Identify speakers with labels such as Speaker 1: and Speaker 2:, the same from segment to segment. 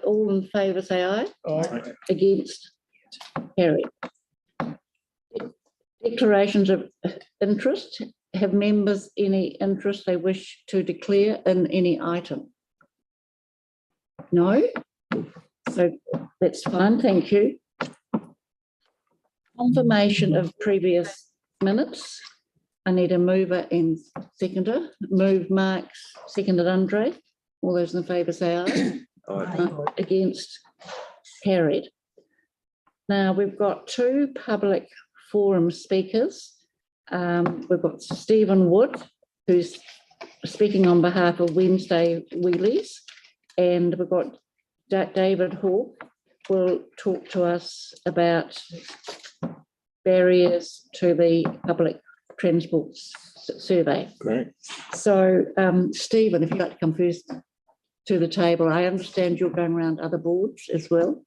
Speaker 1: All in favour say aye.
Speaker 2: Aye.
Speaker 1: Against? Carried. Declarations of interest. Have members any interest they wish to declare in any item? No? So that's fine, thank you. Confirmation of previous minutes. I need a mover and seconder. Move Marks, seconded Andre. All those in favour say aye.
Speaker 2: Aye.
Speaker 1: Against? Carried. Now we've got two public forum speakers. We've got Stephen Wood, who's speaking on behalf of Wednesday Wheelies, and we've got David Hawke, will talk to us about barriers to the public transport survey.
Speaker 2: Great.
Speaker 1: So, Stephen, if you'd like to come first to the table. I understand you're going around other boards as well.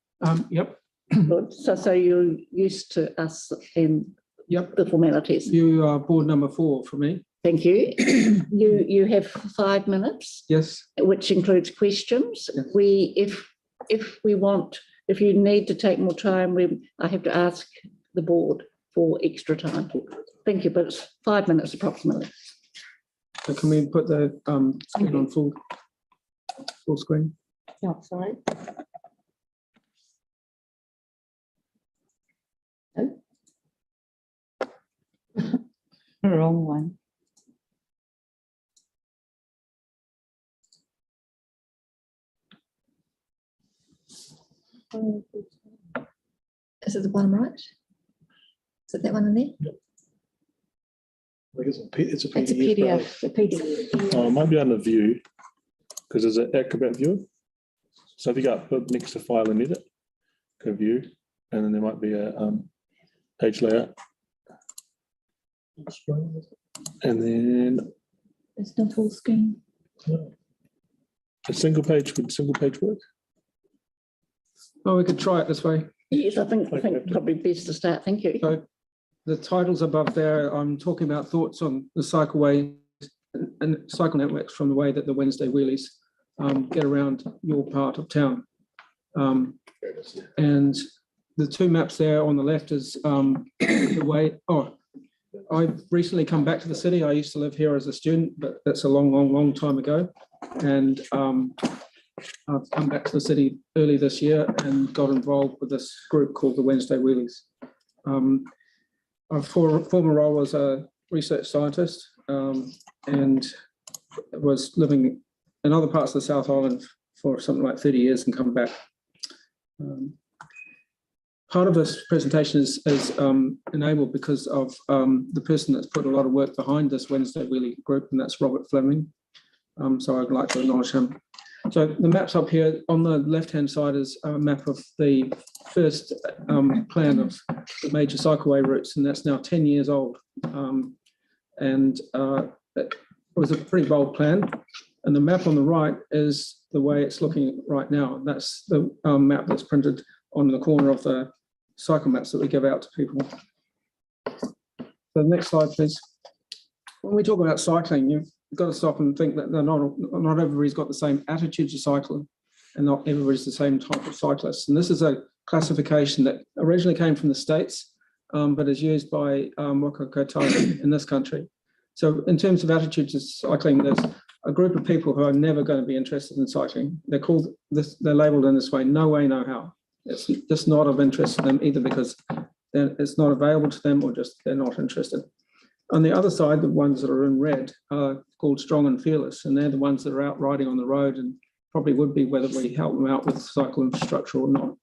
Speaker 3: Yep.
Speaker 1: Good. So you're used to us and the formalities.
Speaker 3: You are board number 4 for me.
Speaker 1: Thank you. You have 5 minutes.
Speaker 3: Yes.
Speaker 1: Which includes questions.
Speaker 3: Yes.
Speaker 1: If you need to take more time, I have to ask the board for extra time. Thank you, but it's 5 minutes approximately.
Speaker 3: So can we put the screen on full screen?
Speaker 1: Oh, sorry. No.
Speaker 4: Wrong one.
Speaker 5: Is it the bottom right? Is it that one in there?
Speaker 2: Yep. I think it's a PDF.
Speaker 5: It's a PDF.
Speaker 1: A PDF.
Speaker 2: Oh, it might be under view because there's an Acrobat viewer. So if you go up next to file and edit, go view, and then there might be a page layout. And then
Speaker 4: It's not full screen.
Speaker 2: a single page, would single page work?
Speaker 3: Oh, we could try it this way.
Speaker 1: Yes, I think probably best to start. Thank you.
Speaker 3: So the titles above there, I'm talking about thoughts on the cycleway and cycle networks from the way that the Wednesday wheelies get around your part of town. And the two maps there on the left is the way, I've recently come back to the city. I used to live here as a student, but that's a long time ago. And I've come back to the city early this year and got involved with this group called the Wednesday Wheelies. My former role was a research scientist and was living in other parts of the South Island for something like 30 years and come back. Part of this presentation is enabled because of the person that's put a lot of work behind this Wednesday Wheelie group, and that's Robert Fleming. So I'd like to acknowledge him. So the maps up here on the left-hand side is a map of the first plan of the major cycleway routes, and that's now 10 years old. It was a pretty bold plan. And the map on the right is the way it's looking right now. And that's the map that's printed on the corner of the cycle maps that we give out to people. So the next slide, please. When we talk about cycling, you've got to stop and think that not everybody's got the same attitude to cycling, and not everybody's the same type of cyclist. And this is a classification that originally came from the States, but is used by Waka Kotahi in this country. So in terms of attitude to cycling, there's a group of people who are never going to be interested in cycling. They're called this, they're labeled in this way: no way, no how. It's just not of interest to them, either because it's not available to them or just they're not interested. On the other side, the ones that are in red are called strong and fearless, and they're the ones that are out riding on the road and probably would be whether we help them out with cycle infrastructure or not.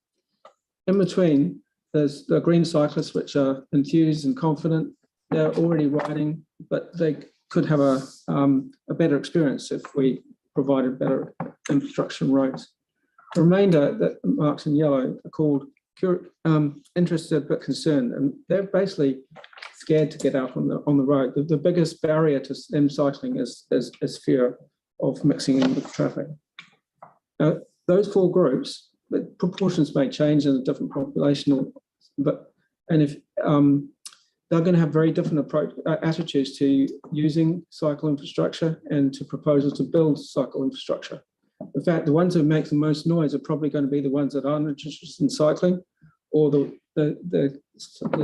Speaker 3: In between, there's the green cyclists, which are enthused and confident. They're already riding, but they could have a better experience if we provided better infrastructure and roads. The remainder that marked in yellow are called interested but concerned, and they're basically scared to get out on the road. The biggest barrier to them cycling is fear of mixing in with traffic. Now, those 4 groups, the proportions may change in a different population, and if they're going to have very different attitudes to using cycle infrastructure and to proposals to build cycle infrastructure. In fact, the ones that make the most noise are probably going to be the ones that aren't interested in cycling, or the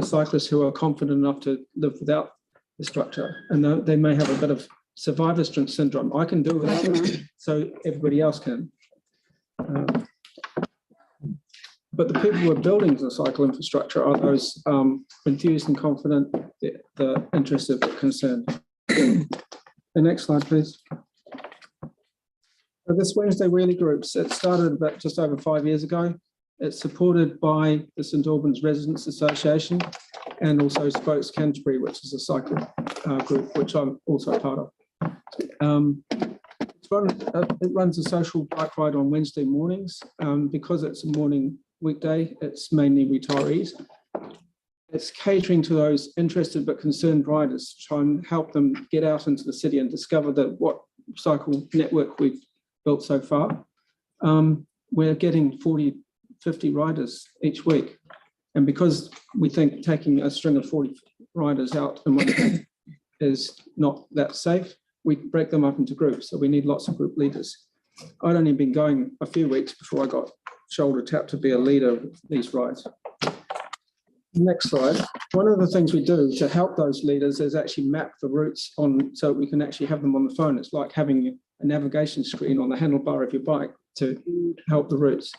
Speaker 3: cyclists who are confident enough to live without the structure, and they may have a bit of survivor syndrome. I can do without it, so everybody else can. But the people who are building the cycle infrastructure are those enthused and confident, the interested but concerned. The next slide, please. So this Wednesday Wheelie Groups, it started about just over 5 years ago. It's supported by the St Albans Residents Association and also Spokes Canterbury, which is a cycle group, which I'm also part of. It runs a social bike ride on Wednesday mornings. Because it's a morning weekday, it's mainly retirees. It's catering to those interested but concerned riders to try and help them get out into the city and discover what cycle network we've built so far. We're getting 40, 50 riders each week. And because we think taking a string of 40 riders out in one day is not that safe, we break them up into groups. So we need lots of group leaders. I'd only been going a few weeks before I got shoulder tapped to be a leader of these rides. Next slide. One of the things we do to help those leaders is actually map the routes on, so we can actually have them on the phone. It's like having a navigation screen on the handlebar of your bike to help the routes.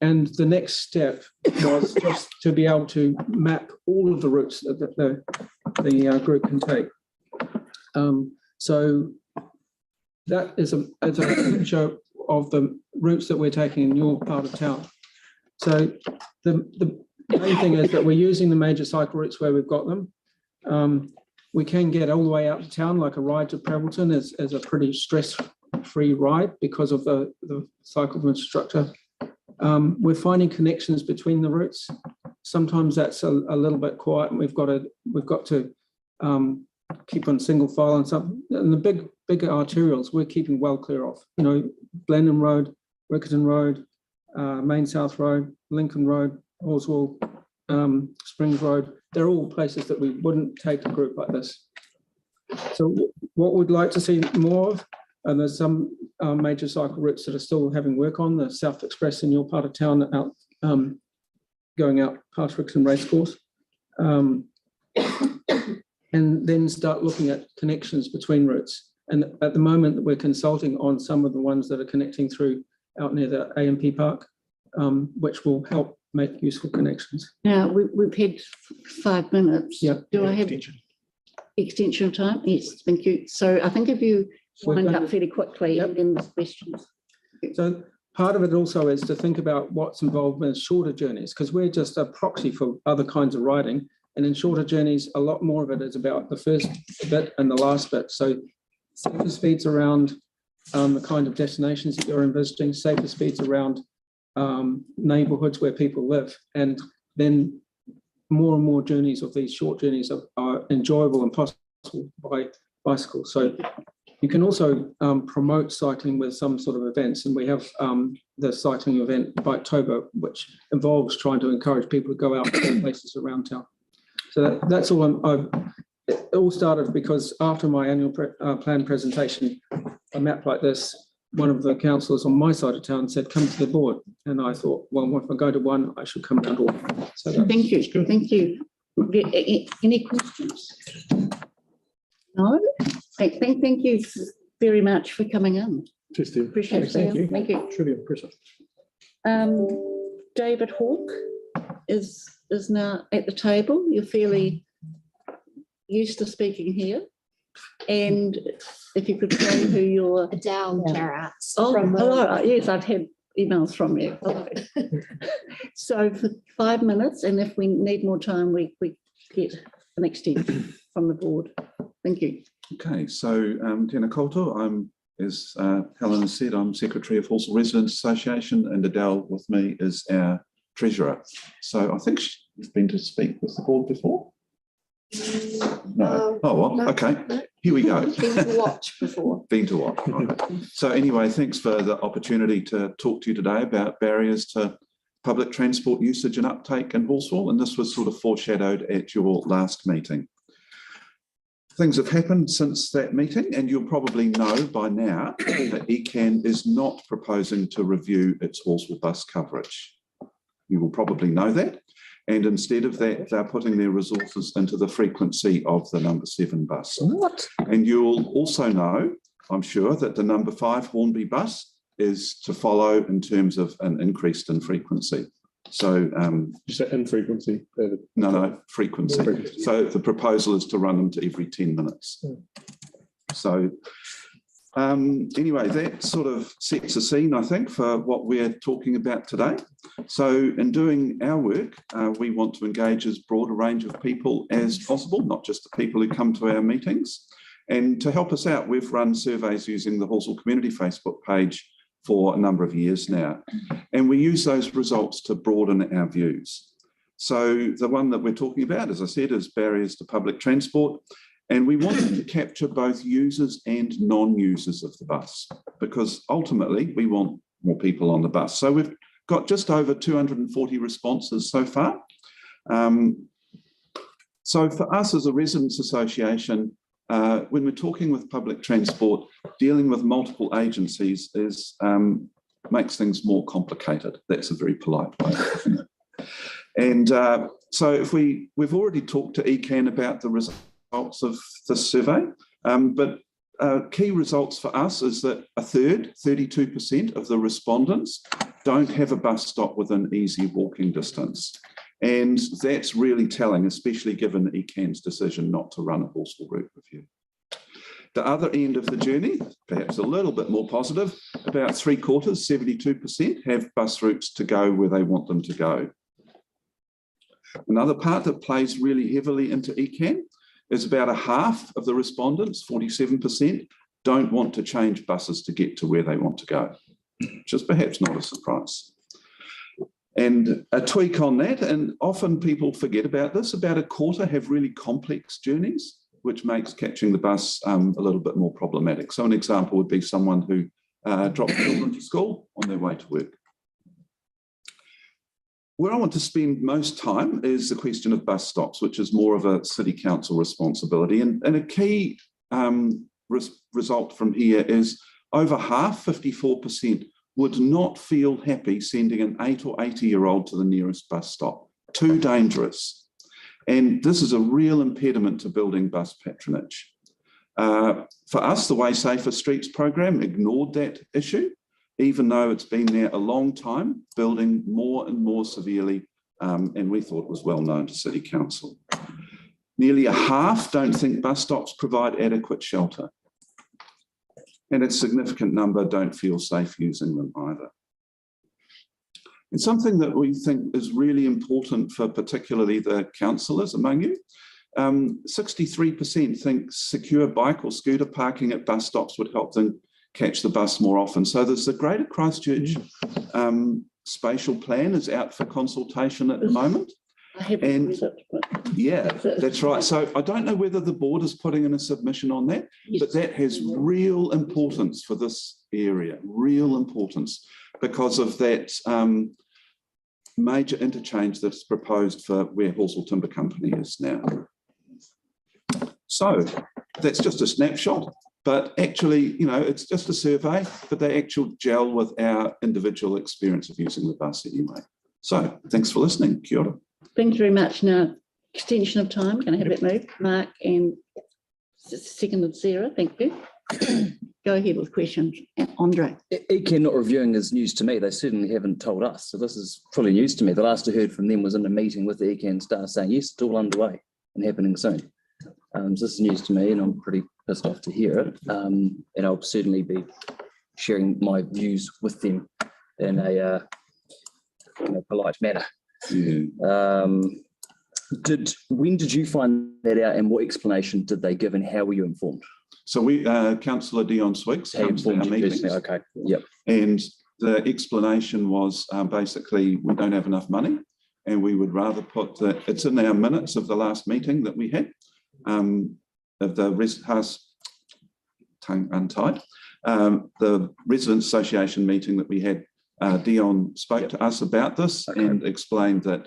Speaker 3: And the next step was just to be able to map all of the routes that the group can take. So that is a picture of the routes that we're taking in your part of town. So the main thing is that we're using the major cycle routes where we've got them. We can get all the way out to town, like a ride to Prebbleton is a pretty stress-free ride because of the cycle infrastructure. We're finding connections between the routes. Sometimes that's a little bit quiet, and we've got to keep on single file and stuff. And the bigger arterials we're keeping well clear of. You know, Blenheim Road, Riccarton Road, Main South Road, Lincoln Road, Halswell, Springs Road. They're all places that we wouldn't take a group like this. So what we'd like to see more of, and there's some major cycle routes that are still having work on, the South Express in your part of town, out going out past Riccarton Racecourse. And then start looking at connections between routes. And at the moment, we're consulting on some of the ones that are connecting through out near the AMP Park, which will help make useful connections.
Speaker 1: Now, we've had 5 minutes.
Speaker 3: Yeah.
Speaker 1: Do I have extension of time? Yes, thank you. So I think if you wind up fairly quickly,
Speaker 3: Yep.
Speaker 1: and then there's questions.
Speaker 3: So part of it also is to think about what's involved in shorter journeys, because we're just a proxy for other kinds of riding. And in shorter journeys, a lot more of it is about the first bit and the last bit. So safer speeds around the kind of destinations that you're visiting, safer speeds around neighbourhoods where people live. And then more and more journeys of these short journeys are enjoyable and possible by bicycle. So you can also promote cycling with some sort of events. And we have the cycling event Biketober, which involves trying to encourage people to go out to places around town. So that's all. It all started because after my annual plan presentation, a map like this, one of the councillors on my side of town said, "Come to the board," and I thought, well, if I go to one, I should come to all. So
Speaker 1: Thank you. Thank you. Any questions? No. Thank you very much for coming in.
Speaker 2: Just to
Speaker 1: Appreciate it.
Speaker 2: thank you.
Speaker 1: Thank you.
Speaker 2: Truly impressive.
Speaker 1: David Hawke is now at the table. You're fairly used to speaking here. And if you could say who you're...
Speaker 5: Adele Carrots.
Speaker 1: Oh,
Speaker 5: from
Speaker 1: hello. Yes, I've had emails from you. Hello. So for 5 minutes, and if we need more time, we get an extension from the board. Thank you.
Speaker 6: Okay, so Tēnā koutou, as Helen has said, I'm Secretary of Halswell Residents Association, and Adele with me is our Treasurer. So I think you've been to speak with the board before? No. Oh, well,
Speaker 5: no,
Speaker 6: okay.
Speaker 5: no.
Speaker 6: Here we go.
Speaker 5: Been to watch before.
Speaker 6: Been to watch. Right. So anyway, thanks for the opportunity to talk to you today about barriers to public transport usage and uptake in Halswell, and this was sort of foreshadowed at your last meeting. things have happened since that meeting, and you'll probably know by now that ECAN is not proposing to review its Halswell bus coverage. You will probably know that. And instead of that, they're putting their resources into the frequency of the number 7 bus.
Speaker 1: What?
Speaker 6: And you'll also know, I'm sure, that the number 5 Hornby bus is to follow in terms of an increase in frequency. So,
Speaker 2: You said infrequency, David.
Speaker 6: no, frequency. So the proposal is to run them to every 10 minutes. So anyway, that sort of sets a scene, I think, for what we're talking about today. So in doing our work, we want to engage as broad a range of people as possible, not just the people who come to our meetings. And to help us out, we've run surveys using the Halswell Community Facebook page for a number of years now. And we use those results to broaden our views. So the one that we're talking about, as I said, is barriers to public transport. And we wanted to capture both users and non-users of the bus, because ultimately we want more people on the bus. So we've got just over 240 responses so far. So for us as a residents association, when we're talking with public transport, dealing with multiple agencies makes things more complicated. That's a very polite way of putting it. And so if we've already talked to ECAN about the results of the survey, but key results for us is that a third, 32% of the respondents don't have a bus stop within easy walking distance. And that's really telling, especially given ECAN's decision not to run a Halswell route review. The other end of the journey, perhaps a little bit more positive, about 3/4, 72%, have bus routes to go where they want them to go. Another part that plays really heavily into ECAN is about a half of the respondents, 47%, don't want to change buses to get to where they want to go, which is perhaps not a surprise. And a tweak on that, and often people forget about this, about a quarter have really complex journeys, which makes catching the bus a little bit more problematic. So an example would be someone who drops children to school on their way to work. Where I want to spend most time is the question of bus stops, which is more of a city council responsibility. And a key result from here is over half, 54%, would not feel happy sending an 8 or 80-year-old to the nearest bus stop. Too dangerous. And this is a real impediment to building bus patronage. For us, the Way Safer Streets program ignored that issue, even though it's been there a long time, building more and more severely, and we thought it was well known to City Council. Nearly a half don't think bus stops provide adequate shelter. And a significant number don't feel safe using them either. And something that we think is really important for particularly the councillors among you, 63% think secure bike or scooter parking at bus stops would help them catch the bus more often. So there's the Greater Christchurch spatial plan is out for consultation at the moment.
Speaker 1: I haven't read it, but
Speaker 6: Yeah, that's right. So I don't know whether the board is putting in a submission on that,
Speaker 1: yes.
Speaker 6: but that has real importance for this area, real importance, because of that major interchange that's proposed for where Halswell Timber Company is now. So that's just a snapshot, but actually, you know, it's just a survey, but they actually gel with our individual experience of using the bus anyway. So thanks for listening. Kia ora.
Speaker 1: Thank you very much. Now, extension of time, going to have that moved. Mark and seconded Sarah, thank you. Go ahead with questions. Andre.
Speaker 7: ECAN not reviewing is news to me. They certainly haven't told us. So this is fully news to me. The last I heard from them was in a meeting with the ECAN staff saying, yes, it's all underway and happening soon. So this is news to me and I'm pretty pissed off to hear it. And I'll certainly be sharing my views with them in a polite manner.
Speaker 6: Yeah.
Speaker 7: When did you find that out and what explanation did they give and how were you informed?
Speaker 6: So we, Councillor Dion Swiggs, comes to our meetings.
Speaker 7: Okay, yep.
Speaker 6: And the explanation was basically we don't have enough money and we would rather put the, it's in our minutes of the last meeting that we had, of the tongue untied, the Residents Association meeting that we had. Dion spoke to us about this and explained that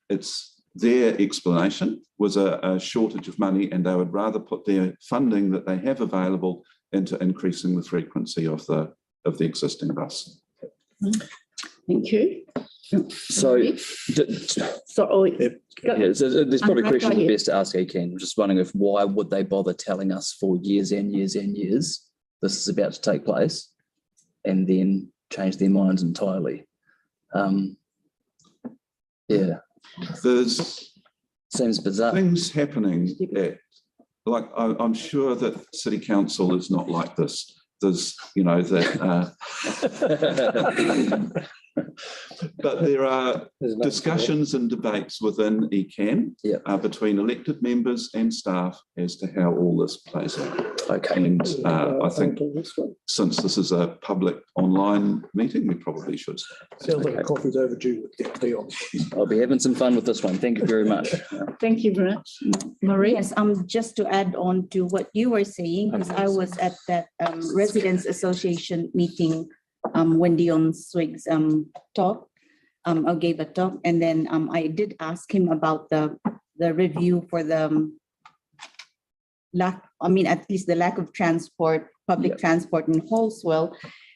Speaker 6: it's their explanation was a shortage of money, and they would rather put their funding that they have available into increasing the frequency of the existing bus.
Speaker 1: Thank you.
Speaker 7: So, there's probably a question that best to ask Ken. I'm just wondering why would they bother telling us for years and years and years this is about to take place and then change their minds entirely?
Speaker 6: There's
Speaker 7: seems bizarre.
Speaker 6: things happening like I'm sure that City Council is not like this. There's, but there are discussions and debates within ECAN between elected members and staff as to how all this plays out.
Speaker 7: Okay.
Speaker 6: And I think since this is a public online meeting, we probably should.
Speaker 8: Sounds like a coffee's overdue.
Speaker 7: I'll be having some fun with this one. Thank you very much.
Speaker 1: Thank you very much. Marie?
Speaker 4: Yes, just to add on to what you were saying, because I was at that Residents Association meeting when Dion Swig's talk, I gave a talk, and then I did ask him about the review for the at least the lack of transport, public transport in Halswell.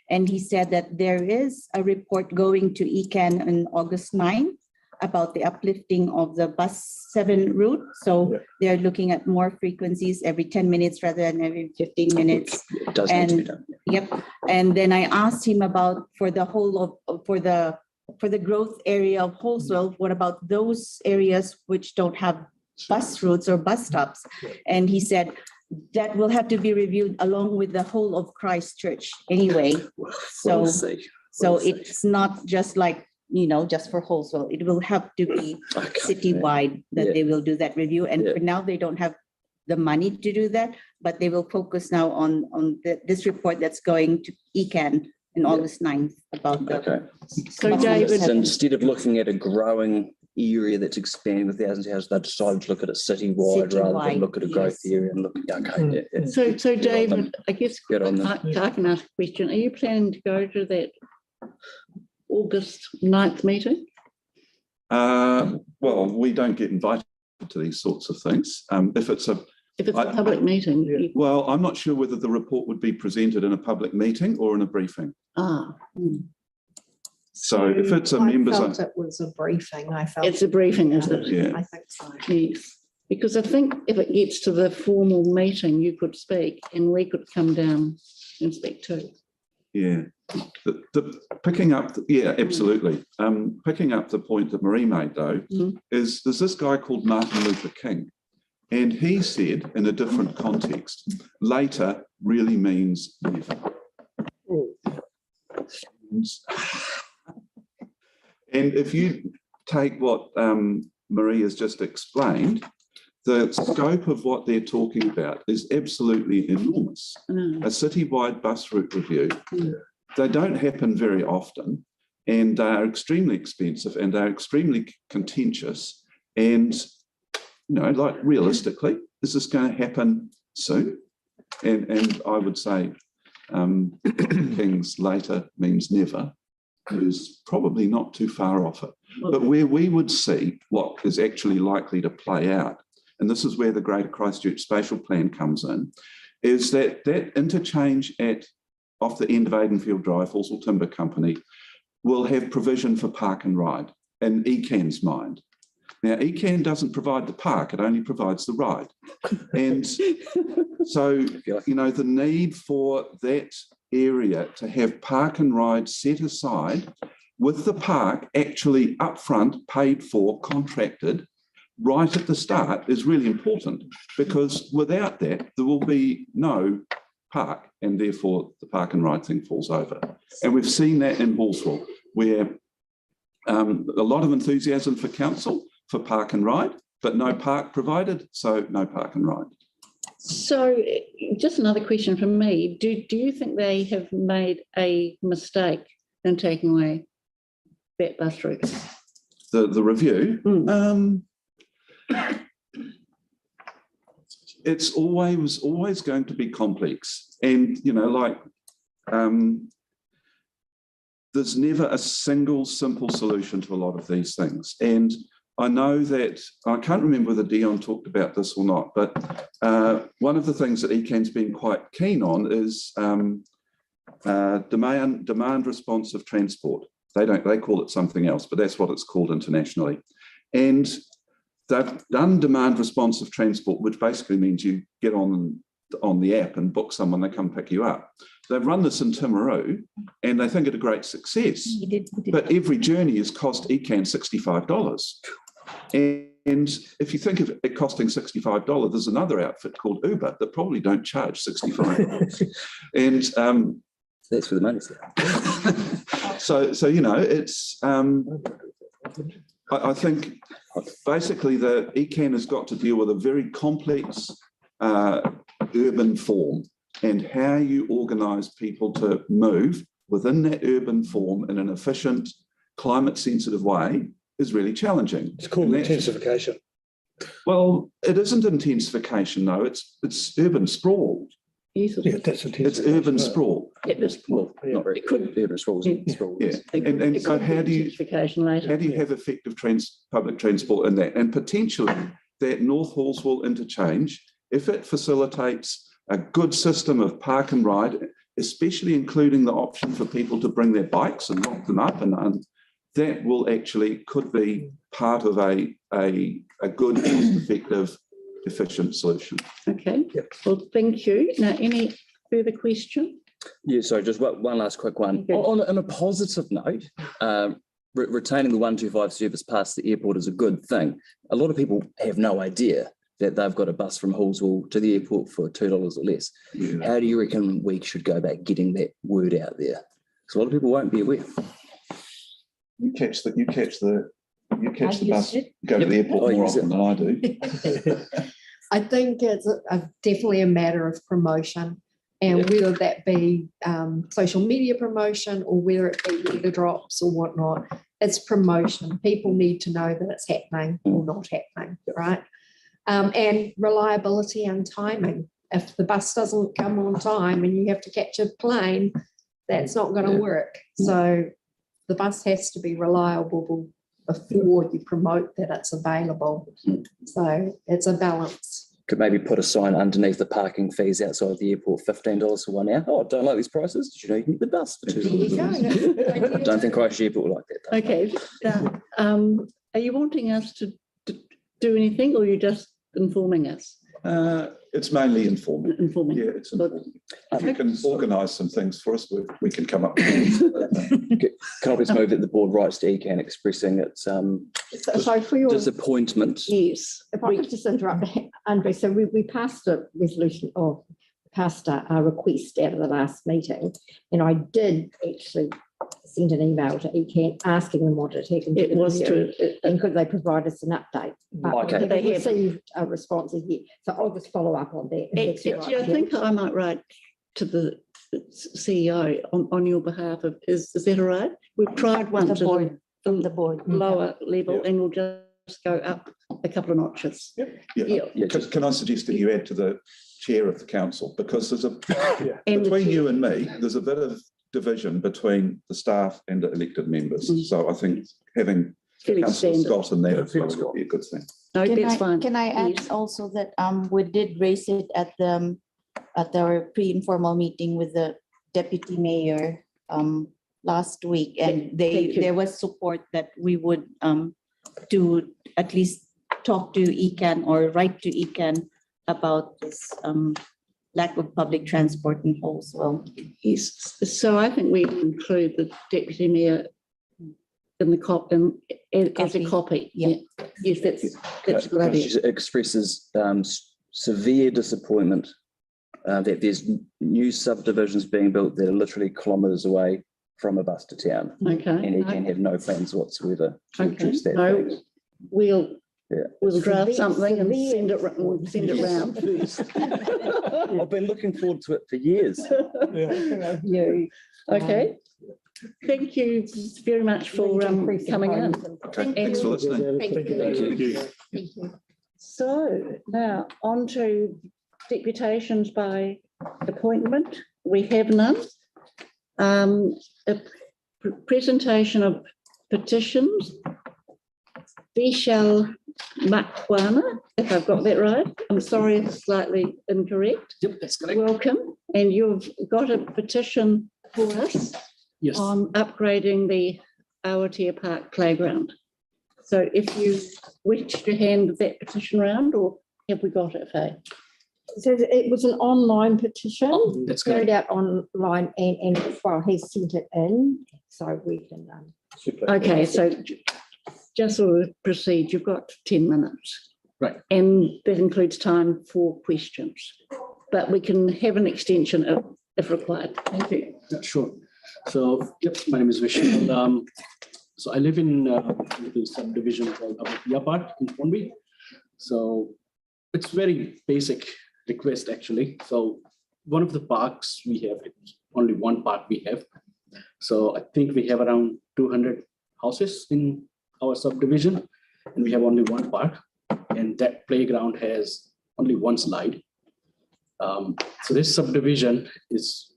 Speaker 4: And he said that there is a report going to ECAN on August 9th about the uplifting of the bus 7 route. So they're looking at more frequencies every 10 minutes rather than every 15 minutes.
Speaker 7: It does need to be done.
Speaker 4: Yep. And then I asked him about for the growth area of Halswell, what about those areas which don't have bus routes or bus stops? And he said that will have to be reviewed along with the whole of Christchurch anyway. So it's not just like, just for Halswell. It will have to be citywide that they will do that review. And for now, they don't have the money to do that, but they will focus now on this report that's going to ECAN on August 9th about the.
Speaker 1: So David,
Speaker 7: So instead of looking at a growing area that's expanding with thousands of houses, they decided to look at it citywide rather than look at a growth area and look at,
Speaker 1: So David, I guess
Speaker 7: Good on them.
Speaker 1: I can ask a question. Are you planning to go to that August 9th meeting?
Speaker 6: Well, we don't get invited to these sorts of things. If it's a
Speaker 1: public meeting.
Speaker 6: Well, I'm not sure whether the report would be presented in a public meeting or in a briefing. So if it's a members,
Speaker 5: it was a briefing. I felt
Speaker 1: It's a briefing, is it?
Speaker 6: yeah.
Speaker 5: I think so.
Speaker 1: Yes. Because I think if it gets to the formal meeting, you could speak and we could come down and speak too.
Speaker 6: Yeah, the picking up, absolutely. Picking up the point that Marie made though, is there's this guy called Martin Luther King, and he said in a different context, later really means never. And if you take what Marie has just explained, the scope of what they're talking about is absolutely enormous. A citywide bus route review, they don't happen very often, and they are extremely expensive and they're extremely contentious. And, like realistically, is this going to happen soon? And I would say King's later means never is probably not too far off it. But where we would see what is actually likely to play out, and this is where the Greater Christchurch Spatial Plan comes in, is that interchange off the end of Aidenfield Drive, Halswell Timber Company, will have provision for park and ride in ECAN's mind. Now, ECAN doesn't provide the park, it only provides the ride. And so, the need for that area to have park and ride set aside with the park actually upfront, paid for, contracted, right at the start is really important, because without that, there will be no park, and therefore the park and ride thing falls over. And we've seen that in Halswell, where a lot of enthusiasm for council for park and ride, but no park provided, so no park and ride.
Speaker 1: So just another question from me. Do you think they have made a mistake in taking away that bus route?
Speaker 6: The review, it's always going to be complex. And, there's never a single simple solution to a lot of these things. And I know that, I can't remember whether Dion talked about this or not, but one of the things that ECAN's been quite keen on is demand responsive transport. They call it something else, but that's what it's called internationally. And they've done demand responsive transport, which basically means you get on the app and book someone, they come pick you up. They've run this in Timaru and they think it a great success. But every journey has cost ECAN $65. And if you think of it costing $65, there's another outfit called Uber that probably don't charge $65. And
Speaker 7: that's where the money's at.
Speaker 6: so you know, it's I think basically the ECAN has got to deal with a very complex urban form, and how you organise people to move within that urban form in an efficient, climate-sensitive way is really challenging.
Speaker 8: It's called intensification.
Speaker 6: Well, it isn't intensification, though. It's urban sprawl.
Speaker 8: Yeah, that's
Speaker 6: It's urban sprawl.
Speaker 7: Well,
Speaker 8: Yeah.
Speaker 7: not very,
Speaker 1: It could-
Speaker 7: urban sprawl is sprawl.
Speaker 6: Yeah. And so how do you have effective public transport in that? And potentially that North Halswell interchange, if it facilitates a good system of park and ride, especially including the option for people to bring their bikes and lock them up, and that will actually could be part of a good, cost-effective, efficient solution.
Speaker 1: Okay,
Speaker 8: Yep.
Speaker 1: well, thank you. Now, any further question?
Speaker 7: Yeah, sorry, just one last quick one.
Speaker 1: Okay.
Speaker 7: On a positive note, retaining the 125 service past the airport is a good thing. A lot of people have no idea that they've got a bus from Halswell to the airport for $2 or less.
Speaker 6: Yeah.
Speaker 7: How do you reckon we should go about getting that word out there? Because a lot of people won't be aware.
Speaker 6: You catch the bus,
Speaker 4: it.
Speaker 6: go to the airport
Speaker 7: Oh,
Speaker 6: more
Speaker 7: use it.
Speaker 6: often than I do.
Speaker 5: I think it's definitely a matter of promotion, and whether that be social media promotion or whether it be weather drops or whatnot, it's promotion. People need to know that it's happening or not happening, right? And reliability and timing. If the bus doesn't come on time and you have to catch a plane, that's not going to work. So the bus has to be reliable before you promote that it's available. So it's a balance.
Speaker 7: Could maybe put a sign underneath the parking fees outside the airport, $15 for 1 hour. Oh, don't like these prices? Did you know you can get the bus for $2? Don't think Christchurch Airport will like that, though.
Speaker 1: Okay, now, are you wanting us to do anything, or are you just informing us?
Speaker 6: It's mainly informing.
Speaker 1: Informing.
Speaker 6: Yeah, it's informing. If you can organise some things for us, we can come up with
Speaker 7: Can I just move that the board writes to ECAN expressing its
Speaker 9: So for your,
Speaker 7: disappointment?
Speaker 1: Yes.
Speaker 9: if I could just interrupt, Andre, so we passed a resolution or passed a request out of the last meeting, and I did actually send an email to ECAN asking them what it happened.
Speaker 1: It was to,
Speaker 9: And could they provide us an update? But
Speaker 7: Okay.
Speaker 9: they received a response yet, so I'll just follow up on that. if that's all
Speaker 1: actually, I
Speaker 9: right.
Speaker 1: think I might write to the CEO on your behalf of, is that all right? We've tried one
Speaker 4: The
Speaker 1: to
Speaker 4: board, from the board.
Speaker 1: lower level,
Speaker 2: Yeah.
Speaker 1: and we'll just go up a couple of notches.
Speaker 6: Yeah.
Speaker 7: Yeah,
Speaker 6: Can I suggest that you add to the chair of the council, because there's
Speaker 1: And the
Speaker 6: between you and me, there's a bit of division between the staff and the elected members. So I think having
Speaker 1: Fairly
Speaker 6: Councillor
Speaker 1: standard.
Speaker 6: Scott in there
Speaker 8: Yeah, Phil
Speaker 6: would be a good thing.
Speaker 1: No,
Speaker 4: Can
Speaker 1: that's
Speaker 4: I,
Speaker 1: fine.
Speaker 4: can I add
Speaker 1: Yes.
Speaker 4: also that we did raise it at our pre-informal meeting with the deputy mayor last week, and
Speaker 1: Thank you.
Speaker 4: there was support that we would to at least talk to ECAN or write to ECAN about this lack of public transport in Halswell.
Speaker 1: Yes, so I think we include the deputy mayor in the as a copy.
Speaker 4: Yeah.
Speaker 1: Yes, that's a good idea.
Speaker 7: She expresses severe disappointment that there's new subdivisions being built that are literally kilometres away from a bus to town,
Speaker 1: Okay.
Speaker 7: and he can have no plans whatsoever to
Speaker 1: Okay.
Speaker 7: address that.
Speaker 1: No,
Speaker 7: fact.
Speaker 1: we'll draft
Speaker 9: Severe-
Speaker 1: something and
Speaker 9: severe
Speaker 1: send it round first.
Speaker 7: I've been looking forward to it for years.
Speaker 1: You, okay. Thank you very much for coming in.
Speaker 6: Okay,
Speaker 1: Thank
Speaker 6: thanks for
Speaker 1: you.
Speaker 6: listening.
Speaker 1: Thank you.
Speaker 2: Thank you.
Speaker 9: Thank you.
Speaker 1: So now on to deputations by appointment. We have none. A presentation of petitions. Vishal Makwana, if I've got that right. I'm sorry if it's slightly incorrect.
Speaker 10: Yep, that's correct.
Speaker 1: Welcome. And you've got a petition for us
Speaker 10: Yes.
Speaker 1: on upgrading the Awatea Park playground. So if you wish to hand that petition round, or have we got it, Faye?
Speaker 9: So it was an online petition.
Speaker 10: That's
Speaker 9: Carried
Speaker 10: correct.
Speaker 9: out online and well, he's sent it in, so we can.
Speaker 1: Okay, so just sort of proceed. You've got 10 minutes.
Speaker 10: Right.
Speaker 1: And that includes time for questions, but we can have an extension if required. Thank you.
Speaker 10: Yeah, sure. So, yep, my name is Vishal. So I live in a little subdivision called Waipuna Park in Hornby. So it's very basic request actually. So one of the parks we have, only one park we have. So I think we have around 200 houses in our subdivision, and we have only one park, and that playground has only one slide. So this subdivision is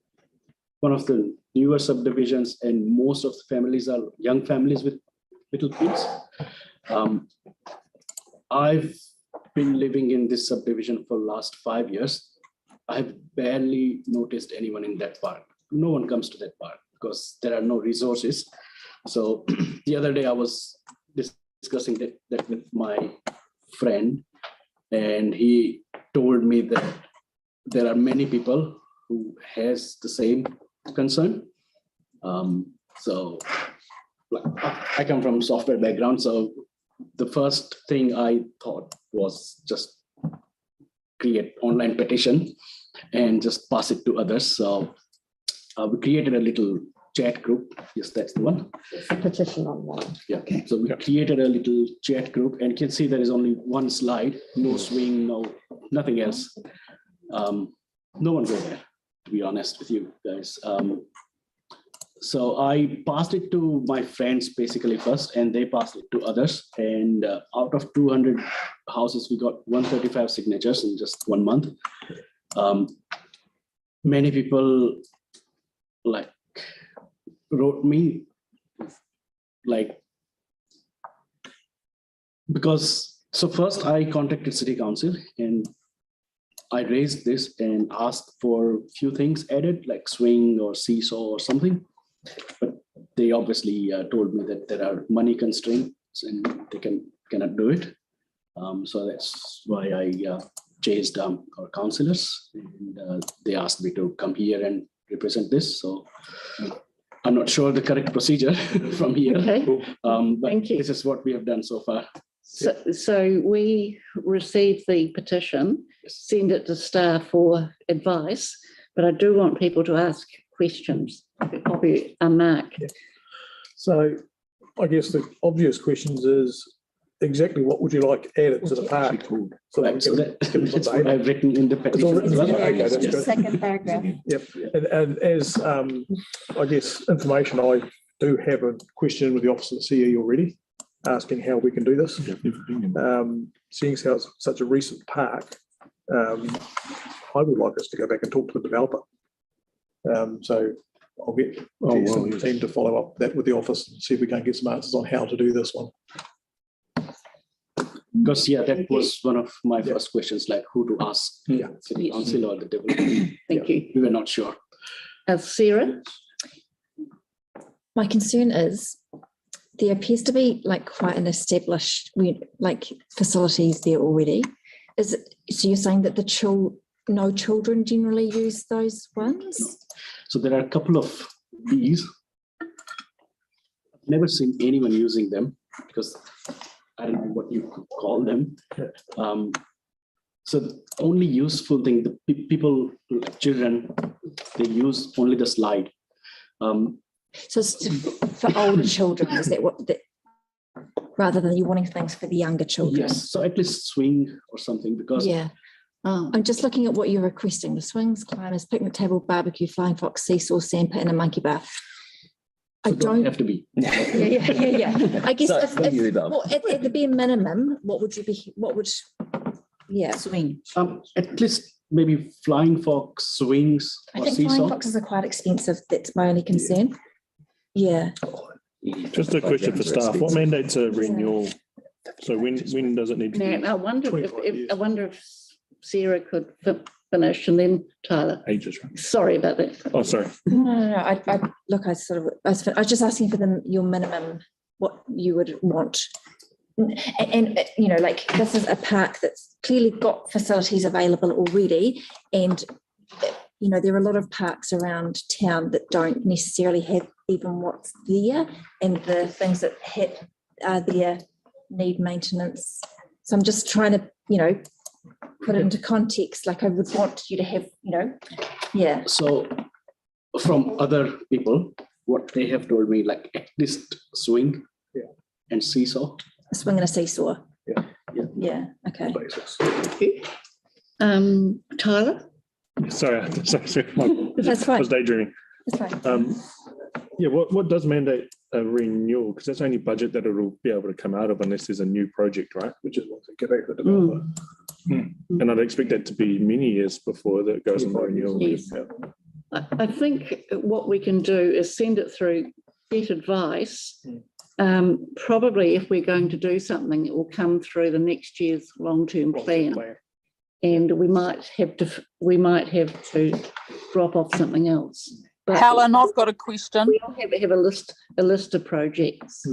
Speaker 10: one of the newer subdivisions, and most of the families are young families with little kids. I've been living in this subdivision for the last 5 years. I have barely noticed anyone in that park. No one comes to that park because there are no resources. So the other day I was discussing that with my friend, and he told me that there are many people who has the same concern. So like, I come from software background, so the first thing I thought was just create online petition and just pass it to others. So we created a little chat group. Yes, that's the one.
Speaker 9: It's a petition online.
Speaker 10: Yeah. So we created a little chat group, and you can see there is only one slide, no swing, nothing else. No one go there, to be honest with you guys. So I passed it to my friends basically first, and they passed it to others. And out of 200 houses, we got 135 signatures in just 1 month. Many people like wrote me like, because, so first I contacted City Council and I raised this and asked for a few things added, like swing or seesaw or something. But they obviously told me that there are money constraints and they cannot do it. So that's why I chased our councillors, and they asked me to come here and represent this. So I'm not sure the correct procedure from here.
Speaker 1: Okay,
Speaker 10: But
Speaker 1: Thank you.
Speaker 10: this is what we have done so far.
Speaker 1: so we receive the petition, send it to staff for advice, but I do want people to ask questions. Copy Mark.
Speaker 8: So I guess the obvious questions is exactly what would you like added to the park? So
Speaker 10: Right, so that's what I've written in the
Speaker 8: It's all
Speaker 10: petition.
Speaker 8: written
Speaker 10: as well.
Speaker 8: down. Okay, that's good.
Speaker 4: Second paragraph.
Speaker 8: Yep, and as I guess information, I do have a question with the Office of the CE already, asking how we can do this. Seeing as how it's such a recent park, I would like us to go back and talk to the developer. So I'll get some team to follow up that with the office and see if we can get some answers on how to do this one.
Speaker 10: Because that was one of my first questions, like who to ask, City Council or the developer.
Speaker 1: Thank you.
Speaker 10: We were not sure.
Speaker 1: Sarah?
Speaker 11: My concern is there appears to be like quite an established like facilities there already. So you're saying that no children generally use those ones?
Speaker 10: So there are a couple of these. I've never seen anyone using them because I don't know what you could call them. So the only useful thing, the people, children, they use only the slide.
Speaker 11: So it's for older children, is that rather than you wanting things for the younger children?
Speaker 10: Yes, so at least swing or something, because
Speaker 11: I'm just looking at what you're requesting: the swings, climbers, picnic table, barbecue, flying fox, seesaw, sand pit, and a monkey bar. I don't
Speaker 10: have to be.
Speaker 11: Yeah. I guess
Speaker 7: So,
Speaker 11: if,
Speaker 7: what do you do?
Speaker 11: well, at the bare minimum, what would
Speaker 4: Swing.
Speaker 10: At least maybe flying fox, swings,
Speaker 11: I
Speaker 10: or
Speaker 11: think
Speaker 10: seesaw.
Speaker 11: flying foxes are quite expensive. That's my only concern. Yeah.
Speaker 2: Just a question for staff. What mandates a renewal So when does it need to be?
Speaker 1: Now, I wonder if,
Speaker 2: 25 years.
Speaker 1: I wonder if Sarah could finish and then Tyler.
Speaker 2: Ages, right?
Speaker 1: Sorry about that.
Speaker 2: Oh, sorry.
Speaker 11: No. I was just asking for your minimum, what you would want. And you know, like this is a park that's clearly got facilities available already. And, you know, there are a lot of parks around town that don't necessarily have even what's there, and the things that are there need maintenance. So I'm just trying to, you know, put it into context. Like I would want you to have, you know, yeah.
Speaker 10: So from other people, what they have told me, like at least swing and seesaw.
Speaker 11: A swing and a seesaw. Yeah. Okay.
Speaker 8: Basics.
Speaker 1: Tyler?
Speaker 2: Sorry.
Speaker 11: That's
Speaker 2: I
Speaker 11: fine.
Speaker 2: was daydreaming.
Speaker 11: That's fine.
Speaker 2: Yeah, what does mandate a renewal? Because that's only budget that it'll be able to come out of unless there's a new project, right?
Speaker 8: Which is what they get back to the developer.
Speaker 2: And I'd expect that to be many years before that goes on the
Speaker 8: 25 years.
Speaker 2: renewal.
Speaker 1: Yes.
Speaker 2: Yeah.
Speaker 1: I think what we can do is send it through, get advice. Probably if we're going to do something, it will come through the next year's long-term plan. And we might have to drop off something else. But
Speaker 12: Helen, I've got a question.
Speaker 1: we all have a list of projects.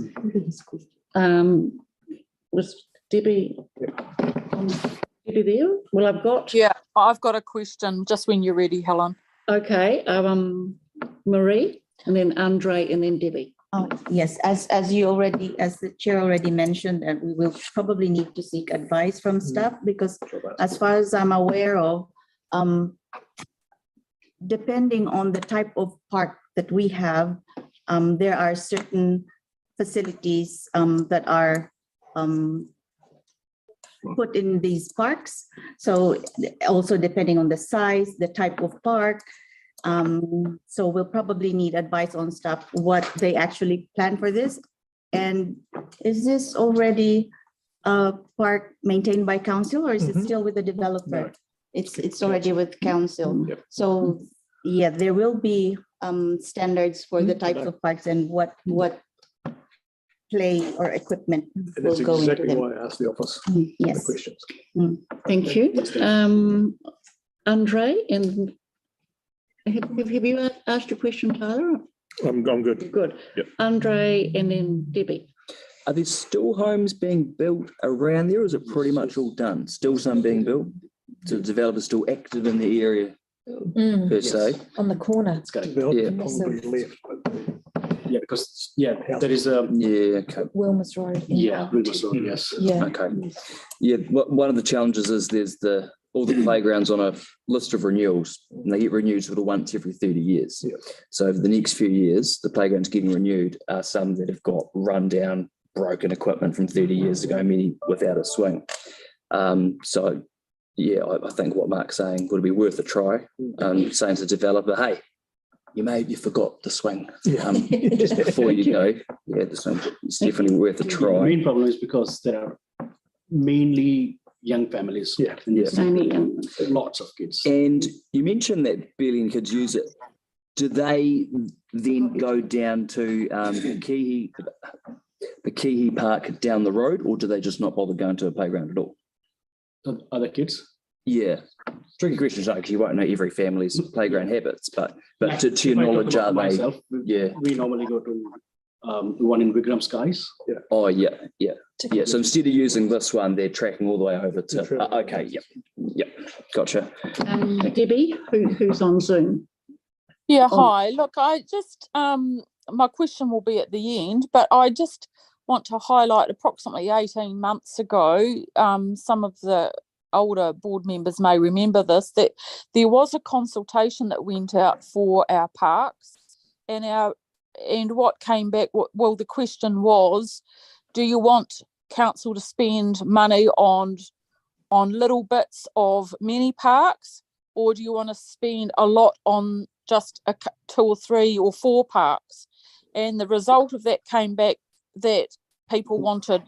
Speaker 1: Was Debbie there? Well, I've got,
Speaker 12: Yeah, I've got a question just when you're ready, Helen.
Speaker 1: okay, Marie, and then Andre, and then Debbie.
Speaker 4: Oh, yes, as the chair already mentioned, and we will probably need to seek advice from staff, because as far as I'm aware of, depending on the type of park that we have, there are certain facilities that are put in these parks. So also depending on the size, the type of park. So we'll probably need advice on staff, what they actually plan for this. And is this already a park maintained by council, or is it still with the developer? It's already with council.
Speaker 2: Yep.
Speaker 4: So, yeah, there will be standards for the types of parks and what play or equipment
Speaker 8: And
Speaker 4: will
Speaker 8: that's
Speaker 4: go into
Speaker 8: exactly
Speaker 4: them.
Speaker 8: why I asked the office the
Speaker 4: Yes.
Speaker 8: questions.
Speaker 1: Thank you. Andre, and have you asked your question, Tyler?
Speaker 2: I'm good.
Speaker 1: Good.
Speaker 2: Yep.
Speaker 1: Andre, and then Debbie.
Speaker 7: Are there still homes being built around there, or is it pretty much all done? Still some being built? So the developers still active in the area per se?
Speaker 11: On the corner.
Speaker 10: It's correct.
Speaker 8: Developer
Speaker 7: Yeah.
Speaker 8: probably left, but
Speaker 10: Yeah, because, there is a,
Speaker 7: Yeah, okay.
Speaker 11: Wilmers Road.
Speaker 10: Wilmers Road, yes.
Speaker 11: Yeah.
Speaker 7: Okay. Yeah, one of the challenges is there's all the playgrounds on a list of renewals, and they get renewed sort of once every 30 years.
Speaker 8: Yeah.
Speaker 7: So over the next few years, the playgrounds getting renewed are some that have got rundown, broken equipment from 30 years ago, many without a swing. So yeah, I think what Mark's saying would be worth a try. Saying to the developer, hey, you forgot the swing. Just before you go, yeah, the swing. It's definitely worth a
Speaker 10: The
Speaker 7: try.
Speaker 10: main problem is because there are mainly young families.
Speaker 8: Yeah.
Speaker 10: in this.
Speaker 1: Only young.
Speaker 10: Lots of kids.
Speaker 7: And you mentioned that barely any kids use it. Do they then go down to the Kihi Park down the road, or do they just not bother going to a playground at all?
Speaker 10: The other kids.
Speaker 7: Yeah. Tricky question, because you won't know every family's playground habits, but to your
Speaker 10: If I talk
Speaker 7: knowledge,
Speaker 10: about
Speaker 7: are they?
Speaker 10: myself,
Speaker 7: Yeah.
Speaker 10: We normally go to the one in Wigram Skies.
Speaker 7: Oh, yeah. So instead of using this one, they're tracking all the way over to. Okay. Yep. Gotcha.
Speaker 1: Debbie, who's on Zoom?
Speaker 12: Yeah, hi. Look, I just, my question will be at the end, but I just want to highlight approximately 18 months ago, some of the older board members may remember this, that there was a consultation that went out for our parks, and what came back, well, the question was, do you want council to spend money on little bits of many parks, or do you want to spend a lot on just 2 or 3 or 4 parks? And the result of that came back that people wanted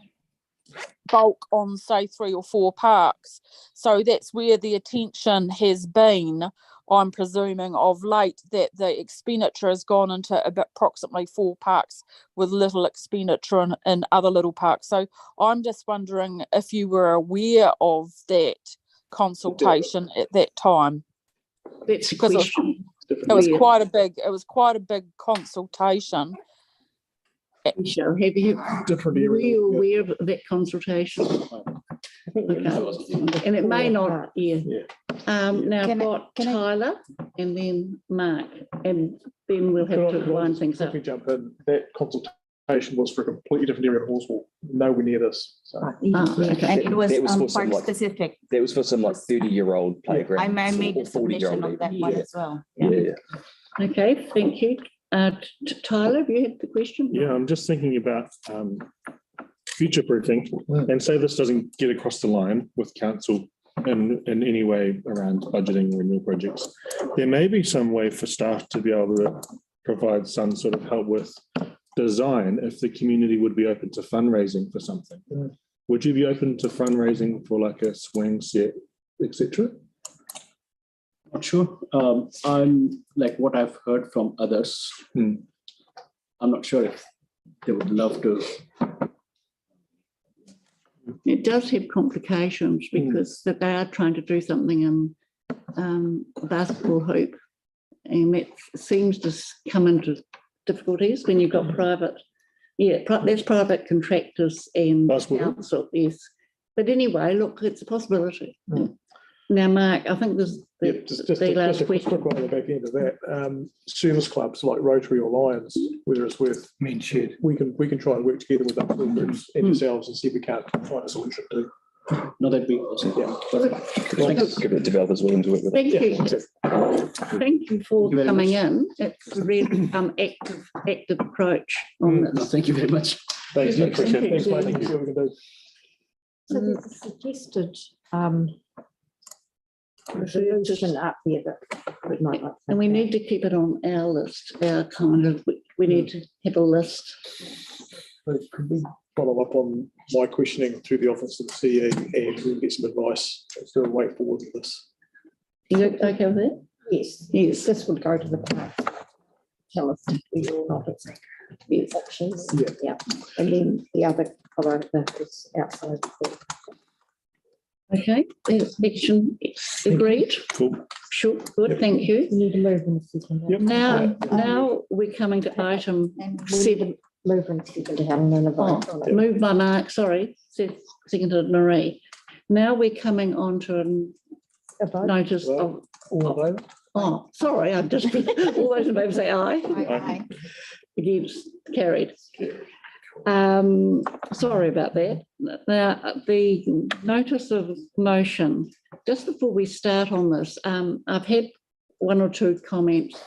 Speaker 12: bulk on, say, 3 or 4 parks. So that's where the attention has been I'm presuming of late that the expenditure has gone into approximately 4 parks with little expenditure in other little parks. So I'm just wondering if you were aware of that consultation at that time.
Speaker 1: That's a
Speaker 12: Because
Speaker 1: question.
Speaker 12: it was quite a big consultation.
Speaker 1: Michelle, have you,
Speaker 8: Different
Speaker 1: were
Speaker 8: area.
Speaker 1: you aware of that consultation? Okay. And it may not, yeah. Now I've
Speaker 4: Can I-
Speaker 1: got
Speaker 4: can I-
Speaker 1: Tyler and then Mark, and then we'll have to line things up.
Speaker 8: Quickly jump in. That consultation was for a completely different area of Halswell, nowhere near this. So
Speaker 1: Okay.
Speaker 4: And it was
Speaker 7: That was for some,
Speaker 4: park
Speaker 7: like,
Speaker 4: specific.
Speaker 7: That was for some like 30-year-old playground.
Speaker 4: I made a
Speaker 7: or 40-year-old
Speaker 4: submission of that one
Speaker 7: even.
Speaker 4: as well.
Speaker 7: Yeah.
Speaker 1: Okay, thank you. Tyler, have you had the question?
Speaker 2: Yeah, I'm just thinking about future proofing, and say this doesn't get across the line with council in any way around budgeting renewal projects. There may be some way for staff to be able to provide some sort of help with design if the community would be open to fundraising for something. Would you be open to fundraising for like a swing set, etc.?
Speaker 10: Not sure. I'm like what I've heard from others. I'm not sure if they would love to.
Speaker 1: It does have complications because that they are trying to do something in basketball hoop, and that seems to come into difficulties when you've got private. Yeah, there's private contractors and
Speaker 2: Basketball.
Speaker 1: council, yes. But anyway, look, it's a possibility. Now, Mark, I think this
Speaker 8: just
Speaker 1: the last
Speaker 8: a quick
Speaker 1: question.
Speaker 8: one on the back end of that. Service clubs like Rotary or Lions, whether it's worth
Speaker 3: Mean shed.
Speaker 8: we can try and work together with other groups and yourselves and see if we can't find a solution too.
Speaker 10: No, that'd be awesome.
Speaker 8: Yeah.
Speaker 7: Give the developers willing to work with it.
Speaker 1: Thank you. Thank you for
Speaker 10: Thank you very
Speaker 1: coming
Speaker 10: much.
Speaker 1: in. It's a really active approach on
Speaker 10: No,
Speaker 1: this.
Speaker 10: thank you very much.
Speaker 2: Thanks,
Speaker 1: Thank you.
Speaker 2: appreciate it.
Speaker 8: Thanks, mate. See what we can do.
Speaker 9: So there's a suggested resolution up there that we might like.
Speaker 1: And we need to keep it on our list, our kind of, we need to have a list.
Speaker 8: So could we follow up on my questioning through the office of the CE and we can get some advice as to a way forward with this?
Speaker 1: You okay with that?
Speaker 9: Yes,
Speaker 1: Yes.
Speaker 9: this would go to the park. Tell us if we will not accept these options.
Speaker 8: Yeah.
Speaker 9: And then the other color that is outside.
Speaker 1: Okay, action agreed.
Speaker 2: Cool.
Speaker 1: Sure, good, thank you.
Speaker 9: You need to move in a second.
Speaker 2: Yep.
Speaker 1: Now we're coming to item
Speaker 9: And we need
Speaker 1: 7.
Speaker 9: to move in a second to Helen and a vote on it.
Speaker 1: Moved by Mark, sorry, seconded Marie. Now we're coming on to
Speaker 9: A
Speaker 1: a
Speaker 9: vote?
Speaker 1: notice of,
Speaker 8: All in favour?
Speaker 1: oh, sorry, I've just, all those in favour say aye.
Speaker 5: Aye.
Speaker 1: Against, carried. Sorry about that. Now, the notice of motion, just before we start on this, I've had 1 or 2 comments.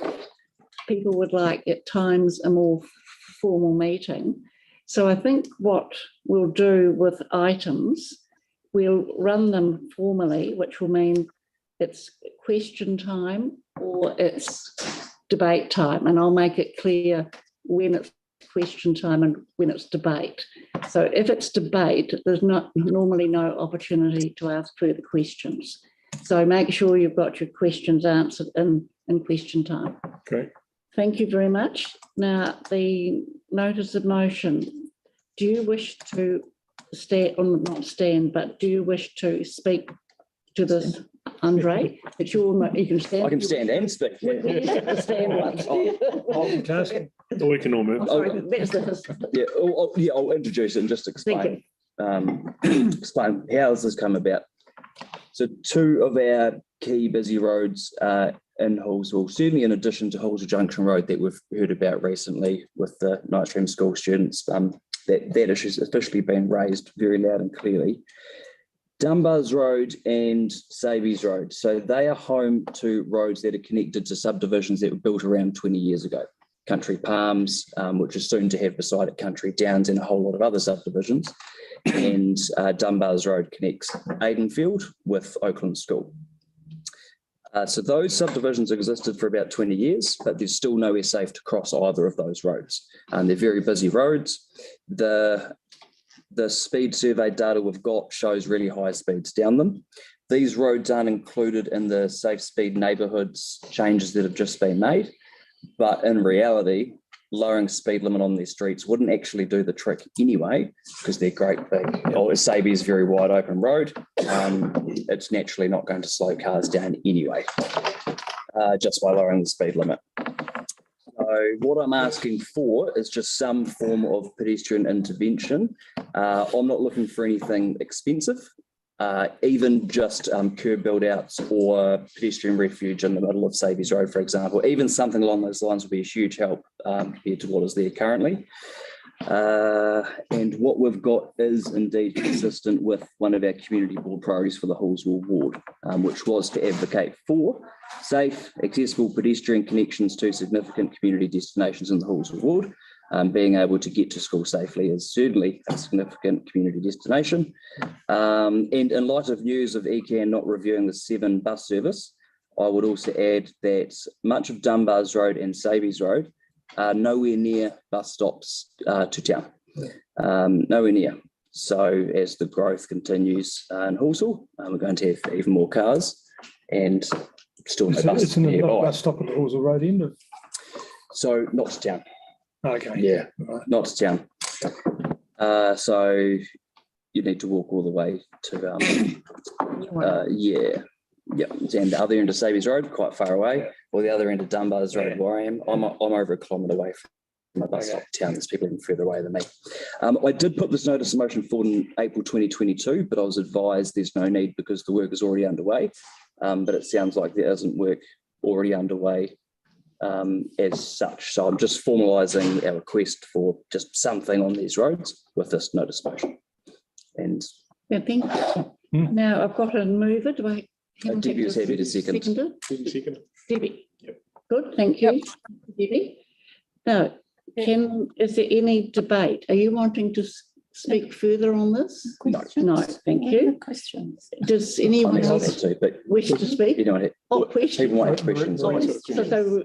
Speaker 1: People would like at times a more formal meeting. So I think what we'll do with items, we'll run them formally, which will mean it's question time or it's debate time. And I'll make it clear when it's question time and when it's debate. So if it's debate, there's not normally no opportunity to ask further questions. So make sure you've got your questions answered in question time.
Speaker 2: Great.
Speaker 1: Thank you very much. Now, the notice of motion, do you wish to stand, or not stand, but do you wish to speak to this, Andre? It's your, you can stand.
Speaker 7: I can stand and speak.
Speaker 1: We have to stand once.
Speaker 2: Or we can all move.
Speaker 1: Sorry, that's the-
Speaker 7: Yeah, I'll introduce it and just
Speaker 1: Thank
Speaker 7: explain explain how this has come about. So 2 of our key busy roads in Halswell, certainly in addition to Halswell Junction Road that we've heard about recently with the night stream school students, that issue's officially been raised very loud and clearly. Dunbar's Road and Savies Road. So they are home to roads that are connected to subdivisions that were built around 20 years ago. Country Palms, which is soon to have beside it Country Downs and a whole lot of other subdivisions. And Dunbar's Road connects Aidenfield with Oakland School. So those subdivisions existed for about 20 years, but there's still nowhere safe to cross either of those roads. They're very busy roads. The speed survey data we've got shows really high speeds down them. These roads aren't included in the safe speed neighbourhoods changes that have just been made, but in reality, lowering speed limit on these streets wouldn't actually do the trick anyway, because they're great big, Sabey is very wide open road. It's naturally not going to slow cars down anyway, just by lowering the speed limit. So what I'm asking for is just some form of pedestrian intervention. I'm not looking for anything expensive, even just curb build outs or pedestrian refuge in the middle of Sabey's Road, for example. Even something along those lines would be a huge help compared to what is there currently. And what we've got is indeed consistent with one of our community board priorities for the Halswell ward, which was to advocate for safe, accessible pedestrian connections to significant community destinations in the Halswell ward. Being able to get to school safely is certainly a significant community destination. And in light of news of ECAN not reviewing the 7 bus service, I would also add that much of Dunbar's Road and Sabey's Road are nowhere near bus stops to town, nowhere near. So as the growth continues in Halswell, we're going to have even more cars and still no buses.
Speaker 8: It's in the bus stop at the Halswell Road end of.
Speaker 7: So not to town.
Speaker 8: Okay.
Speaker 7: Yeah, not to town. So you need to walk all the way to, and the other end of Sabey's Road, quite far away, or the other end of Dunbar's Road, where I am. I'm over a kilometre away from my bus stop town. There's people even further away than me. I did put this notice of motion forward in April 2022, but I was advised there's no need because the work is already underway. But it sounds like there isn't work already underway as such. So I'm just formalising our request for just something on these roads with this notice motion. And
Speaker 1: thank you. Now I've got a mover. Do I?
Speaker 7: Debbie is happy to second.
Speaker 1: Second. Debbie. Yep. Good, thank you. Yep. Debbie. Now, is there any debate? Are you wanting to speak further on this? No, thank you. Questions. Does anyone else wish to speak?
Speaker 7: You know,
Speaker 1: questions.
Speaker 7: People might have questions.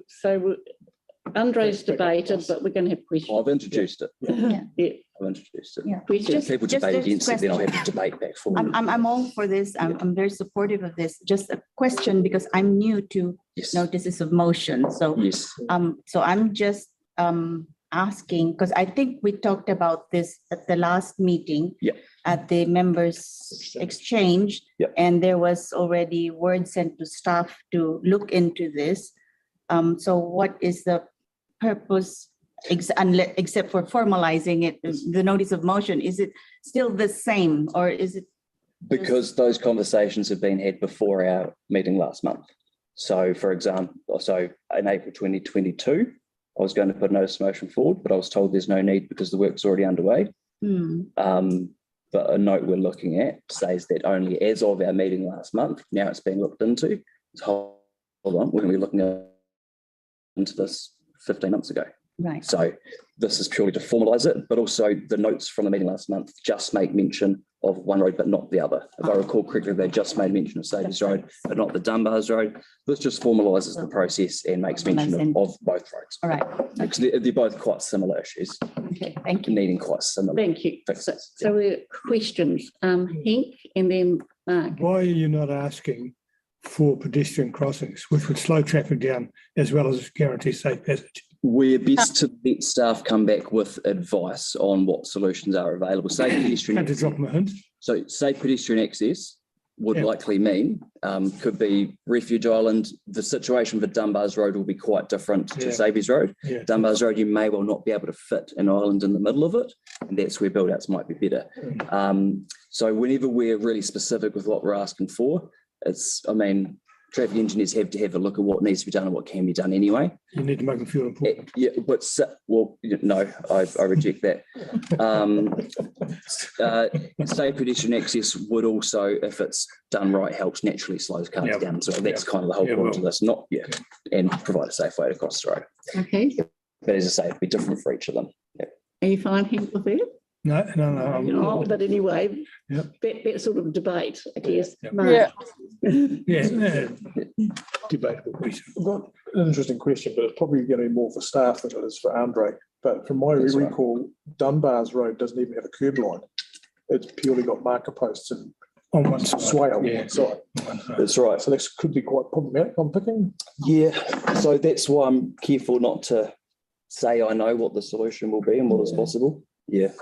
Speaker 1: So Andre's debated, but we're going to have questions.
Speaker 7: I've introduced it. I've introduced it.
Speaker 4: Yeah.
Speaker 7: If people debate against it, then I'll have to debate back for you.
Speaker 4: I'm all for this. I'm very supportive of this. Just a question because I'm new to notices of motion. So so I'm just asking because I think we talked about this at the last meeting at the members exchange, and there was already word sent to staff to look into this. So what is the purpose, except for formalizing it, the notice of motion? Is it still the same or is it?
Speaker 7: Because those conversations have been had before our meeting last month. So for example, in April 2022, I was going to put a notice of motion forward, but I was told there's no need because the work's already underway. But a note we're looking at says that only as of our meeting last month, now it's being looked into. So hold on, we're going to be looking into this 15 months ago.
Speaker 4: Right.
Speaker 7: So this is purely to formalise it, but also the notes from the meeting last month just make mention of one road, but not the other. If I recall correctly, they just made mention of Sabey's Road, but not the Dunbar's Road. This just formalises the process and makes mention of both roads.
Speaker 4: All right.
Speaker 7: Because they're both quite similar issues.
Speaker 4: Okay, thank you.
Speaker 7: Needing quite similar.
Speaker 1: Thank you. So we're questions. Henk and then Mark.
Speaker 13: Why are you not asking for pedestrian crossings, which would slow traffic down as well as guarantee safe passage?
Speaker 7: We're best to let staff come back with advice on what solutions are available. Safe pedestrian
Speaker 13: access. Drop them a hint.
Speaker 7: So safe pedestrian access would likely mean, could be Refuge Island. The situation for Dunbar's Road will be quite different to Sabey's Road. Dunbar's Road, you may well not be able to fit an island in the middle of it, and that's where build-outs might be better. So whenever we're really specific with what we're asking for, traffic engineers have to have a look at what needs to be done and what can be done anyway.
Speaker 13: You need to make them feel important.
Speaker 7: No, I reject that. Safe pedestrian access would also, if it's done right, helps naturally slow cars down. So that's kind of the whole point of this, and provide a safe way to cross the road.
Speaker 1: Okay.
Speaker 7: But as I say, it'd be different for each of them.
Speaker 1: Are you fine, Henk, with that?
Speaker 13: No.
Speaker 1: But anyway, that sort of debate, I guess.
Speaker 13: Debatable question.
Speaker 8: I've got an interesting question, but it's probably going to be more for staff than it is for Andre. But from my recall, Dunbar's Road doesn't even have a curb line. It's purely got marker posts and
Speaker 13: On one side.
Speaker 8: swale.
Speaker 13: Yeah.
Speaker 8: Side.
Speaker 7: That's right.
Speaker 8: So this could be quite problematic, I'm thinking.
Speaker 7: Yeah, so that's why I'm careful not to say I know what the solution will be and what is possible. Yeah.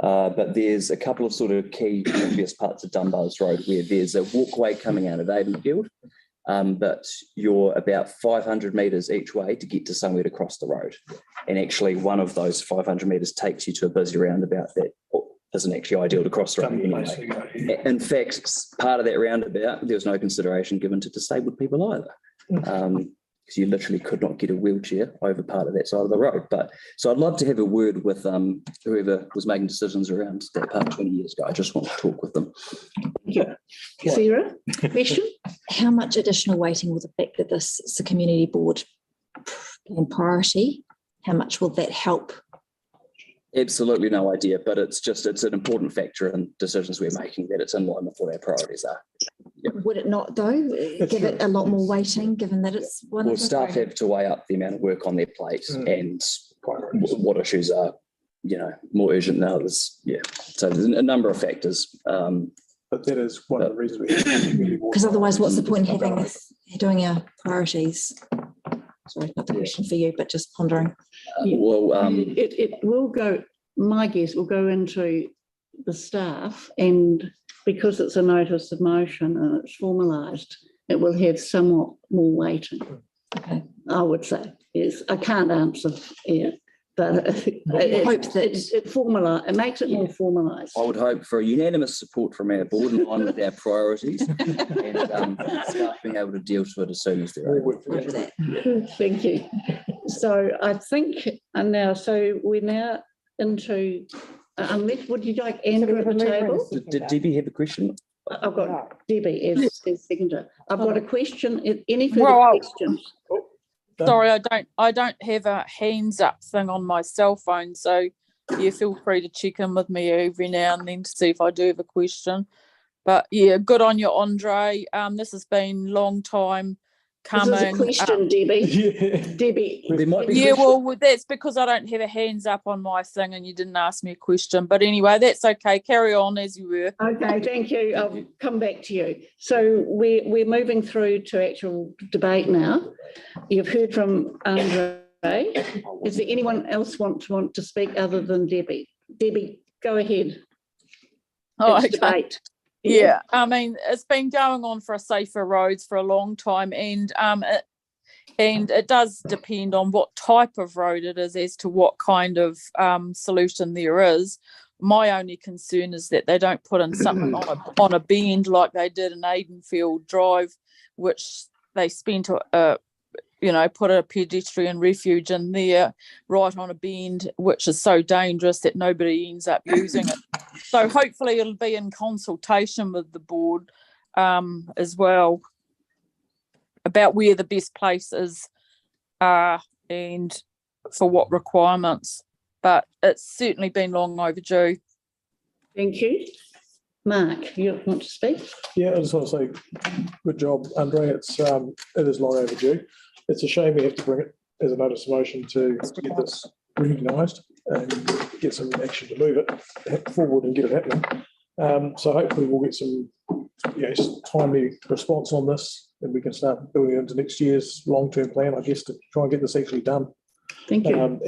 Speaker 7: But there's a couple of sort of key obvious parts of Dunbar's Road where there's a walkway coming out of Avonfield, but you're about 500 metres each way to get to somewhere to cross the road. And actually one of those 500 metres takes you to a busy roundabout that isn't actually ideal to cross the road anyway. In fact, part of that roundabout, there was no consideration given to disabled people either. Because you literally could not get a wheelchair over part of that side of the road. But so I'd love to have a word with whoever was making decisions around that part 20 years ago. I just want to talk with them.
Speaker 1: Yeah. Sarah, question?
Speaker 11: How much additional weighting will the fact that this is a community board plan priority? How much will that help?
Speaker 7: Absolutely no idea, but it's an important factor in decisions we're making that it's in line with what our priorities are. Yep.
Speaker 11: Would it not, though, give it a lot more weighting, given that it's one
Speaker 7: Well,
Speaker 11: of the
Speaker 7: staff have to weigh up the amount of work on their plate and what issues are, more urgent than others. Yeah, so there's a number of factors.
Speaker 8: But that is one of the reasons we.
Speaker 11: Because otherwise, what's the point in doing our priorities? Sorry, not the question for you, but just pondering.
Speaker 1: It will go, my guess will go into the staff, and because it's a notice of motion and it's formalised, it will have somewhat more weighting.
Speaker 11: Okay.
Speaker 1: I would say, yes. I can't answer, but it makes it more formalised.
Speaker 7: I would hope for unanimous support from our board in line with our priorities and staff being able to deal with it as soon as they're able.
Speaker 1: Thank you. So I think, so we're now into, would you like Andrew at the table?
Speaker 7: Did Debbie have a question?
Speaker 1: I've got Debbie as seconder. I've got a question. Any further questions?
Speaker 12: Sorry, I don't have a hands up thing on my cell phone, so yeah, feel free to check in with me every now and then to see if I do have a question. But yeah, good on you, Andre. This has been a long time coming.
Speaker 1: This is a question, Debbie. Debbie.
Speaker 7: There might be
Speaker 12: well, that's because I don't have a hands up on my thing and you didn't ask me a question. But anyway, that's okay. Carry on as you were.
Speaker 1: Okay, thank you. I'll come back to you. So we're moving through to actual debate now. You've heard from Andre. Is there anyone else want to speak other than Debbie? Debbie, go ahead.
Speaker 12: Okay.
Speaker 1: Debate.
Speaker 12: Yeah, I mean, it's been going on for safer roads for a long time, and it does depend on what type of road it is as to what kind of solution there is. My only concern is that they don't put in something on a bend like they did in Aidenfield Drive, which they spent put a pedestrian refuge in there right on a bend, which is so dangerous that nobody ends up using it. So hopefully it'll be in consultation with the board as well about where the best places are and for what requirements. But it's certainly been long overdue.
Speaker 1: Thank you. Mark, you want to speak?
Speaker 8: Yeah, I just want to say, good job, Andre. It is long overdue. It's a shame we have to bring it as a notice of motion to get this recognised and get some action to move it forward and get it happening. So hopefully we'll get some timely response on this, and we can start building it into next year's long-term plan, I guess, to try and get this actually done.
Speaker 1: Thank you.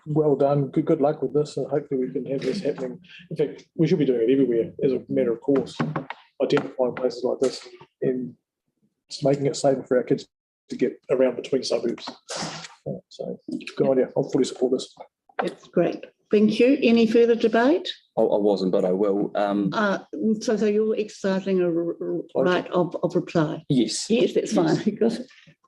Speaker 8: Well done. Good luck with this, and hopefully we can have this happening. In fact, we should be doing it everywhere as a matter of course, identifying places like this and making it safer for our kids to get around between suburbs. So good on you. I'll fully support this.
Speaker 1: That's great. Thank you. Any further debate?
Speaker 7: I wasn't, but I will.
Speaker 1: So you're exercising a right of reply?
Speaker 7: Yes.
Speaker 1: Yes, that's fine. Because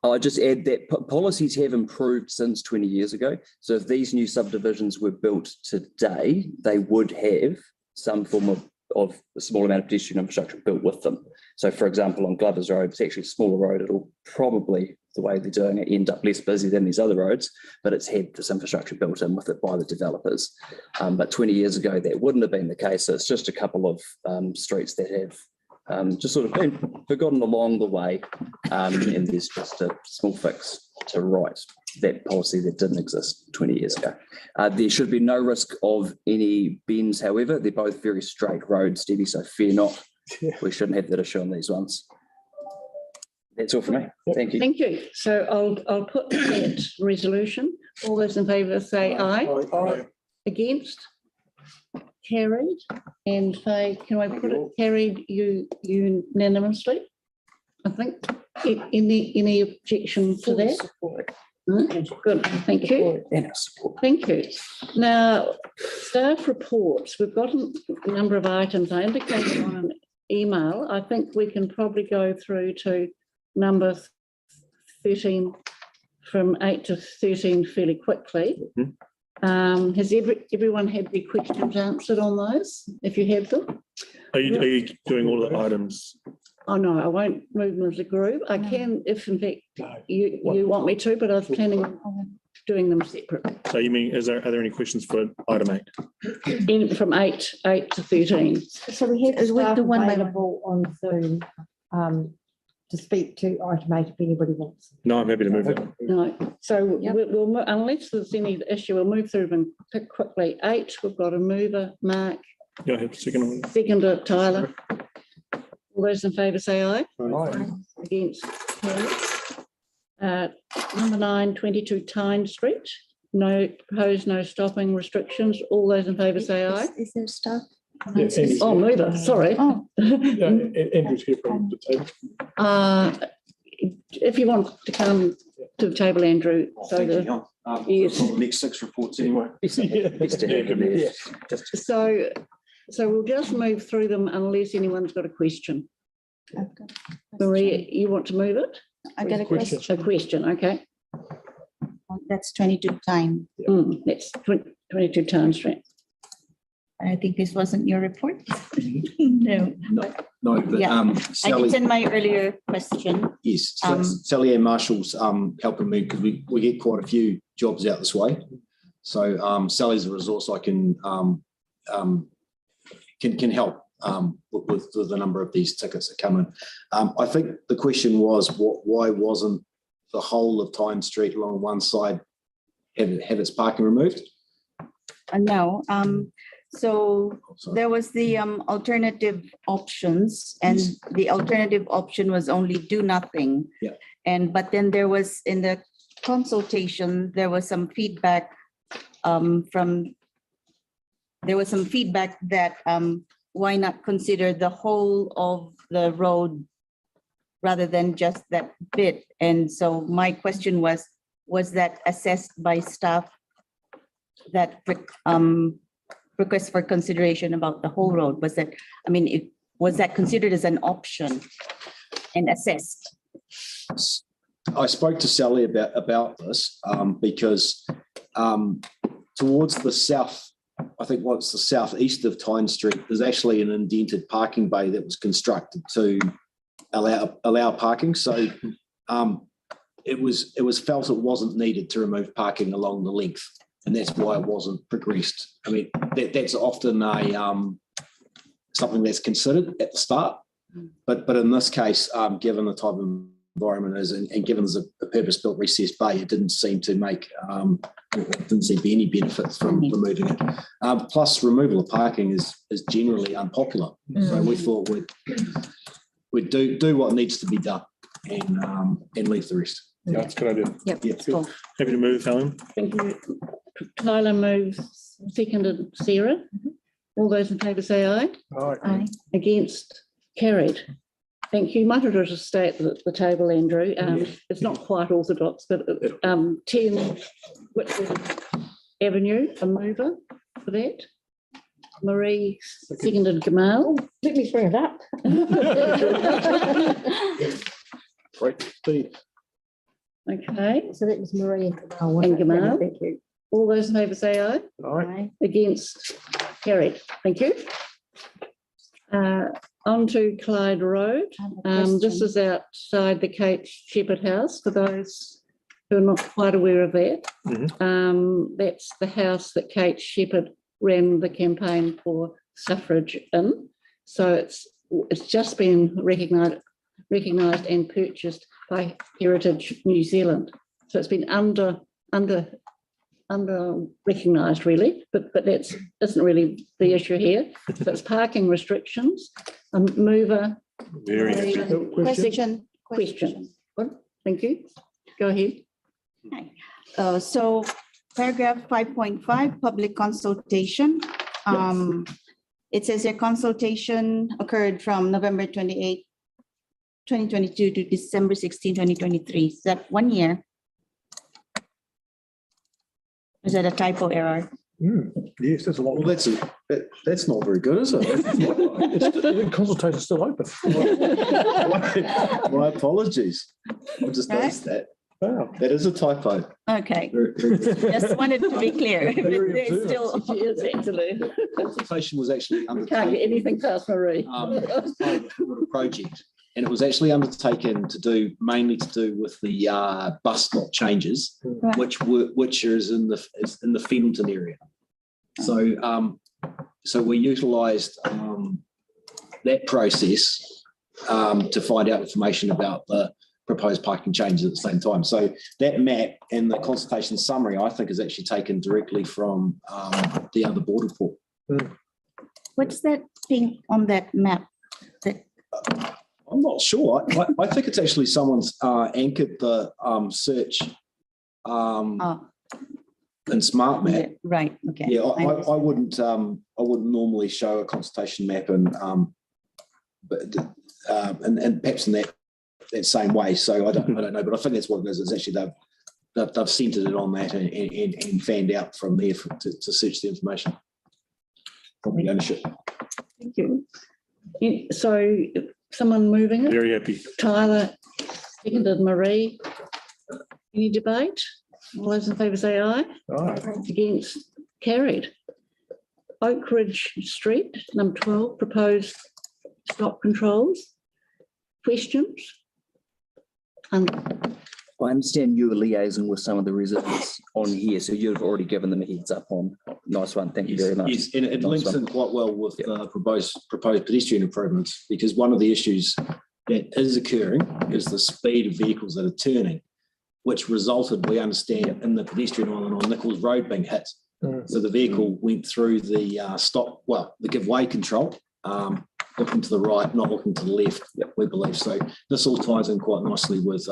Speaker 7: I'll just add that policies have improved since 20 years ago. So if these new subdivisions were built today, they would have some form of a small amount of pedestrian infrastructure built with them. So for example, on Glover's Road, it's actually a smaller road. It'll probably, the way they're doing it, end up less busy than these other roads, but it's had this infrastructure built in with it by the developers. But 20 years ago, that wouldn't have been the case. So it's just a couple of streets that have just sort of been forgotten along the way. And there's just a small fix to right that policy that didn't exist 20 years ago. There should be no risk of any bends, however. They're both very straight roads, Debbie, so fear not. We shouldn't have that issue on these ones. That's all for me. Thank you.
Speaker 1: Thank you. So I'll put that resolution. All those in favour say aye.
Speaker 8: Aye.
Speaker 1: Against? Carried. And Faye, can I put it carried unanimously? I think. Any objection to that? No? Good, thank you. Thank you. Now, staff reports, we've got a number of items. I indicated on an email. I think we can probably go through to number 13, from 8 to 13 fairly quickly. Has everyone had their questions answered on those, if you have them?
Speaker 2: Are you doing all the items?
Speaker 1: Oh, no, I won't move them as a group. I can, if in fact you want me to, but I was planning on doing them separately.
Speaker 2: So you mean, are there any questions for item 8?
Speaker 1: From 8 to 13.
Speaker 9: So we have staff available on Zoom to speak to item 8 if anybody wants.
Speaker 2: No, I'm happy to move it.
Speaker 1: No, so we'll unless there's any issue, we'll move through them quickly. 8, we've got a mover, Mark.
Speaker 2: Yeah, I have a second one.
Speaker 1: Seconder, Tyler. All those in favour say aye.
Speaker 8: Aye.
Speaker 1: Against? Number 9, 22 Tyne Street. No proposed, no stopping restrictions. All those in favour say aye.
Speaker 4: Is there stuff?
Speaker 8: Yeah, Andy's
Speaker 1: Oh,
Speaker 8: here.
Speaker 1: mover, sorry.
Speaker 4: Oh,
Speaker 8: Yeah, Andrew's here from the table.
Speaker 1: If you want to come to the table, Andrew. So the, yes.
Speaker 14: Next 6 reports anyway.
Speaker 1: So we'll just move through them unless anyone's got a question.
Speaker 4: I've got a
Speaker 1: Maria,
Speaker 4: question.
Speaker 1: you want to move it?
Speaker 4: I got a
Speaker 8: Question.
Speaker 4: question.
Speaker 1: A question, okay.
Speaker 4: That's 22 time.
Speaker 1: That's 22 Tyne Street.
Speaker 4: I think this wasn't your report. No.
Speaker 14: No, but
Speaker 4: Yeah. I
Speaker 14: Sally,
Speaker 4: did send my earlier question.
Speaker 14: yes, so Sally and Marshall's helping me because we get quite a few jobs out this way. So Sally's a resource I can help with the number of these tickets that come in. I think the question was, why wasn't the whole of Tyne Street along one side have its parking removed?
Speaker 4: No. So there was the alternative options, and the alternative option was only do nothing.
Speaker 14: Yeah.
Speaker 4: But then there was, in the consultation, there was some feedback that why not consider the whole of the road rather than just that bit. And so my question was that assessed by staff, that request for consideration about the whole road? Was that, was that considered as an option and assessed?
Speaker 14: I spoke to Sally about this because towards the south, I think what's the southeast of Tyne Street, there's actually an indented parking bay that was constructed to allow parking. So it was felt it wasn't needed to remove parking along the length, and that's why it wasn't progressed. That's often something that's considered at the start, but in this case, given the type of environment is, and given there's a purpose-built recessed bay, it didn't seem to make didn't seem to be any benefits from removing it. Plus, removal of parking is generally unpopular, so we thought we'd do what needs to be done and leave the rest.
Speaker 2: Yeah, that's a good idea.
Speaker 4: Yep. Cool.
Speaker 2: Happy to move, Helen.
Speaker 1: Thank you. Tyler moves, seconded Sarah. All those in favour say aye.
Speaker 4: Aye.
Speaker 1: Against? Carried. Thank you. Might have just stay at the table, Andrew. It's not quite orthodox, but 10 Whitfield Avenue, a mover for that. Marie seconded Gamal.
Speaker 9: Let me bring it up.
Speaker 8: Great, Steve.
Speaker 1: Okay.
Speaker 9: So that was Marie and Gamal.
Speaker 1: And Gamal.
Speaker 9: Thank you.
Speaker 1: All those in favour say aye.
Speaker 8: Aye.
Speaker 1: Against? Carried. Thank you. On to Clyde Road. This is outside the Kate Shepherd House, for those who are not quite aware of that. That's the house that Kate Shepherd ran the campaign for suffrage in. So it's it's just been recognised and purchased by Heritage New Zealand. So it's been under recognised really, but that isn't really the issue here. So it's parking restrictions, a mover.
Speaker 2: Very happy.
Speaker 1: Question. Good, thank you. Go ahead.
Speaker 4: So paragraph 5.5, public consultation. It says a consultation occurred from November 28, 2022 to December 16, 2023. Is that 1 year? Is that a typo error?
Speaker 8: Yes, that's a lot.
Speaker 14: Well, that's not very good, is it?
Speaker 8: The consultation's still open.
Speaker 14: My apologies. I just noticed that.
Speaker 8: Wow.
Speaker 14: That is a typo.
Speaker 4: Okay,
Speaker 14: Very good.
Speaker 4: just wanted to be clear. It's still.
Speaker 1: Yes, actually.
Speaker 14: Consultation was actually
Speaker 1: Can't get
Speaker 14: undertaken
Speaker 1: anything past Marie.
Speaker 14: as part of a project, and it was actually undertaken mainly to do with the bus stop changes,
Speaker 4: Right.
Speaker 14: which is in the Fenton area. So we utilised that process to find out information about the proposed parking changes at the same time. So that map and the consultation summary, I think, is actually taken directly from the other board report.
Speaker 4: What's that thing on that map?
Speaker 14: I'm not sure. I think it's actually someone's anchored the search in Smart Map.
Speaker 4: Right, okay.
Speaker 14: Yeah, I wouldn't normally show a consultation map and perhaps in that same way. So I don't know, but I think that's what it is. It's actually they've centered it on that and fanned out from there to search the information from the ownership.
Speaker 1: Thank you. So someone moving it?
Speaker 2: Very happy.
Speaker 1: Tyler, seconded. Marie. Any debate? All those in favour say aye.
Speaker 8: Aye.
Speaker 1: Against, carried. Oak Ridge Street, number 12, proposed stop controls. Questions?
Speaker 7: I understand you were liaising with some of the residents on here, so you've already given them a heads up on. Nice one, thank you very much.
Speaker 14: Yes, and it
Speaker 7: Nice
Speaker 14: links
Speaker 7: one.
Speaker 14: in quite well with proposed pedestrian improvements, because one of the issues that is occurring is the speed of vehicles that are turning, which resulted, we understand, in the pedestrian island on Nichols Road being hit. So the vehicle went through the the give way control, looking to the right, not looking to the left, we believe. So this all ties in quite nicely with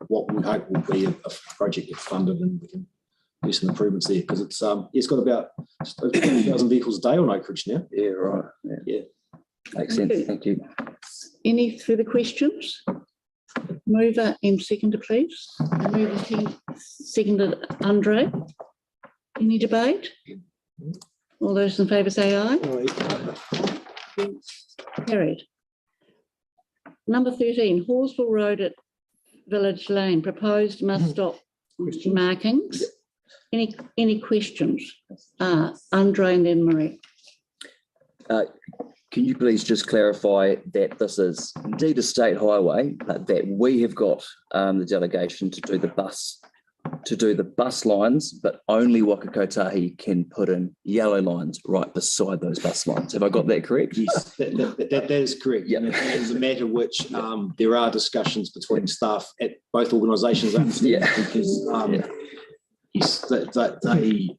Speaker 14: what we hope will be a project that's funded, and we can do some improvements there, because it's got about just over 2,000 vehicles a day on Oak Ridge now.
Speaker 7: Yeah, right.
Speaker 14: Yeah.
Speaker 7: Makes sense, thank you.
Speaker 1: Any further questions? Mover and seconder, please. Mover, seconded, Andre. Any debate? All those in favour say aye. Carried. Number 13, Horsville Road at Village Lane, proposed must stop markings. Any questions? Andre and then Marie.
Speaker 7: Can you please just clarify that this is indeed a state highway, but that we have got the delegation to do the bus lines, but only Waka Kotahi can put in yellow lines right beside those bus lines. Have I got that correct?
Speaker 14: Yes, that is correct.
Speaker 7: Yep.
Speaker 14: And it is a matter which there are discussions between staff at both organisations, because yes, that they,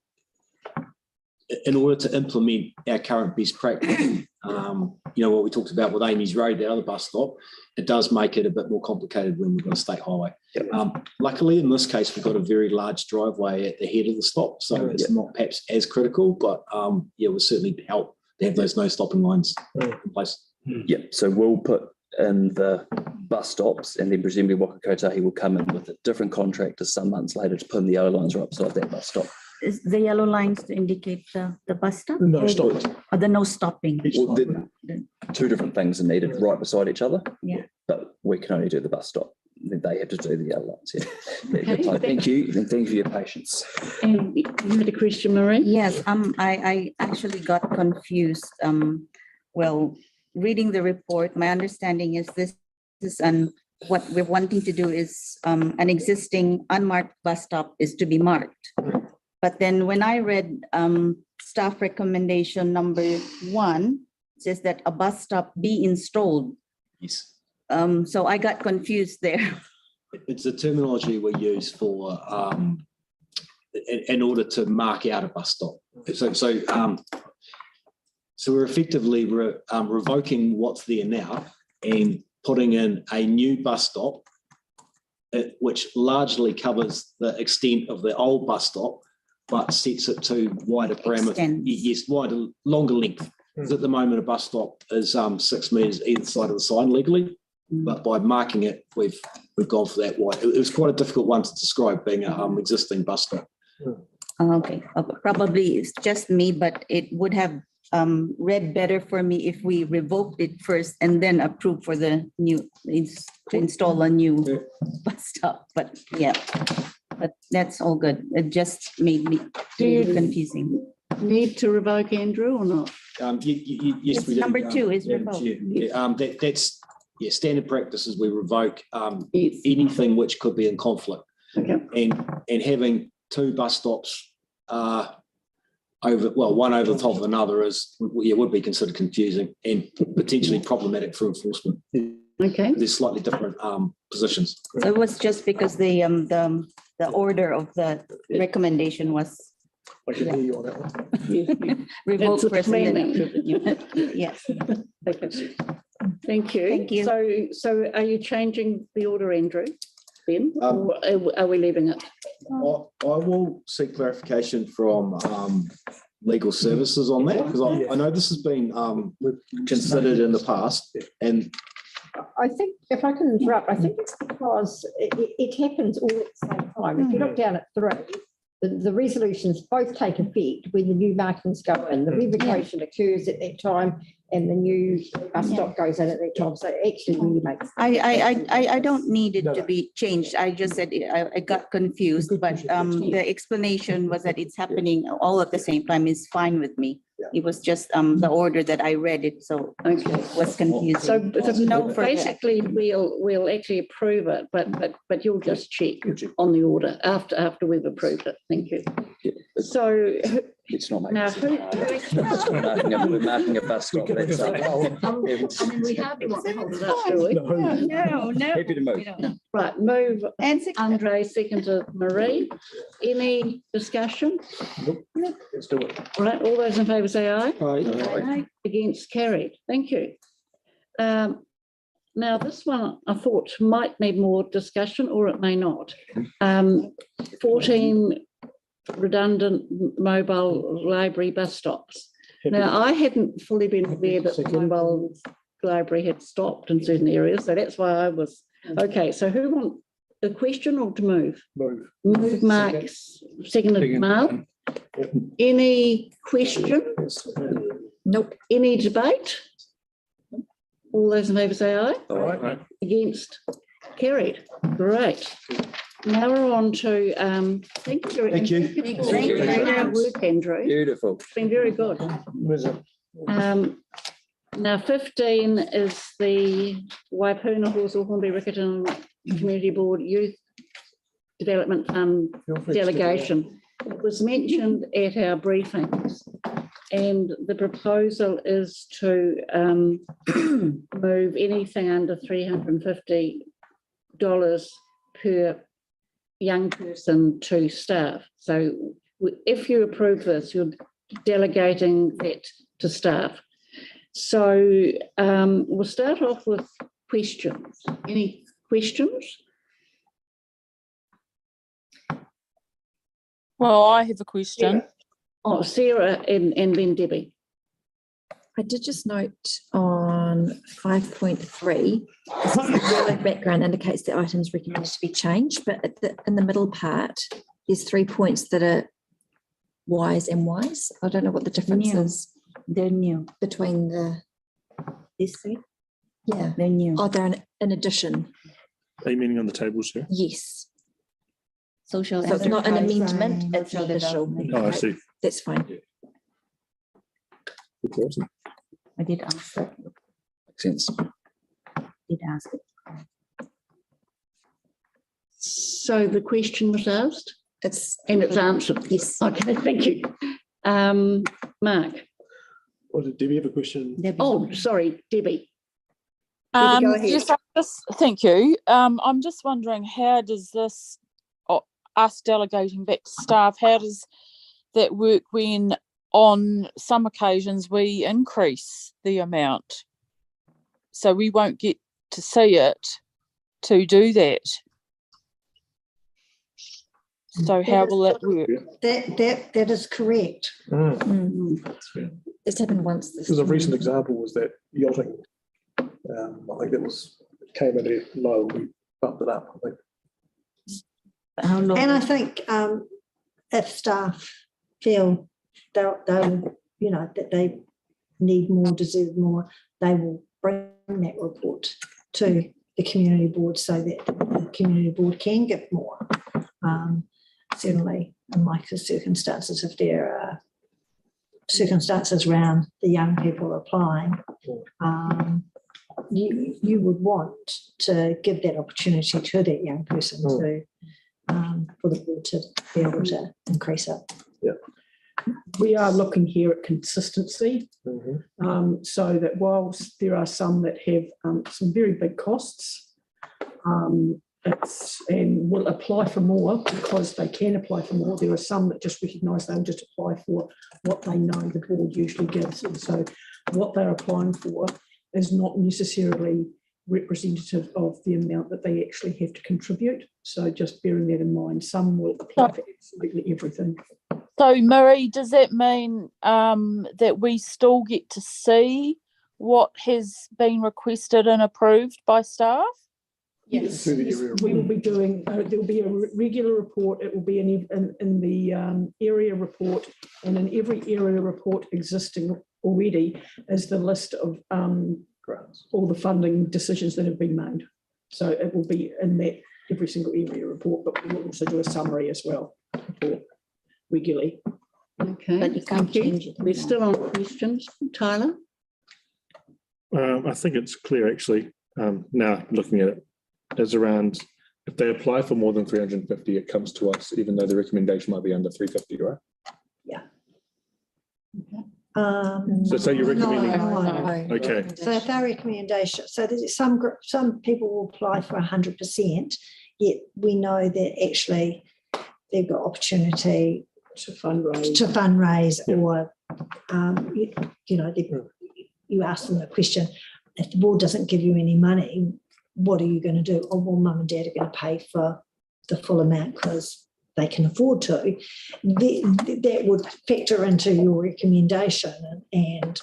Speaker 14: in order to implement our current best practice, what we talked about with Amy's Road, the other bus stop, it does make it a bit more complicated when we've got a state highway. Luckily, in this case, we've got a very large driveway at the head of the stop, so it's not perhaps as critical, but it will certainly help to have those no stopping lines in place.
Speaker 7: So we'll put in the bus stops, and then presumably Waka Kotahi will come in with a different contractor some months later to put in the yellow lines right beside that bus stop.
Speaker 4: Is the yellow lines to indicate the bus stop?
Speaker 8: No stopping.
Speaker 4: Or the no stopping?
Speaker 7: Well, two different things are needed right beside each other.
Speaker 4: Yeah.
Speaker 7: But we can only do the bus stop. Then they have to do the yellow lines.
Speaker 1: Okay.
Speaker 7: Thank you, and thank you for your patience.
Speaker 1: And you had a question, Marie?
Speaker 4: Yes, I actually got confused. Reading the report, my understanding is this is what we're wanting to do is an existing unmarked bus stop is to be marked. But then when I read staff recommendation number 1, says that a bus stop be installed.
Speaker 14: Yes.
Speaker 4: So I got confused there.
Speaker 14: It's the terminology we use for in order to mark out a bus stop. So we're effectively revoking what's there now and putting in a new bus stop, which largely covers the extent of the old bus stop, but sets it to wider parameters. Yes, wider, longer length. Because at the moment, a bus stop is 6 metres either side of the sign legally. But by marking it, we've gone for that wide. It was quite a difficult one to describe, being an existing bus stop.
Speaker 4: Okay, probably it's just me, but it would have read better for me if we revoked it first and then approved for the new, to install a new bus stop. But yeah, but that's all good. It just made me confusing.
Speaker 1: Need to revoke, Andrew, or not?
Speaker 14: Yes, we do.
Speaker 4: Number 2 is
Speaker 14: Yeah,
Speaker 4: revoked.
Speaker 14: that's standard practice is we revoke anything which could be in conflict.
Speaker 1: Okay.
Speaker 14: And having 2 bus stops one over the top of another would be considered confusing and potentially problematic for enforcement.
Speaker 1: Okay.
Speaker 14: There's slightly different positions.
Speaker 4: So it was just because the order of the recommendation was
Speaker 8: I can hear you on that one.
Speaker 4: revoked
Speaker 1: It's a
Speaker 4: first and then
Speaker 1: planning.
Speaker 4: approved. Yes.
Speaker 1: Okay. Thank you.
Speaker 4: Thank you.
Speaker 1: So are you changing the order, Andrew, then, or are we leaving it?
Speaker 14: I will seek clarification from legal services on that, because I know this has been considered in the past, and
Speaker 9: I think, if I can interrupt, I think it's because it happens all at the same time. If you look down at 3, the resolutions both take effect when the new markings go in. The revocation occurs at that time and the new bus stop goes in at that time. So it actually really makes sense.
Speaker 4: I don't need it to be changed. I just said I got confused, but the explanation was that it's happening all at the same time is fine with me. It was just the order that I read it, so it was confusing.
Speaker 1: So
Speaker 4: no further
Speaker 1: basically, we'll actually approve it, but you'll just check on the order after we've approved it. Thank you. So
Speaker 7: It's not
Speaker 1: now,
Speaker 7: we're marking a bus stop. That's
Speaker 1: we hardly want to hold it up, do we?
Speaker 4: No.
Speaker 7: happy to move.
Speaker 1: Right, move.
Speaker 4: And
Speaker 1: Andre, second to Marie. Any discussion?
Speaker 8: Let's do it.
Speaker 1: Right, all those in favour say aye.
Speaker 8: Aye.
Speaker 1: Against, carried. Thank you. Now, this one I thought might need more discussion, or it may not. 14 redundant mobile library bus stops. Now, I hadn't fully been aware that the mobile library had stopped in certain areas, so that's why I was, okay, so who want a question or to move? Move Mark, seconded Mark. Any questions?
Speaker 11: Nope.
Speaker 1: Any debate? All those in favour say aye.
Speaker 8: Aye.
Speaker 1: Against, carried. Great. Now we're on to, thank you.
Speaker 14: Thank you.
Speaker 1: Thank you for your hard work, Andrew.
Speaker 7: Beautiful.
Speaker 1: It's been very good. Now 15 is the Waipuna Halswell-Hornby-Riccarton Community Board Youth Development Fund delegation. It was mentioned at our briefings, and the proposal is to move anything under $350 per young person to staff. So if you approve this, you're delegating that to staff. So we'll start off with questions. Any questions?
Speaker 12: Well, I have a question.
Speaker 1: Oh, Sarah and then Debbie.
Speaker 11: I did just note on 5.3, the yellow background indicates the items recommended to be changed, but in the middle part, there's 3 points that are Ys and Ys. I don't know what the difference is.
Speaker 4: They're new.
Speaker 11: Between the...
Speaker 4: This three?
Speaker 11: Yeah.
Speaker 4: They're new.
Speaker 11: Oh, they're in addition.
Speaker 2: Are you meaning on the table, sir?
Speaker 11: Yes.
Speaker 4: Social.
Speaker 11: So it's not an amendment, it's
Speaker 4: Social
Speaker 11: additional.
Speaker 4: development.
Speaker 2: Oh, I see.
Speaker 11: That's fine.
Speaker 4: I did ask it.
Speaker 7: Makes sense.
Speaker 4: Did ask it.
Speaker 1: So the question was asked?
Speaker 11: It's
Speaker 1: answered.
Speaker 11: Yes.
Speaker 1: Okay, thank you. Mark.
Speaker 8: Or did Debbie have a question?
Speaker 1: Oh, sorry, Debbie.
Speaker 4: go ahead.
Speaker 12: Yes, thank you. I'm just wondering, how does this, us delegating back to staff, how does that work when on some occasions we increase the amount? So we won't get to see it to do that. So how will that work?
Speaker 9: That is correct.
Speaker 11: It's happened once.
Speaker 8: Because a recent example was that yachting. I think came in at low, we bumped it up, I think.
Speaker 9: And I think if staff feel they'll, you know, that they need more, deserve more, they will bring that report to the community board so that the community board can give more. Certainly in my circumstances, if there are circumstances around the young people applying, you would want to give that opportunity to that young person to for the board to be able to increase it.
Speaker 8: Yeah.
Speaker 15: We are looking here at consistency, so that whilst there are some that have some very big costs, and will apply for more because they can apply for more. There are some that just recognise they'll just apply for what they know the board usually gives, and so what they're applying for is not necessarily representative of the amount that they actually have to contribute. So just bearing that in mind, some will apply for absolutely everything.
Speaker 12: So Marie, does that mean that we still get to see what has been requested and approved by staff?
Speaker 15: Yes, we will be doing, there will be a regular report. It will be in the area report, and in every area report existing already is the list of all the funding decisions that have been made. So it will be in that every single area report, but we will also do a summary as well regularly.
Speaker 1: Okay,
Speaker 11: But you can't change it.
Speaker 1: We're still on questions. Tyler?
Speaker 2: I think it's clear actually, now looking at it, is around if they apply for more than 350, it comes to us, even though the recommendation might be under 350, right?
Speaker 9: Yeah.
Speaker 2: So say you're recommending.
Speaker 9: No.
Speaker 2: Okay.
Speaker 9: So if our recommendation, so there's some people will apply for 100%, yet we know that actually they've got opportunity
Speaker 15: to fundraise,
Speaker 9: or you know, you ask them the question, if the board doesn't give you any money, what are you going to do? Oh, well, mum and dad are going to pay for the full amount because they can afford to. That would factor into your recommendation. And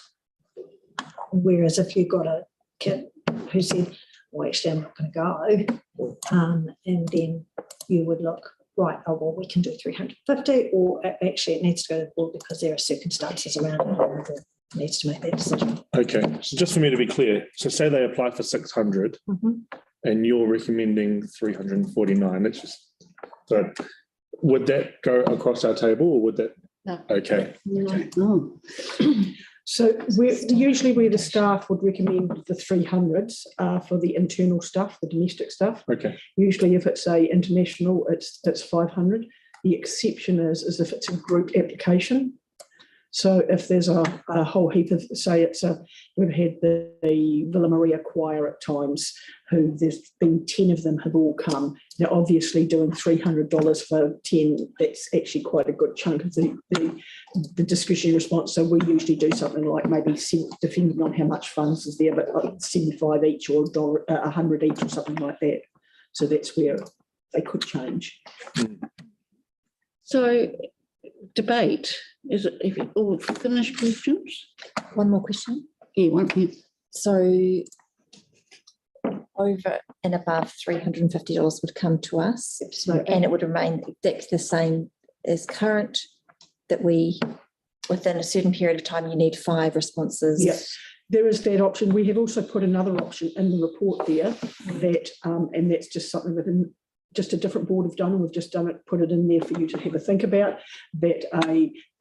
Speaker 9: whereas if you've got a kid who said, well, actually, I'm not going to go, and then you would look, right, oh, well, we can do 350, or actually it needs to go to the board because there are circumstances around it. Needs to make that decision.
Speaker 2: Okay, so just for me to be clear, so say they apply for 600 and you're recommending 349, it's just, so would that go across our table or would that?
Speaker 1: No.
Speaker 2: Okay.
Speaker 1: Okay. Oh.
Speaker 15: So usually where the staff would recommend the 300s for the internal stuff, the domestic stuff.
Speaker 2: Okay.
Speaker 15: Usually if it's a international, it's 500. The exception is if it's a group application. So if there's a whole heap of, say we've had the Villa Maria choir at times, who there's been 10 of them have all come. Now, obviously doing $300 for 10, that's actually quite a good chunk of the discretionary response. So we usually do something like maybe, depending on how much funds is there, but like 75 each or $100 each or something like that. So that's where they could change.
Speaker 1: So debate, is it, if you all finished questions?
Speaker 11: One more question.
Speaker 1: Yeah, one more.
Speaker 11: So over and above $350 would come to us, and it would remain exactly the same as current, that we, within a certain period of time, you need 5 responses.
Speaker 15: Yes, there is that option. We have also put another option in the report there that, and that's just something within just a different board have done, and we've just done it, put it in there for you to have a think about, that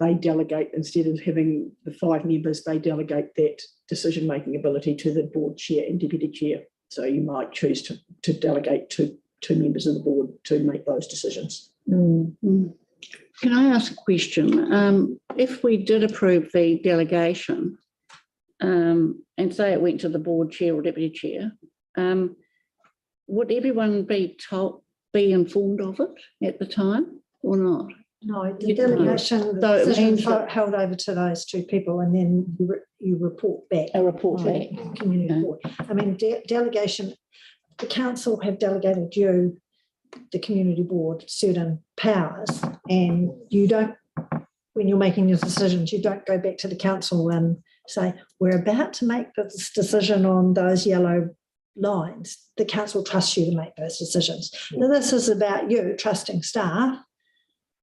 Speaker 15: they delegate, instead of having the 5 members, they delegate that decision-making ability to the board chair and deputy chair. So you might choose to delegate to 2 members of the board to make those decisions.
Speaker 1: Can I ask a question? If we did approve the delegation, and say it went to the board chair or deputy chair, would everyone be informed of it at the time or not?
Speaker 16: No, the
Speaker 1: You
Speaker 16: delegation,
Speaker 1: So it
Speaker 16: the
Speaker 1: means
Speaker 16: decision held over to those two people, and then you report back.
Speaker 1: A report
Speaker 16: to
Speaker 1: back.
Speaker 16: the Community board. I mean, delegation, the council have delegated you, the community board, certain powers, and you don't, when you're making your decisions, you don't go back to the council and say, we're about to make this decision on those yellow lines. The council trusts you to make those decisions. Now, this is about you trusting staff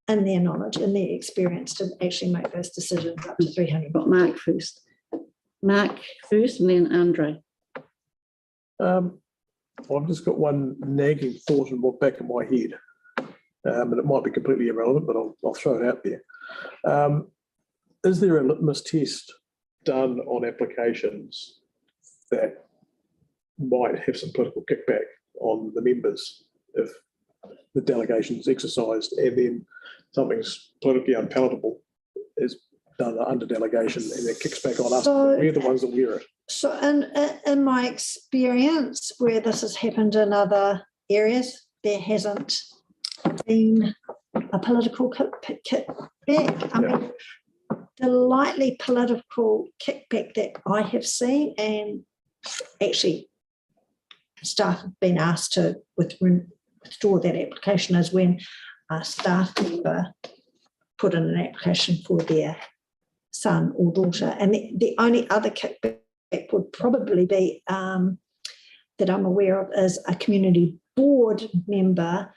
Speaker 16: and their knowledge and their experience to actually make those decisions up to 300.
Speaker 1: Got Mark first. Mark first and then Andre.
Speaker 8: I've just got one nagging thought in the back of my head, and it might be completely irrelevant, but I'll throw it out there. Is there a litmus test done on applications that might have some political kickback on the members if the delegation is exercised and then something's politically unpalatable is done under delegation and it kicks back on us?
Speaker 16: So-
Speaker 8: We're the ones that wear it.
Speaker 16: So in my experience, where this has happened in other areas, there hasn't been a political kickback. I mean, the lightly political kickback that I have seen, and actually staff have been asked to withdraw that application, is when a staff member put in an application for their son or daughter. And the only other kickback would probably be that I'm aware of is a community board member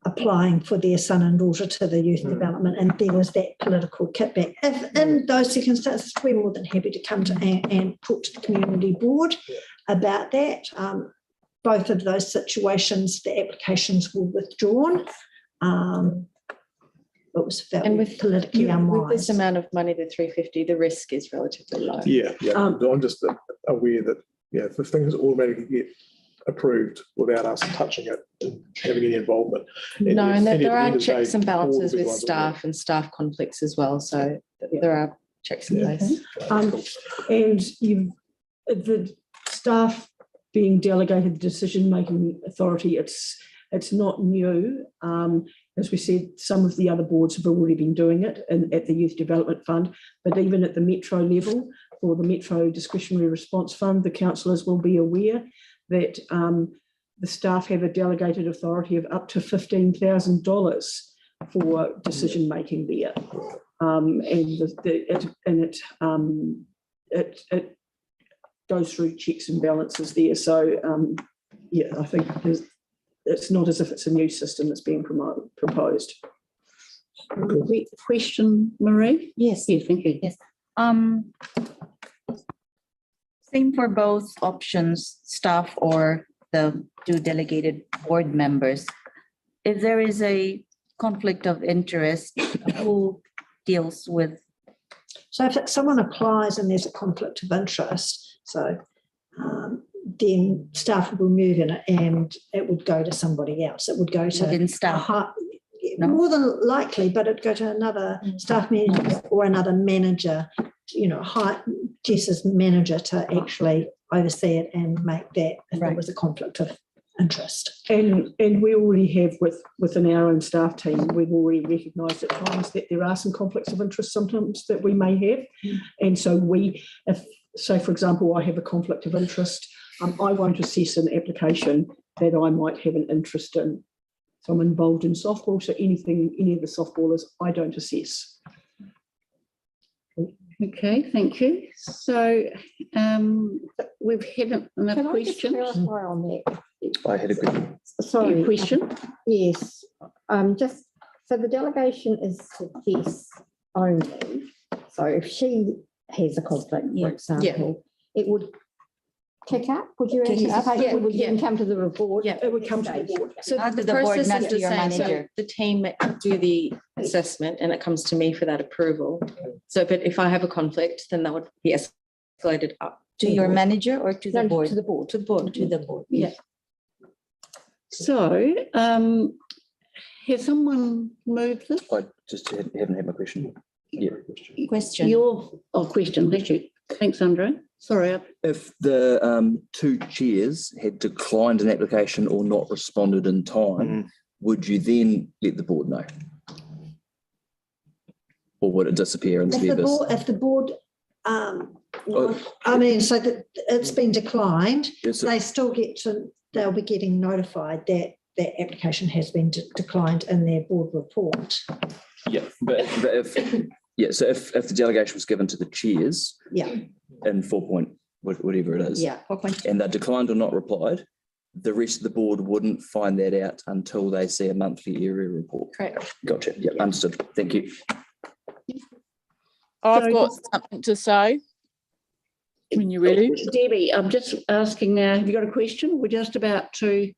Speaker 16: applying for their son and daughter to the youth development, and there was that political kickback. If in those circumstances, we're more than happy to come to and talk to the community board about that. Both of those situations, the applications were withdrawn. It was felt politically unwise.
Speaker 17: With this amount of money, the 350, the risk is relatively low.
Speaker 8: Yeah. I'm just aware that, if things automatically get approved without us touching it and having any involvement.
Speaker 17: No, and that there are
Speaker 8: end of the day,
Speaker 17: checks and balances
Speaker 8: all the
Speaker 17: with
Speaker 8: ones that
Speaker 17: staff and staff conflicts as well. So there are checks in place.
Speaker 15: And the staff being delegated decision-making authority, it's not new. As we said, some of the other boards have already been doing it at the Youth Development Fund, but even at the Metro level, for the Metro Discretionary Response Fund, the councillors will be aware that the staff have a delegated authority of up to $15,000 for decision-making there. It goes through checks and balances there. So, I think it's not as if it's a new system that's being proposed.
Speaker 1: Question, Marie?
Speaker 4: Yes.
Speaker 1: Yeah, thank you.
Speaker 4: Yes. Same for both options, staff or the two delegated board members. If there is a conflict of interest, who deals with?
Speaker 16: So if someone applies and there's a conflict of interest, so then staff will remove it and it would go to somebody else. It would go to
Speaker 4: Within staff?
Speaker 16: More than likely, but it'd go to another staff manager or another manager, Jess's manager to actually oversee it and make that if there was a conflict of interest.
Speaker 15: And we already have within our own staff team, we've already recognised at times that there are some conflicts of interest sometimes that we may have. And so for example, I have a conflict of interest, I won't assess an application that I might have an interest in. So I'm involved in softball, so any of the softballers, I don't assess.
Speaker 1: Okay, thank you. So we've had enough questions.
Speaker 9: Clarify on that?
Speaker 7: I had a good
Speaker 9: Sorry.
Speaker 1: Question?
Speaker 9: Yes. Just so the delegation is to Jess only. So if she has a conflict, for example, it would kick up. Would you anticipate it would then come to the report?
Speaker 15: Yeah, it would come to the board.
Speaker 17: So
Speaker 4: Not
Speaker 17: the
Speaker 4: to the board,
Speaker 17: process
Speaker 4: not
Speaker 17: is
Speaker 4: to
Speaker 17: the
Speaker 4: your
Speaker 17: same. So
Speaker 4: manager.
Speaker 17: the team do the assessment and it comes to me for that approval. So if I have a conflict, then that would be escalated up.
Speaker 4: To your manager or to the board?
Speaker 9: To the board.
Speaker 17: To the board.
Speaker 4: To the board.
Speaker 17: Yeah.
Speaker 1: So has someone moved this?
Speaker 7: I just haven't had my question. Yeah.
Speaker 4: Question.
Speaker 1: Question, thank you. Thanks, Andre. Sorry.
Speaker 7: If the two chairs had declined an application or not responded in time, would you then let the board know? Or would it disappear into the abyss?
Speaker 16: If the board, I mean, so that it's been declined,
Speaker 7: Yes,
Speaker 16: they still get to, they'll be getting notified that that application has been declined in their board report.
Speaker 7: Yeah, but if so if the delegation was given to the chairs,
Speaker 16: Yeah.
Speaker 7: in 4 point whatever it is,
Speaker 16: Yeah. 4.2.
Speaker 7: and they declined or not replied, the rest of the board wouldn't find that out until they see a monthly area report.
Speaker 17: Correct.
Speaker 7: Gotcha. Yeah, understood. Thank you.
Speaker 12: I've got something to say. When you're ready.
Speaker 1: Debbie, I'm just asking now, have you got a question? We're just about to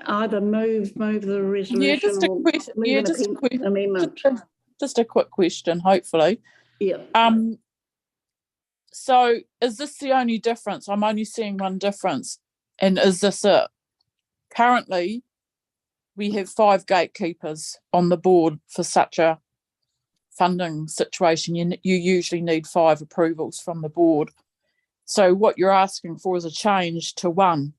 Speaker 1: either move the resolution.
Speaker 12: Yeah, just a question. Yeah, just a quick
Speaker 1: amendment.
Speaker 12: Just a quick question, hopefully.
Speaker 1: Yeah.
Speaker 12: So is this the only difference? I'm only seeing one difference. And is this it? Currently, we have 5 gatekeepers on the board for such a funding situation. You usually need 5 approvals from the board. So what you're asking for is a change to 1.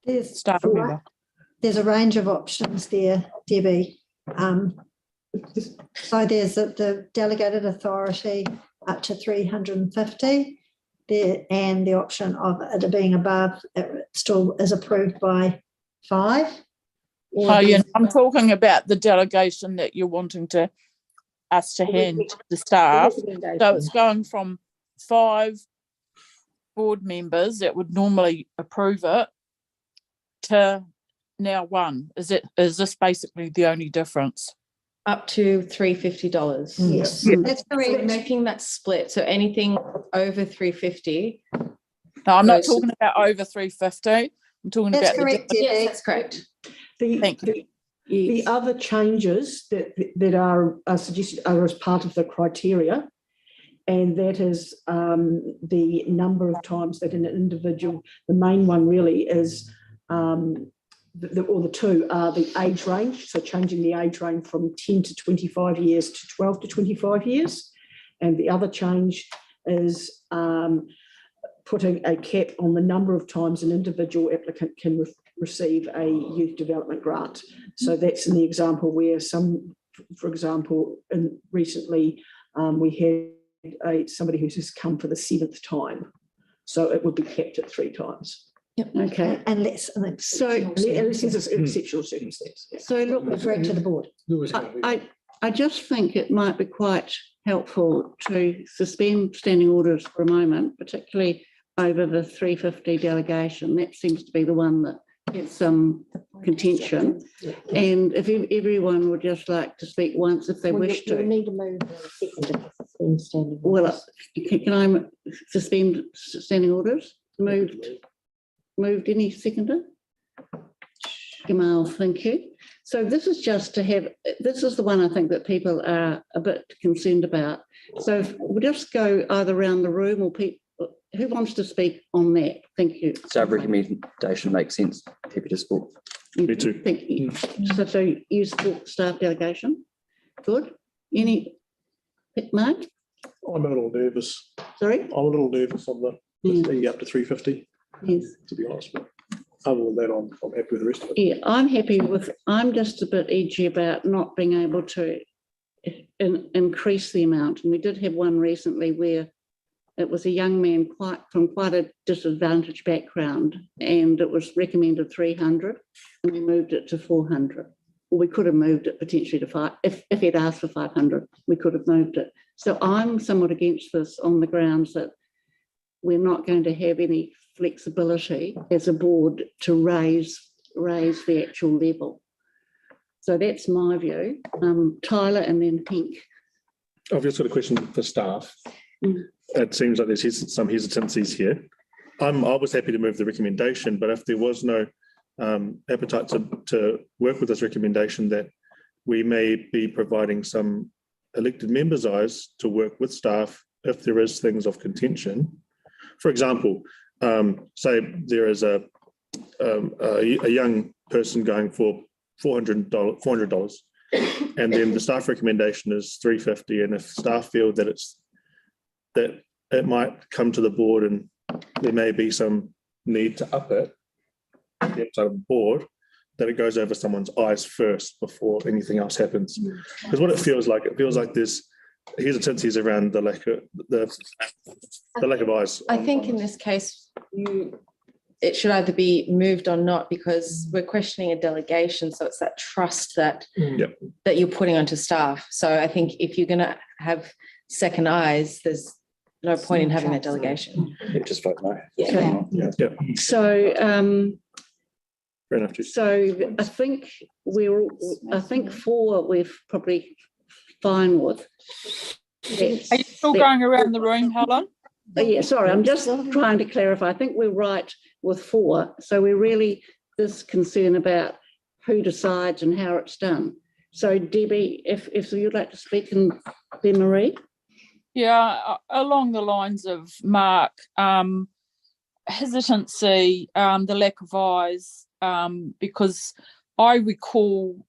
Speaker 16: There's a range of options there, Debbie. So there's the delegated authority up to 350 there, and the option of it being above it still is approved by 5.
Speaker 12: Oh, yeah, I'm talking about the delegation that you're wanting us to hand to the staff. So it's going from 5 board members that would normally approve it to now 1. Is this basically the only difference?
Speaker 17: Up to $350.
Speaker 16: Yes, that's correct.
Speaker 17: So making that split. So anything over 350.
Speaker 12: No, I'm not talking about over 350. I'm talking
Speaker 16: That's
Speaker 12: about
Speaker 16: correct,
Speaker 17: Yes, that's correct.
Speaker 12: Thank you.
Speaker 15: The other changes that are suggested are as part of the criteria, and that is the number of times that an individual, the main one really is, the two are the age range, so changing the age range from 10 to 25 years to 12 to 25 years. And the other change is putting a cap on the number of times an individual applicant can receive a youth development grant. So that's in the example where for example, recently we had somebody who's just come for the 7th time. So it would be capped at 3 times.
Speaker 16: Yep.
Speaker 1: Okay.
Speaker 16: Unless
Speaker 15: This is an exceptional circumstance.
Speaker 1: So look,
Speaker 16: referred to the board.
Speaker 1: I just think it might be quite helpful to suspend standing orders for a moment, particularly over the 350 delegation. That seems to be the one that had some contention. And if everyone would just like to speak once if they wish to.
Speaker 9: We need to move the second to suspend standing
Speaker 1: Well,
Speaker 9: orders.
Speaker 1: can I suspend standing orders? Moved, any seconder? Gamal, thank you. So this is just to have, this is the one I think that people are a bit concerned about. So if we'll just go either around the room or people, who wants to speak on that? Thank you.
Speaker 7: Staff recommendation makes sense. Happy to support.
Speaker 2: Me too.
Speaker 1: Thank you. So you support staff delegation? Good. Any, Mark?
Speaker 8: I'm a little nervous.
Speaker 1: Sorry?
Speaker 8: I'm a little nervous on the up to 350.
Speaker 1: Yes.
Speaker 8: To be honest, but other than that, I'm happy with the rest of it.
Speaker 1: Yeah, I'm just a bit edgy about not being able to increase the amount. And we did have one recently where it was a young man from quite a disadvantaged background, and it was recommended 300, and we moved it to 400. Well, we could have moved it potentially to 5. If he'd asked for 500, we could have moved it. So I'm somewhat against this on the grounds that we're not going to have any flexibility as a board to raise the actual level. So that's my view. Tyler and then Pink.
Speaker 2: I've just got a question for staff. It seems like there's some hesitancies here. I was happy to move the recommendation, but if there was no appetite to work with this recommendation, that we may be providing some elected members' eyes to work with staff if there is things of contention. For example, say there is a young person going for $400, and then the staff recommendation is $350, and if staff feel that that it might come to the board and there may be some need to up it outside of the board, that it goes over someone's eyes first before anything else happens. Because what it feels like there's hesitancies around the lack of eyes.
Speaker 17: I think in this case, it should either be moved or not, because we're questioning a delegation. So it's that trust that you're putting onto staff. So I think if you're going to have second eyes, there's no point in having that delegation.
Speaker 7: Just vote no.
Speaker 17: Yeah.
Speaker 1: So,
Speaker 2: Fair enough.
Speaker 1: so I think four we're probably fine with.
Speaker 12: Are you still going around the room, Helen?
Speaker 1: Yeah, sorry, I'm just trying to clarify. I think we're right with four. So we're really this concern about who decides and how it's done. So Debbie, if you'd like to speak, and then Marie.
Speaker 12: Yeah, along the lines of Mark, hesitancy, the lack of eyes, because I recall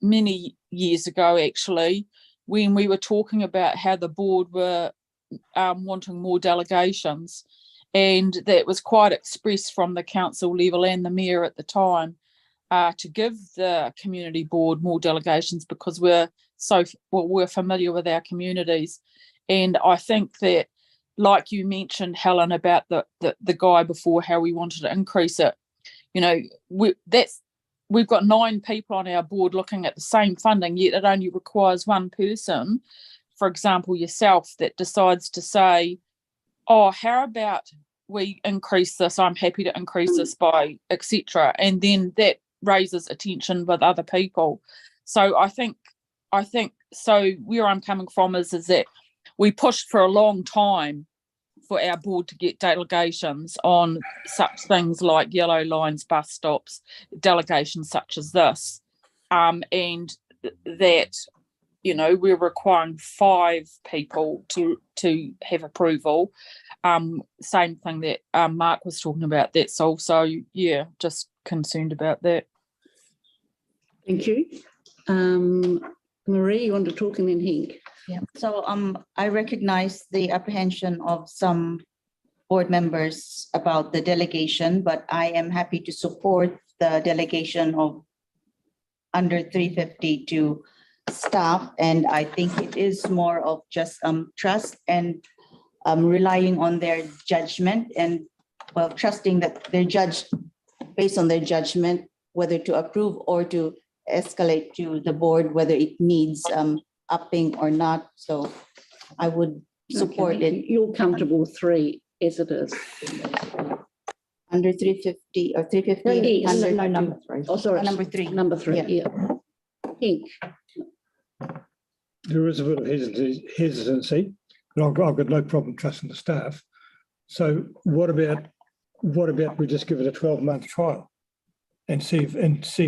Speaker 12: many years ago, actually, when we were talking about how the board were wanting more delegations, and that was quite expressed from the council level and the mayor at the time, to give the community board more delegations because we're familiar with our communities. And I think that, like you mentioned, Helen, about the guy before, how we wanted to increase it, we've got 9 people on our board looking at the same funding, yet it only requires one person, for example, yourself, that decides to say, oh, how about we increase this? I'm happy to increase this by, etc. And then that raises attention with other people. So I think so where I'm coming from is that we pushed for a long time for our board to get delegations on such things like yellow lines, bus stops, delegations such as this. And that, we're requiring 5 people to have approval. Same thing that Mark was talking about. That's also, just concerned about that.
Speaker 1: Thank you. Marie, you want to talk, and then Henk?
Speaker 4: Yeah, so I recognize the apprehension of some board members about the delegation, but I am happy to support the delegation of under 350 to staff. And I think it is more of just trust and relying on their judgment, and trusting that they're judged based on their judgment, whether to approve or to escalate to the board, whether it needs upping or not. So I would support it.
Speaker 1: You're comfortable with 3 as it is?
Speaker 4: Under 350 or 350?
Speaker 9: No, number 3.
Speaker 1: Oh, sorry.
Speaker 4: Number 3.
Speaker 1: Number 3, yeah. Henk.
Speaker 13: There is a bit of hesitancy, but I've got no problem trusting the staff. So what about we just give it a 12-month trial and see if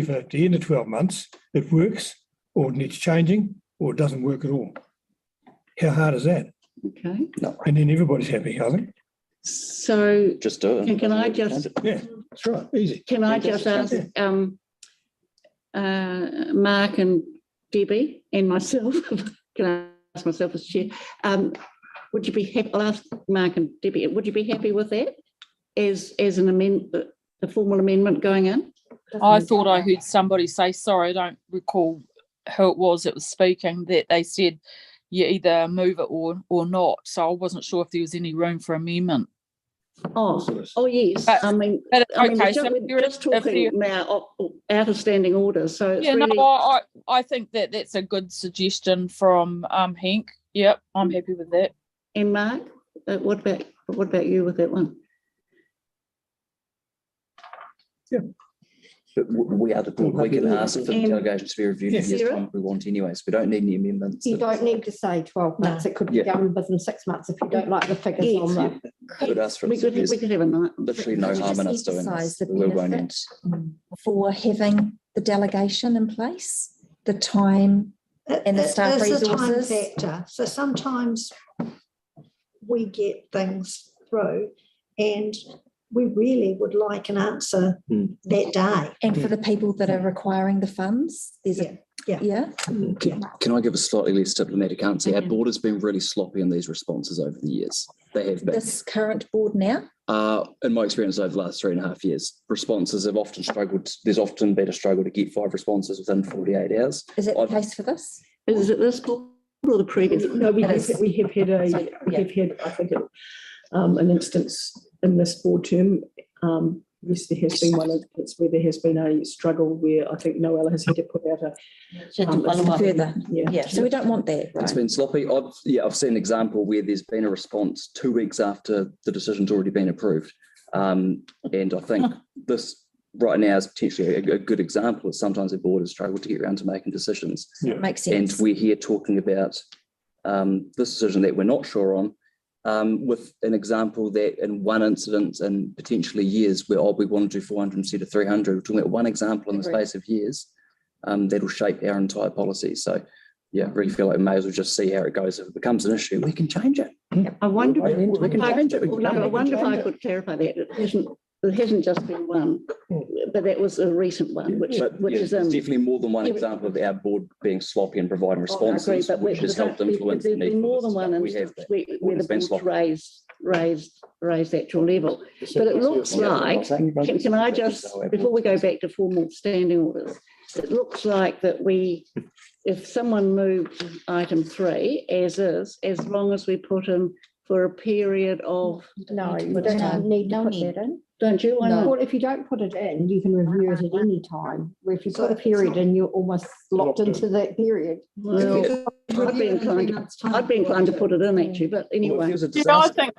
Speaker 13: at the end of 12 months it works, or it needs changing, or it doesn't work at all? How hard is that?
Speaker 1: Okay.
Speaker 7: No.
Speaker 13: And then everybody's happy, I think.
Speaker 1: So
Speaker 7: Just do it.
Speaker 1: can I just,
Speaker 13: Yeah, that's right, easy.
Speaker 1: can I just ask Mark and Debbie and myself, can I ask myself as chair, would you be happy, I'll ask Mark and Debbie, would you be happy with that as an amendment, the formal amendment going in?
Speaker 12: I thought I heard somebody say, sorry, I don't recall who it was speaking, that they said you either move it or not. So I wasn't sure if there was any room for amendment.
Speaker 1: Oh yes.
Speaker 12: But-
Speaker 1: I mean,
Speaker 12: okay, so
Speaker 1: we're just talking now out of standing orders. So it's really,
Speaker 12: I think that's a good suggestion from Henk. Yep, I'm happy with that.
Speaker 1: And Mark, what about you with that one?
Speaker 13: Yeah.
Speaker 7: But we are the board. We can ask for the delegations to be reviewed
Speaker 1: Yes.
Speaker 7: as time we want anyways. We don't need any amendments.
Speaker 9: You don't need to say 12 months. It could be done within 6 months if you don't like the figures
Speaker 1: Yes.
Speaker 9: on the.
Speaker 7: Could ask for
Speaker 1: We could have a night.
Speaker 7: literally no
Speaker 11: Could you
Speaker 7: harm in us
Speaker 11: just
Speaker 7: doing this.
Speaker 11: emphasise the
Speaker 7: We won't
Speaker 11: benefit
Speaker 7: end.
Speaker 11: for having the delegation in place, the time and the staff
Speaker 16: There's a time
Speaker 11: resources?
Speaker 16: factor. So sometimes we get things through and we really would like an answer that day.
Speaker 11: And for the people that are requiring the funds, there's Yeah.
Speaker 7: Can I give a slightly less diplomatic answer? Our board has been really sloppy in these responses over the years. They have been.
Speaker 11: This current board now?
Speaker 7: In my experience over the last 3.5 years, responses have often struggled. There's often been a struggle to get 5 responses within 48 hours.
Speaker 11: Is that the case for this?
Speaker 1: Is it this board or the previous?
Speaker 15: No, we
Speaker 11: It
Speaker 15: have,
Speaker 11: is.
Speaker 15: we have had a,
Speaker 11: So,
Speaker 15: we
Speaker 11: yeah.
Speaker 15: have had, I think, an instance in this board term. Yes, there has been one instance where there has been a struggle where I think Noella has had to put out a.
Speaker 11: Further.
Speaker 15: Yeah.
Speaker 11: Yeah, so we don't want that,
Speaker 7: It's
Speaker 11: right?
Speaker 7: been sloppy. I've seen an example where there's been a response 2 weeks after the decision's already been approved. And I think this right now is potentially a good example of sometimes the board has struggled to get around to making decisions.
Speaker 11: Makes sense.
Speaker 7: And we're here talking about this decision that we're not sure on, with an example that in one incident and potentially years where we want to do 400 instead of 300, we're talking about one example in the space of years that'll shape our entire policy. So yeah, I really feel like we may as well just see how it goes. If it becomes an issue, we can change it.
Speaker 1: I wonder,
Speaker 7: We can change it.
Speaker 1: I wonder if I could clarify that. It hasn't just been one, but that was a recent one, which
Speaker 7: Yeah,
Speaker 1: is.
Speaker 7: there's definitely more than one example of our board being sloppy and providing responses,
Speaker 1: but
Speaker 7: which has helped influence the
Speaker 1: there's
Speaker 7: need
Speaker 1: been
Speaker 7: for
Speaker 1: more
Speaker 7: this
Speaker 1: than one
Speaker 7: stuff. We have
Speaker 1: instance
Speaker 7: that.
Speaker 1: where the
Speaker 7: It's been
Speaker 1: board's
Speaker 7: sloppy.
Speaker 1: raised the actual level. But it looks like, can I just, before we go back to formal standing orders, it looks like that if someone moved item 3 as is, as long as we put in for a period of.
Speaker 9: No, you don't need to put that in.
Speaker 1: Don't you? Why not?
Speaker 9: Well, if you don't put it in, you can review it at any time. Where if you put a period in, you're almost locked into that period.
Speaker 1: Well, I'd be inclined to put it in actually, but anyway.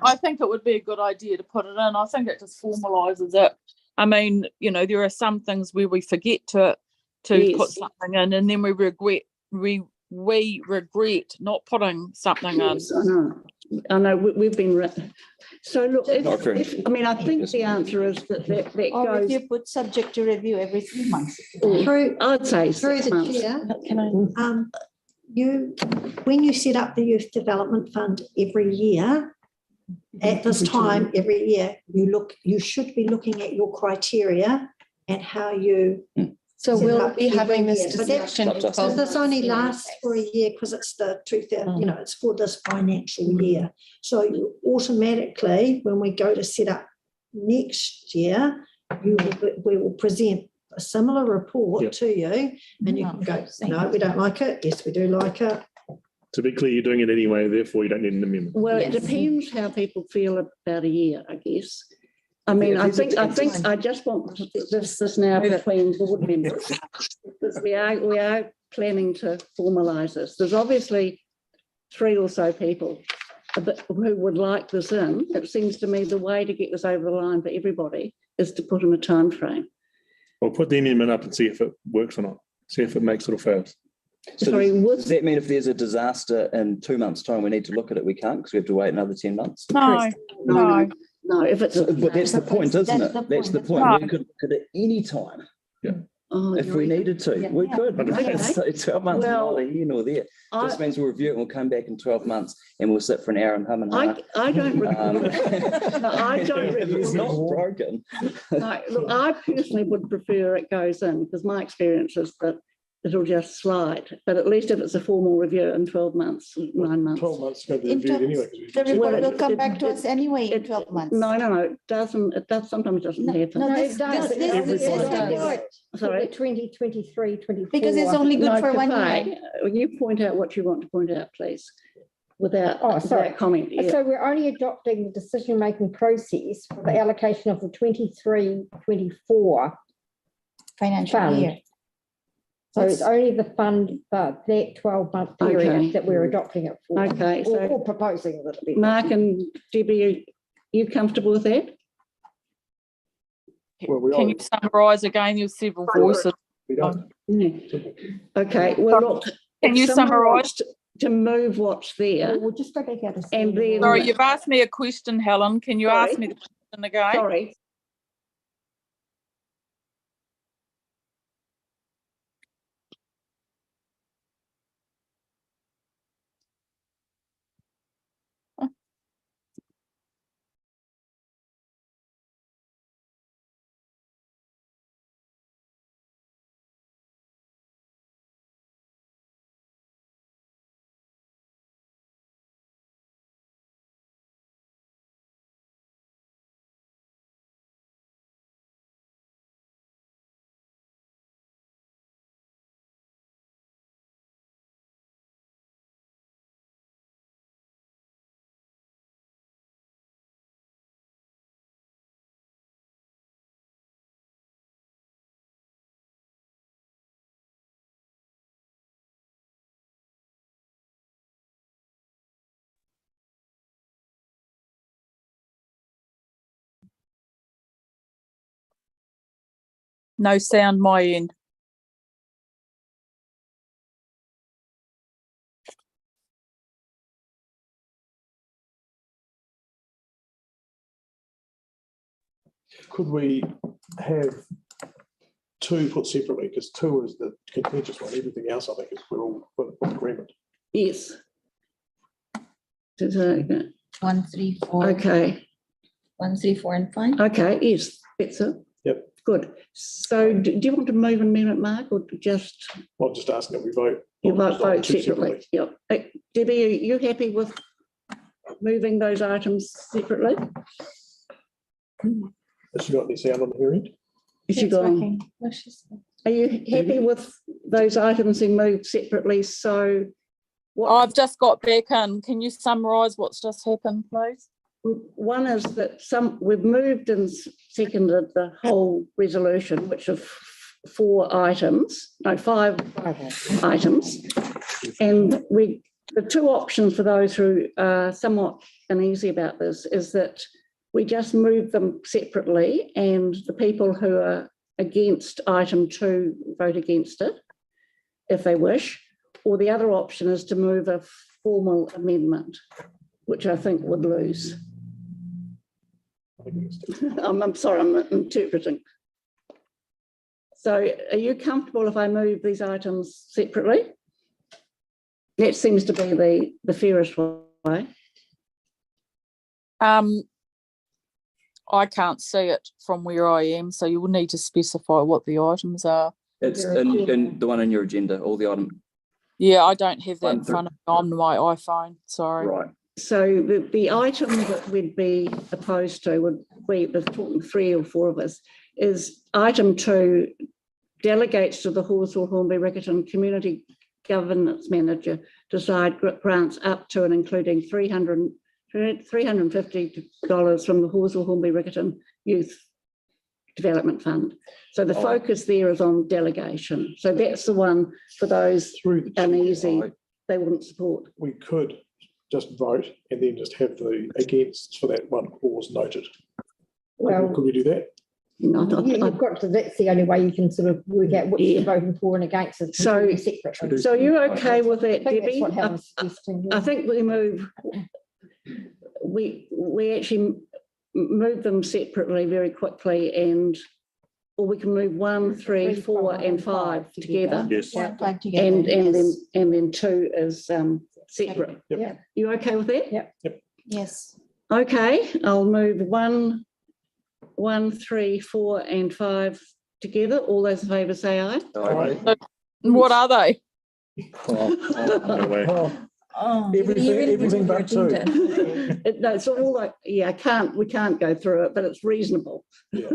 Speaker 12: I think it would be a good idea to put it in. I think it just formalises it. I mean, there are some things where we forget to put something in, and then we regret not putting something in.
Speaker 1: Yes, I know. We've been. So look, I think the answer is that
Speaker 4: Or if
Speaker 1: goes.
Speaker 4: you put subject to review every 3 months.
Speaker 1: I'd say
Speaker 16: Through
Speaker 1: 6
Speaker 16: the
Speaker 1: months.
Speaker 16: chair,
Speaker 4: Can I?
Speaker 16: when you set up the Youth Development Fund every year, at this time, every year, you should be looking at your criteria and how you.
Speaker 17: So
Speaker 16: set
Speaker 17: we'll
Speaker 16: up
Speaker 17: be having
Speaker 16: every
Speaker 17: this
Speaker 16: year. But that-
Speaker 17: discussion.
Speaker 16: So this only lasts for a year because it's the truth, it's for this financial year. So you automatically, when we go to set up next year, we will present a similar report to you and you can go, no, we don't like it. Yes, we do like it.
Speaker 2: To be clear, you're doing it anyway, therefore you don't need an amendment.
Speaker 1: Well, it depends how people feel about a year, I guess. I mean, I think I just want this now between board members, because we are planning to formalise this. There's obviously 3 or so people who would like this in. It seems to me the way to get this over the line for everybody is to put in a time frame.
Speaker 2: We'll put the amendment up and see if it works or not. See if it makes it or fails.
Speaker 7: So does that mean if there's a disaster in 2 months' time, we need to look at it? We can't because we have to wait another 10 months.
Speaker 1: No, if it's.
Speaker 7: But that's the point, isn't it? That's the point. We could look at it any time.
Speaker 2: Yeah.
Speaker 7: If we needed to, we could.
Speaker 1: Okay.
Speaker 7: 12 months, neither here nor there. This means we'll review it and we'll come back in 12 months and we'll sit for an hour and hum and ha.
Speaker 1: I don't. I don't.
Speaker 7: It's not broken.
Speaker 1: No, look, I personally would prefer it goes in because my experience is that it'll just slide. But at least if it's a formal review in 12 months, 9 months.
Speaker 8: 12 months to go be reviewed anyway.
Speaker 4: The report will come back to us anyway in 12 months.
Speaker 1: No, it doesn't. It does sometimes doesn't happen.
Speaker 16: No, it does.
Speaker 1: Sorry.
Speaker 9: 2023, 24.
Speaker 4: Because it's only good for 1
Speaker 1: Kafai,
Speaker 4: year.
Speaker 1: you point out what you want to point out, please, without comment. Yeah.
Speaker 9: So we're only adopting the decision-making process for the allocation of the 23-24
Speaker 4: financial
Speaker 9: fund.
Speaker 4: year.
Speaker 9: So it's only the fund, that 12-month period that we're adopting it for.
Speaker 1: Okay, so
Speaker 9: or proposing that it be.
Speaker 1: Mark and Debbie, you comfortable with that?
Speaker 12: Can you summarise again your several voices?
Speaker 8: We don't.
Speaker 1: Okay, well, look.
Speaker 12: Can you summarise?
Speaker 1: To move what's there.
Speaker 9: We'll just go back out.
Speaker 1: And then.
Speaker 12: Sorry, you've asked me a question, Helen. Can you ask me the question again?
Speaker 1: Sorry.
Speaker 12: No sound my end.
Speaker 8: Could we have two put separately? Because two is the contentious one. Everything else, I think, is we're all in agreement.
Speaker 1: Yes. Okay.
Speaker 11: 1, 3, 4.
Speaker 1: Okay.
Speaker 11: 1, 3, 4, and 5.
Speaker 1: Okay, yes, that's it.
Speaker 8: Yep.
Speaker 1: Good. So do you want to move an amendment, Mark, or just
Speaker 8: Well, I'm just asking that we vote.
Speaker 1: you
Speaker 8: on
Speaker 1: vote
Speaker 8: two
Speaker 1: separately? Yep. Debbie, are you happy with moving those items separately?
Speaker 8: Has she got any sound on her end?
Speaker 1: Is she gone? Are you happy with those items being moved separately? So what?
Speaker 12: I've just got back in. Can you summarise what's just happened, please?
Speaker 1: One is that we've moved and seconded the whole resolution, which are 5 items. And the two options for those who are somewhat uneasy about this is that we just move them separately, and the people who are against item 2 vote against it if they wish. Or the other option is to move a formal amendment, which I think would lose. I'm sorry, I'm interpreting. So are you comfortable if I move these items separately? That seems to be the fairest way.
Speaker 12: I can't see it from where I am, so you will need to specify what the items are.
Speaker 7: It's in the one in your agenda, all the item.
Speaker 12: Yeah, I don't have that
Speaker 7: One
Speaker 12: in
Speaker 7: through-
Speaker 12: front of me on my iPhone, sorry.
Speaker 7: Right.
Speaker 1: So the item that we'd be opposed to would be, there's talking 3 or 4 of us, is item 2 delegates to the Halswell-Hornby-Riccarton Community Governance Manager to decide grants up to and including $350 from the Halswell-Hornby-Riccarton Youth Development Fund. So the focus there is on delegation. So that's the one for those uneasy, they wouldn't support.
Speaker 8: We could just vote and then just have the against for that one clause noted.
Speaker 9: Well,
Speaker 8: Could we do that?
Speaker 1: No,
Speaker 9: you've got to, that's the only way you can sort of work out which you're voting for and against. Is
Speaker 1: So-
Speaker 9: separately.
Speaker 1: So you're okay with that,
Speaker 9: I think that's
Speaker 1: Debbie?
Speaker 9: what Helen's suggesting, yeah.
Speaker 1: I think we move, we actually move them separately very quickly, or we can move 1, 3, 4 and 5 together.
Speaker 2: Yes.
Speaker 11: 1, 5 together.
Speaker 1: And then 2 is separate.
Speaker 9: Yeah.
Speaker 1: You okay with that?
Speaker 9: Yep.
Speaker 11: Yes.
Speaker 1: Okay, I'll move 1, 3, 4 and 5 together. All those in favour say aye.
Speaker 12: What are they?
Speaker 2: No way.
Speaker 8: Oh, everything but 2.
Speaker 1: No, it's all like, yeah, we can't go through it, but it's reasonable.
Speaker 8: Yeah.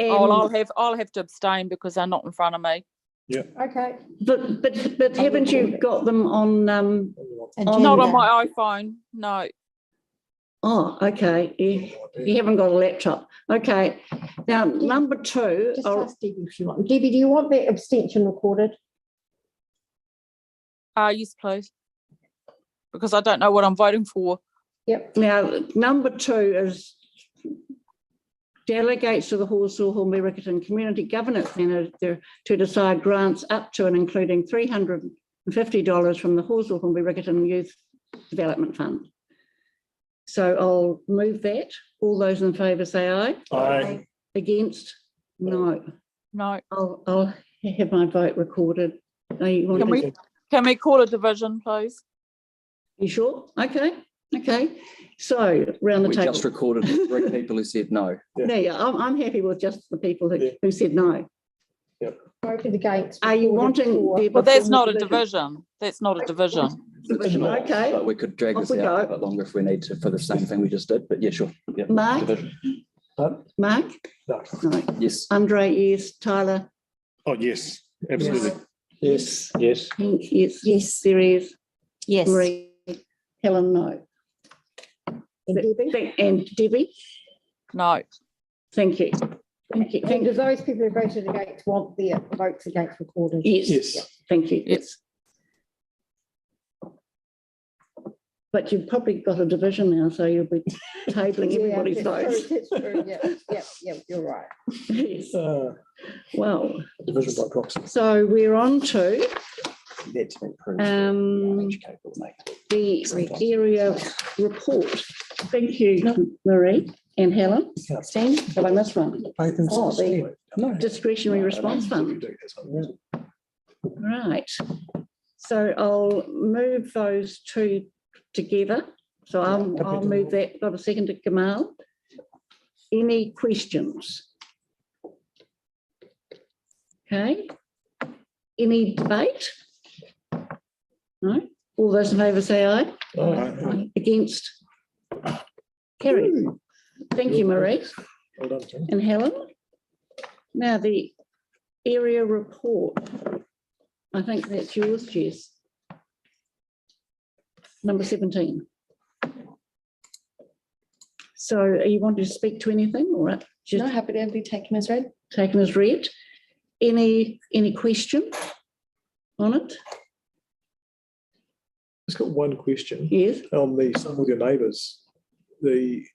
Speaker 12: Oh, I'll have to abstain because they're not in front of me.
Speaker 8: Yeah.
Speaker 9: Okay.
Speaker 1: But haven't you got them on?
Speaker 12: Not on my iPhone, no.
Speaker 1: Oh, okay. You haven't got a laptop. Okay. Now, number 2.
Speaker 9: Just ask Debbie if you want. Debbie, do you want that abstention recorded?
Speaker 12: Yes, please. Because I don't know what I'm voting for.
Speaker 9: Yep.
Speaker 1: Now, number 2 is delegates to the Halswell-Hornby-Riccarton Community Governance Manager to decide grants up to and including $350 from the Halswell-Hornby-Riccarton Youth Development Fund. So I'll move that. All those in favour say aye.
Speaker 8: Aye.
Speaker 1: Against? No.
Speaker 12: No.
Speaker 1: I'll have my vote recorded.
Speaker 12: Can we call a division, please?
Speaker 1: You sure? Okay. So round the
Speaker 7: We
Speaker 1: table.
Speaker 7: just recorded 3 people who said no.
Speaker 1: Yeah, I'm happy with just the people who said no.
Speaker 9: Voted against.
Speaker 1: Are you wanting?
Speaker 12: Well, that's not a division. That's not a division.
Speaker 1: Okay.
Speaker 7: But we could drag
Speaker 1: Off
Speaker 7: this
Speaker 1: we
Speaker 7: out
Speaker 1: go.
Speaker 7: a bit longer if we need to for the same thing we just did. But yeah, sure. Yeah.
Speaker 1: Mark?
Speaker 7: Division.
Speaker 1: Mark?
Speaker 8: No.
Speaker 7: Yes.
Speaker 1: Andre, yes. Tyler?
Speaker 2: Oh, yes, absolutely.
Speaker 8: Yes.
Speaker 1: Pink, yes.
Speaker 11: Yes.
Speaker 1: There is.
Speaker 11: Yes.
Speaker 1: Marie? Helen, no.
Speaker 9: And Debbie?
Speaker 1: And Debbie?
Speaker 12: No.
Speaker 1: Thank you.
Speaker 9: And do those people who voted against want their votes against recorded?
Speaker 1: Yes. Thank you. Yes. But you've probably got a division now, so you'll be tabling everybody's votes.
Speaker 9: That's true, yeah, you're right.
Speaker 1: Yes. Well,
Speaker 8: Division by proxy.
Speaker 1: so we're on to
Speaker 14: That's been approved.
Speaker 1: the area report. Thank you, Marie and Helen. Steve, have I missed one? Oh, the discretionary response fund. Right. So I'll move those two together. So I'll move that. Got a second to Kamal. Any questions? Okay. Any debate? No? All those in favour say aye.
Speaker 8: Aye.
Speaker 1: Against? Carried. Thank you, Marie
Speaker 8: Well done, Tim.
Speaker 1: and Helen. Now the area report. I think that's yours, Jess. Number 17. So are you wanting to speak to anything or
Speaker 17: No,
Speaker 1: just
Speaker 17: happy to be taken as read.
Speaker 1: taken as read? Any question on it?
Speaker 8: Just got one question.
Speaker 1: Yes.
Speaker 8: On the Some With Your Neighbours, the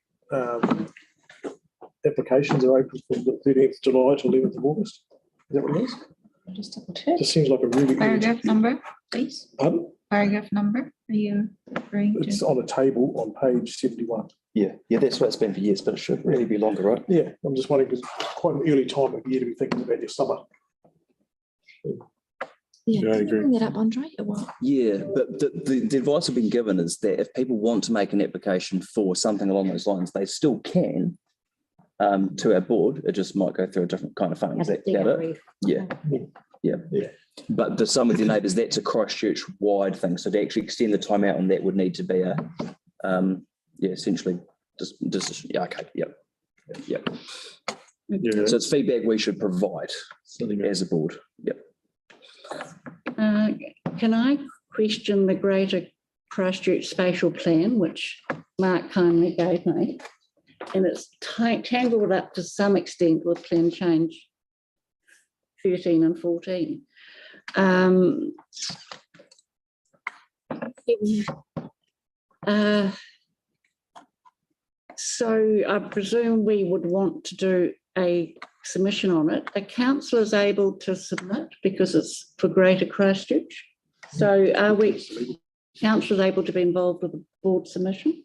Speaker 8: applications are open from the 13th of July to 11th of August. Is that what it is?
Speaker 17: Just double check.
Speaker 8: Just seems like a really.
Speaker 18: Paragraph number, please.
Speaker 8: Pardon?
Speaker 18: Paragraph number, are you referring
Speaker 8: It's
Speaker 18: to?
Speaker 8: on a table on page 71.
Speaker 7: Yeah, that's what it's been for years, but it should really be longer, right?
Speaker 8: Yeah, I'm just wondering, because it's quite an early time of year to be thinking about your summer.
Speaker 11: Yeah,
Speaker 2: Yeah, I
Speaker 11: can you
Speaker 2: agree.
Speaker 11: bring that up, Andre, or what?
Speaker 7: Yeah, but the advice I've been given is that if people want to make an application for something along those lines, they still can to our board. It just might go through a different kind of phone. Is that it? Yeah. But the Some With Your Neighbours, that's a Christchurch wide thing. So to actually extend the time out on that would need to be a, essentially just okay. Yep.
Speaker 2: Yeah.
Speaker 7: So it's feedback we should provide as a board. Yep.
Speaker 1: Can I question the Greater Christchurch Spatial Plan, which Mark kindly gave me? And it's tangled up to some extent with Plan Change 13 and 14. So I presume we would want to do a submission on it. A councillor is able to submit because it's for Greater Christchurch. So are we, councillors able to be involved with the board submission?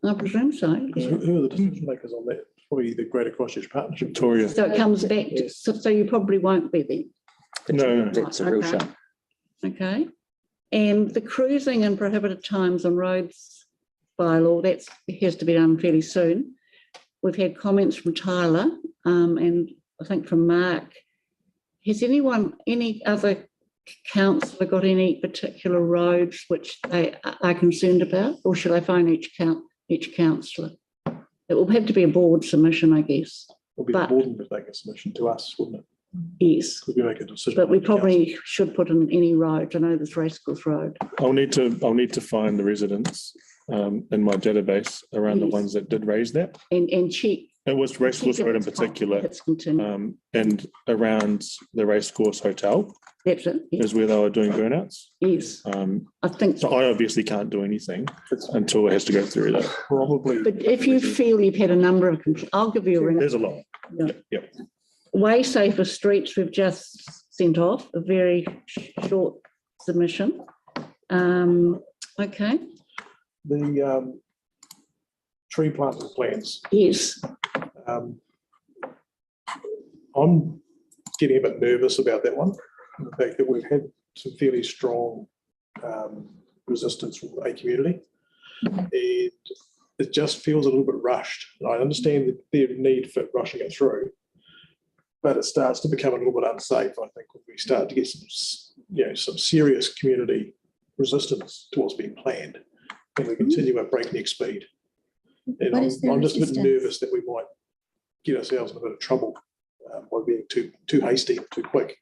Speaker 1: I presume so. Yeah.
Speaker 8: Who are the decision makers on that? Probably the Greater Christchurch Partnership.
Speaker 2: Victoria.
Speaker 1: So it comes back to, so you probably won't be there.
Speaker 2: No,
Speaker 7: That's a real
Speaker 1: Okay.
Speaker 7: shame.
Speaker 1: Okay. And the cruising and prohibited times on roads bylaw, that's has to be done fairly soon. We've had comments from Tyler and I think from Mark. Has any other councillor got any particular roads which they are concerned about, or should I find each councillor? It will have to be a board submission, I guess.
Speaker 8: It'll be the board would make a submission to us, wouldn't it?
Speaker 1: Yes.
Speaker 8: Could we make a decision?
Speaker 1: But we
Speaker 8: on the
Speaker 1: probably should put in any road. I know there's Racecourse Road.
Speaker 2: I'll need to find the residents in my database around the ones that did raise that.
Speaker 1: And check.
Speaker 2: It was Racecourse Road in particular, and around the Racecourse Hotel.
Speaker 1: That's it. Yes.
Speaker 2: Is where they were doing burnouts.
Speaker 1: Yes.
Speaker 2: I think so. I obviously can't do anything until it has to go through that.
Speaker 8: Probably.
Speaker 1: But if you feel you've had a number of, I'll give you a ring.
Speaker 2: There's a lot.
Speaker 1: Yeah.
Speaker 2: Yep.
Speaker 1: Way Safer Streets, we've just sent off a very short submission. Okay.
Speaker 8: The tree planting plans.
Speaker 1: Yes.
Speaker 8: I'm getting a bit nervous about that one. The fact that we've had some fairly strong resistance from a community. And it just feels a little bit rushed. I understand the need for rushing it through, but it starts to become a little bit unsafe, I think, when we start to get some serious community resistance to what's being planned, and we continue at breakneck speed. And
Speaker 18: What is the
Speaker 8: I'm just a bit
Speaker 18: resistance?
Speaker 8: nervous that we might get ourselves in a bit of trouble by being too hasty, too quick.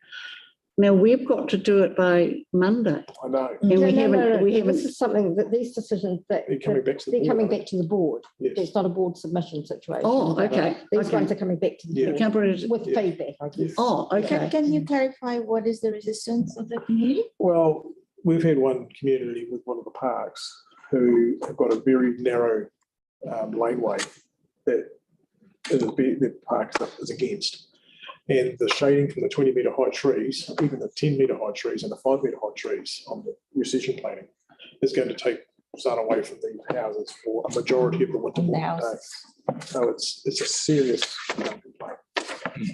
Speaker 1: Now we've got to do it by Monday.
Speaker 8: I know.
Speaker 1: And we
Speaker 9: No,
Speaker 1: haven't.
Speaker 9: This is something that these decisions that
Speaker 8: They're coming back to the
Speaker 9: they're
Speaker 8: board,
Speaker 9: coming
Speaker 8: aren't they?
Speaker 9: back to the board.
Speaker 8: Yes.
Speaker 9: It's not a board submission situation.
Speaker 1: Oh, okay.
Speaker 9: These
Speaker 1: Okay.
Speaker 9: ones are coming back to the
Speaker 8: Yeah.
Speaker 9: board with
Speaker 8: Yeah.
Speaker 9: feedback, I guess.
Speaker 1: Oh, okay.
Speaker 18: Can you clarify what is the resistance of the community?
Speaker 8: Well, we've had one community with one of the parks who have got a very narrow laneway that the park is against. And the shading from the 20-metre high trees, even the 10-metre high trees and the 5-metre high trees on the recession planning is going to take sun away from these houses for a majority of the winter days. So it's a serious complaint.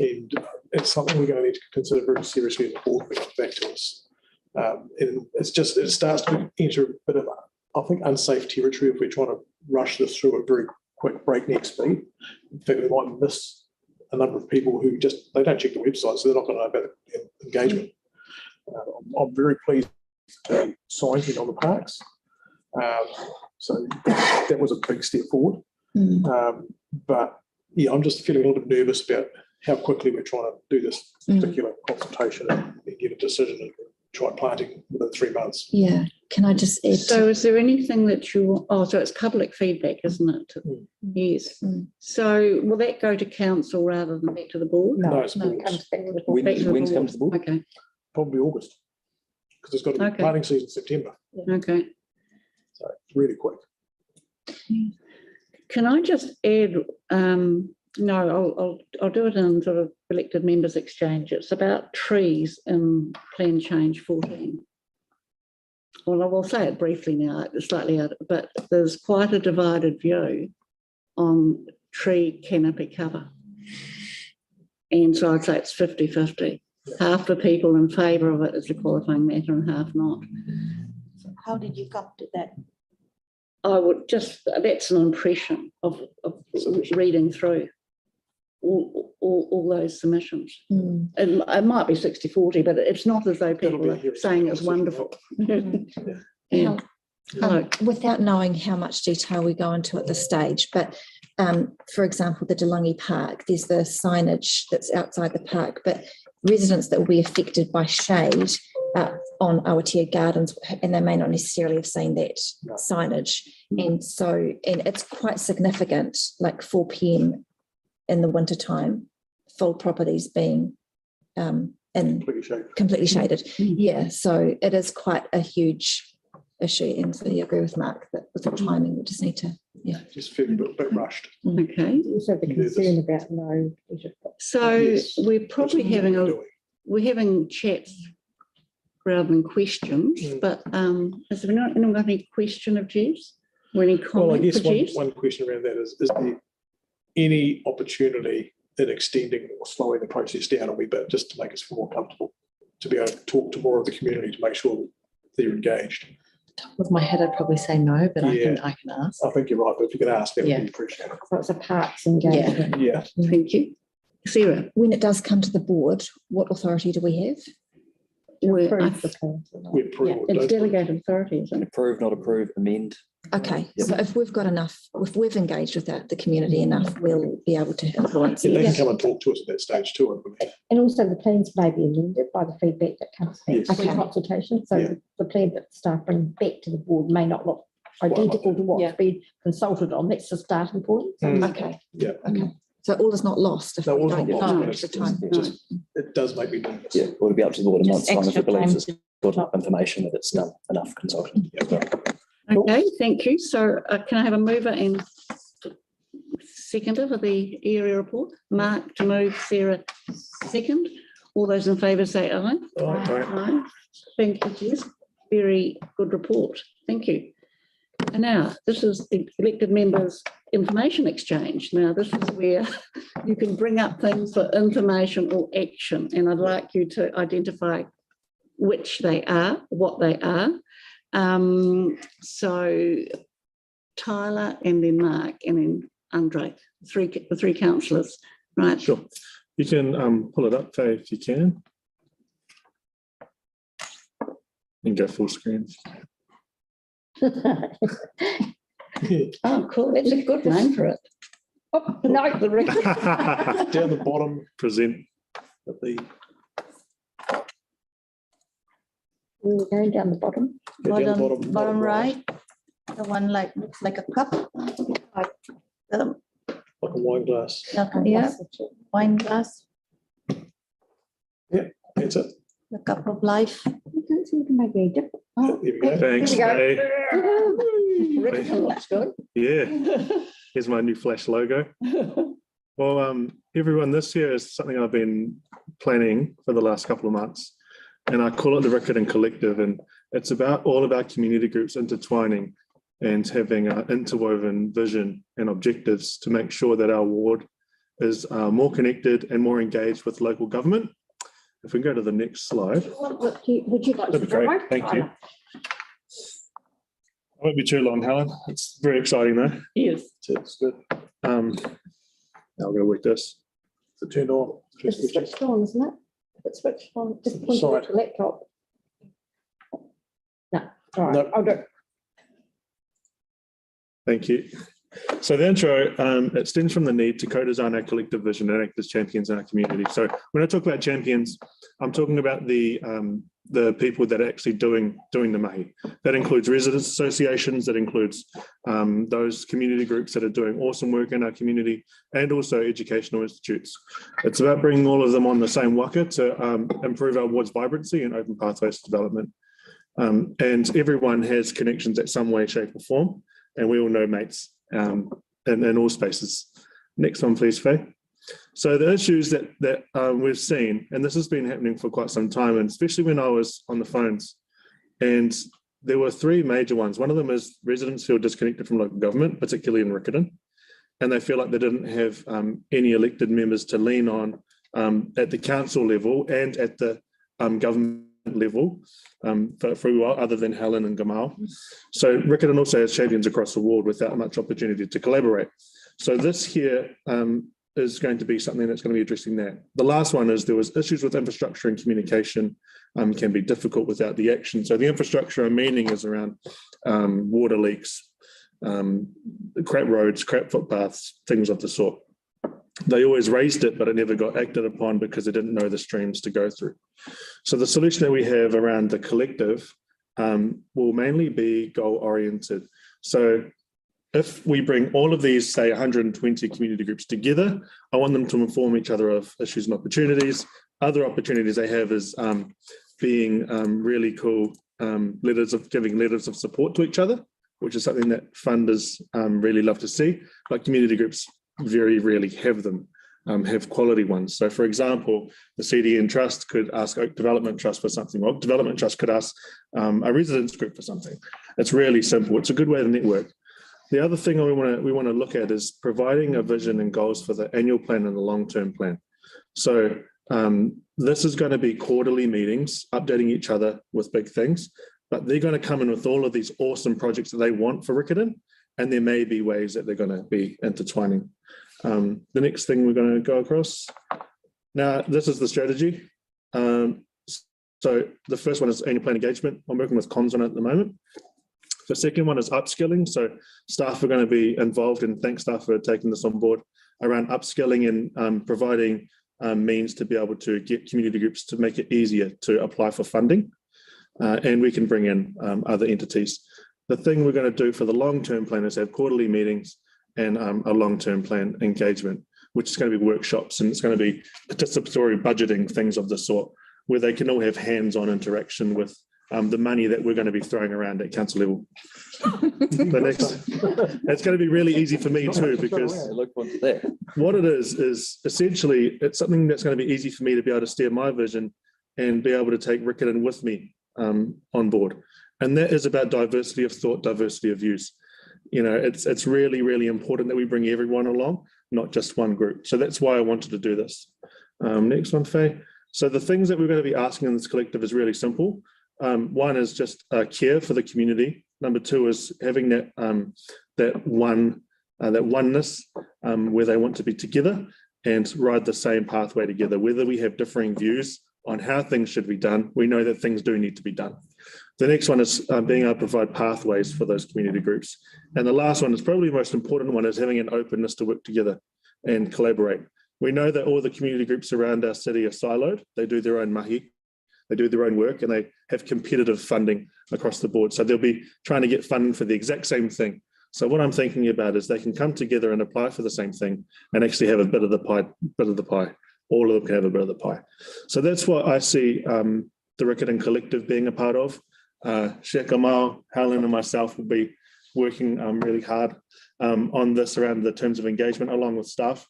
Speaker 8: And it's something we're going to need to consider very seriously as the board when it comes back to us. And it starts to enter a bit of, I think, unsafe territory if we're trying to rush this through at very quick breakneck speed. In fact, we might miss a number of people who they don't check the website, so they're not going to know about the engagement. I'm very pleased to be signed on the parks. So that was a big step forward. But yeah, I'm just feeling a little bit nervous about how quickly we're trying to do this particular consultation and get a decision and try planting within 3 months.
Speaker 11: Yeah, can I just add?
Speaker 1: So is there anything that so it's public feedback, isn't it? Yes. So will that go to council rather than back to the board?
Speaker 8: No, it
Speaker 11: comes back to the board.
Speaker 7: When's comes to the board?
Speaker 1: Okay.
Speaker 8: Probably August, because it's got to be planting season September.
Speaker 1: Okay.
Speaker 8: So it's really quick.
Speaker 1: Can I just add, no, I'll do it in sort of elected members exchange. It's about trees in Plan Change 14. Well, I will say it briefly now, slightly out, but there's quite a divided view on tree canopy cover. And so I'd say it's 50-50. Half the people in favour of it is a qualifying matter and half not.
Speaker 4: So how did you come to that?
Speaker 1: I would that's an impression of reading through all those submissions. It might be 60-40, but it's not as though people are saying it's wonderful. Yeah.
Speaker 11: Without knowing how much detail we go into at this stage, but for example, the DeLonghi Park, there's the signage that's outside the park, but residents that will be affected by shade on Awatea Gardens, and they may not necessarily have seen that signage. And it's quite significant, like 4 p.m. in the wintertime, full properties being completely shaded. Yeah, so it is quite a huge issue. And so I agree with Mark that with the timing, we just need to,
Speaker 8: just feeling a bit rushed.
Speaker 1: Okay.
Speaker 9: Also the concern about no.
Speaker 1: So we're probably having chats rather than questions, but has there anyone got any question of Jeff's or any comment?
Speaker 8: Well, I guess
Speaker 1: for Jeff's?
Speaker 8: one question around that is there any opportunity in extending or slowing the process down a wee bit just to make us feel more comfortable, to be able to talk to more of the community to make sure they're engaged?
Speaker 17: With my head, I'd probably say no, but I can ask.
Speaker 8: I think you're right, but if you can ask, that would be appreciated.
Speaker 9: So it's a parks engagement.
Speaker 8: Yeah.
Speaker 1: Thank you. Sarah?
Speaker 11: When it does come to the board, what authority do we have?
Speaker 8: We approve.
Speaker 1: It's delegated authority, isn't it?
Speaker 7: Approve, not approve, amend.
Speaker 11: Okay, so if we've got enough, if we've engaged with the community enough, we'll be able to influence
Speaker 8: They can
Speaker 11: it.
Speaker 8: come and talk to us at that stage too.
Speaker 9: And also the plans may be amended by the feedback that comes back
Speaker 8: Yes.
Speaker 9: from consultation. So the plan that staff bring back to the board may not look identical to what's been consulted on. That's the starting point. So
Speaker 11: Okay.
Speaker 8: Yeah.
Speaker 11: Okay. So all is not lost if
Speaker 8: No,
Speaker 11: we
Speaker 8: all is
Speaker 11: don't
Speaker 8: not lost,
Speaker 11: find
Speaker 8: but
Speaker 11: extra time.
Speaker 8: it does make me nervous.
Speaker 7: Yeah, it would be up to the board a month's time if
Speaker 4: extra
Speaker 7: it believes
Speaker 4: time
Speaker 7: it's got information that it's done enough consulting.
Speaker 1: Okay, thank you. So can I have a mover and seconder for the area report? Mark to move, Sarah second. All those in favour say aye. Aye. Thank you, Jess. Very good report. Thank you. And now, this is the elected members' information exchange. Now, this is where you can bring up things for information or action, and I'd like you to identify which they are, what they are. So Tyler and then Mark and then Andre, the three councillors, right?
Speaker 2: Sure. You can pull it up, Faye, if you can. And go full screen.
Speaker 1: Oh, cool. That's a good name for it. Oh, no, the record.
Speaker 8: Down the bottom,
Speaker 2: present
Speaker 8: at the
Speaker 9: we're going down the bottom.
Speaker 4: Bottom right, the one looks like a cup.
Speaker 8: like a wine glass.
Speaker 4: Yeah, wine glass,
Speaker 8: Yeah, that's it.
Speaker 4: the cup of life.
Speaker 9: You don't seem to make any difference.
Speaker 1: Oh,
Speaker 8: There we go.
Speaker 2: Thanks,
Speaker 1: There
Speaker 2: Faye.
Speaker 1: Riccarton looks good.
Speaker 2: Yeah, here's my new Flash logo. Well, everyone, this year is something I've been planning for the last couple of months, and I call it the Riccarton Collective, and it's about all of our community groups intertwining and having an interwoven vision and objectives to make sure that our ward is more connected and more engaged with local government. If we can go to the next slide.
Speaker 9: Would you like to
Speaker 2: That'd be great.
Speaker 9: go?
Speaker 2: Thank you. I won't be too long, Helen. It's very exciting though.
Speaker 1: Yes.
Speaker 2: It's good. Now I'm going to work this.
Speaker 8: To turn on.
Speaker 9: It's switched on, isn't it? If it's switched on, just point
Speaker 8: Side.
Speaker 9: to the laptop. No, all right,
Speaker 8: No.
Speaker 9: I'll do it.
Speaker 2: Thank you. So the intro, it stems from the need to co-design our collective vision and act as champions in our community. So when I talk about champions, I'm talking about the people that are actually doing the mahi. That includes residents associations, that includes those community groups that are doing awesome work in our community, and also educational institutes. It's about bringing all of them on the same waka to improve our ward's vibrancy and open pathways to development. And everyone has connections at some way, shape or form, and we all know mates in all spaces. Next one, please, Faye. So the issues that we've seen, and this has been happening for quite some time, and especially when I was on the phones, and there were three major ones. One of them is residents feel disconnected from local government, particularly in Riccarton, and they feel like they didn't have any elected members to lean on at the council level and at the government level for a while, other than Helen and Gamal. So Riccarton also has champions across the ward without much opportunity to collaborate. So this here is going to be something that's going to be addressing that. The last one is there was issues with infrastructure and communication can be difficult without the action. So the infrastructure I'm meaning is around water leaks, crap roads, crap footpaths, things of the sort. They always raised it, but it never got acted upon because they didn't know the streams to go through. So the solution that we have around the collective will mainly be goal oriented. So if we bring all of these, say 120 community groups together, I want them to inform each other of issues and opportunities. Other opportunities they have is being really cool giving letters of support to each other, which is something that funders really love to see, but community groups very rarely have them, have quality ones. So for example, the CDN Trust could ask Oak Development Trust for something, or Oak Development Trust could ask a residents group for something. It's really simple. It's a good way to network. The other thing we want to look at is providing a vision and goals for the annual plan and the long-term plan. So this is going to be quarterly meetings, updating each other with big things, but they're going to come in with all of these awesome projects that they want for Riccarton, and there may be ways that they're going to be intertwining. The next thing we're going to go across. Now, this is the strategy. So the first one is annual plan engagement. I'm working with cons on it at the moment. The second one is upskilling. So staff are going to be involved, and thanks staff for taking this on board around upskilling and providing means to be able to get community groups to make it easier to apply for funding. And we can bring in other entities. The thing we're going to do for the long-term plan is have quarterly meetings and a long-term plan engagement, which is going to be workshops, and it's going to be participatory budgeting, things of the sort, where they can all have hands-on interaction with the money that we're going to be throwing around at council level. The next, it's going to be really easy for me too, because what it is essentially, it's something that's going to be easy for me to be able to steer my vision and be able to take Riccarton with me on board. And that is about diversity of thought, diversity of views. You know, it's really, really important that we bring everyone along, not just one group. So that's why I wanted to do this. Next one, Faye. So the things that we're going to be asking in this collective is really simple. One is just care for the community. Number two is having that oneness where they want to be together and ride the same pathway together. Whether we have differing views on how things should be done, we know that things do need to be done. The next one is being able to provide pathways for those community groups. And the last one is probably the most important one, is having an openness to work together and collaborate. We know that all the community groups around our city are siloed. They do their own mahi, they do their own work, and they have competitive funding across the board. So they'll be trying to get funding for the exact same thing. So what I'm thinking about is they can come together and apply for the same thing and actually have a bit of the pie. All of them can have a bit of the pie. So that's what I see the Riccarton Collective being a part of. Kamal, Helen and myself will be working really hard on this around the terms of engagement along with staff.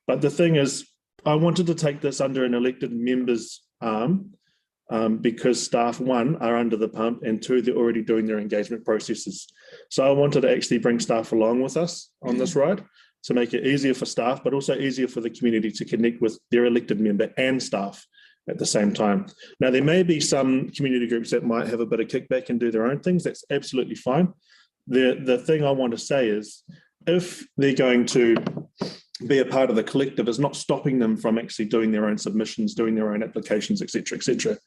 Speaker 2: But the thing is, I wanted to take this under an elected member's arm because staff, one, are under the pump, and two, they're already doing their engagement processes. So I wanted to actually bring staff along with us on this ride to make it easier for staff, but also easier for the community to connect with their elected member and staff at the same time. Now, there may be some community groups that might have a bit of kickback and do their own things. That's absolutely fine. The thing I want to say is, if they're going to be a part of the collective, is not stopping them from actually doing their own submissions, doing their own applications, et cetera, et cetera.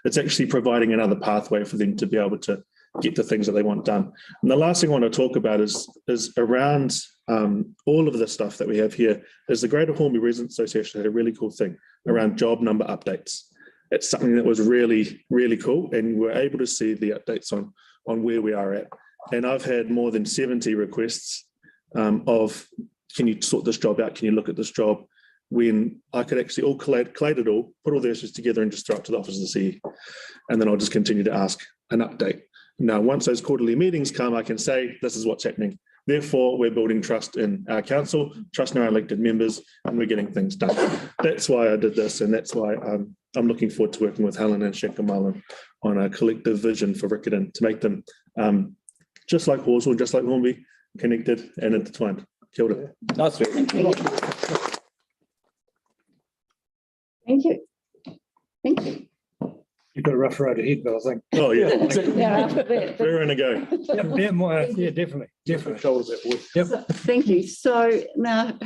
Speaker 2: It's actually providing another pathway for them to be able to get the things that they want done. And the last thing I want to talk about is around all of the stuff that we have here is the Greater Hornby Residents Association had a really cool thing around job number updates. It's something that was really, really cool, and we're able to see the updates on where we are at. And I've had more than 70 requests of, can you sort this job out? Can you look at this job? When I could actually all collate it all, put all the issues together and just throw it to the office of the CE. And then I'll just continue to ask an update. Now, once those quarterly meetings come, I can say, this is what's happening. Therefore, we're building trust in our council, trust in our elected members, and we're getting things done. That's why I did this, and that's why I'm looking forward to working with Helen and Shekamal on a collective vision for Riccarton to make them just like Horsell, just like Hornby, connected and intertwined. Kia ora.
Speaker 7: Nice.
Speaker 1: Thank you. Thank you. Thank you.
Speaker 13: You've got a rough road ahead, Bill, I think.
Speaker 2: Oh, yeah.
Speaker 1: Yeah, after that.
Speaker 2: We're in a go.
Speaker 13: Yeah, definitely.
Speaker 2: Shoulders that way.
Speaker 13: Yep.
Speaker 1: Thank you. So now,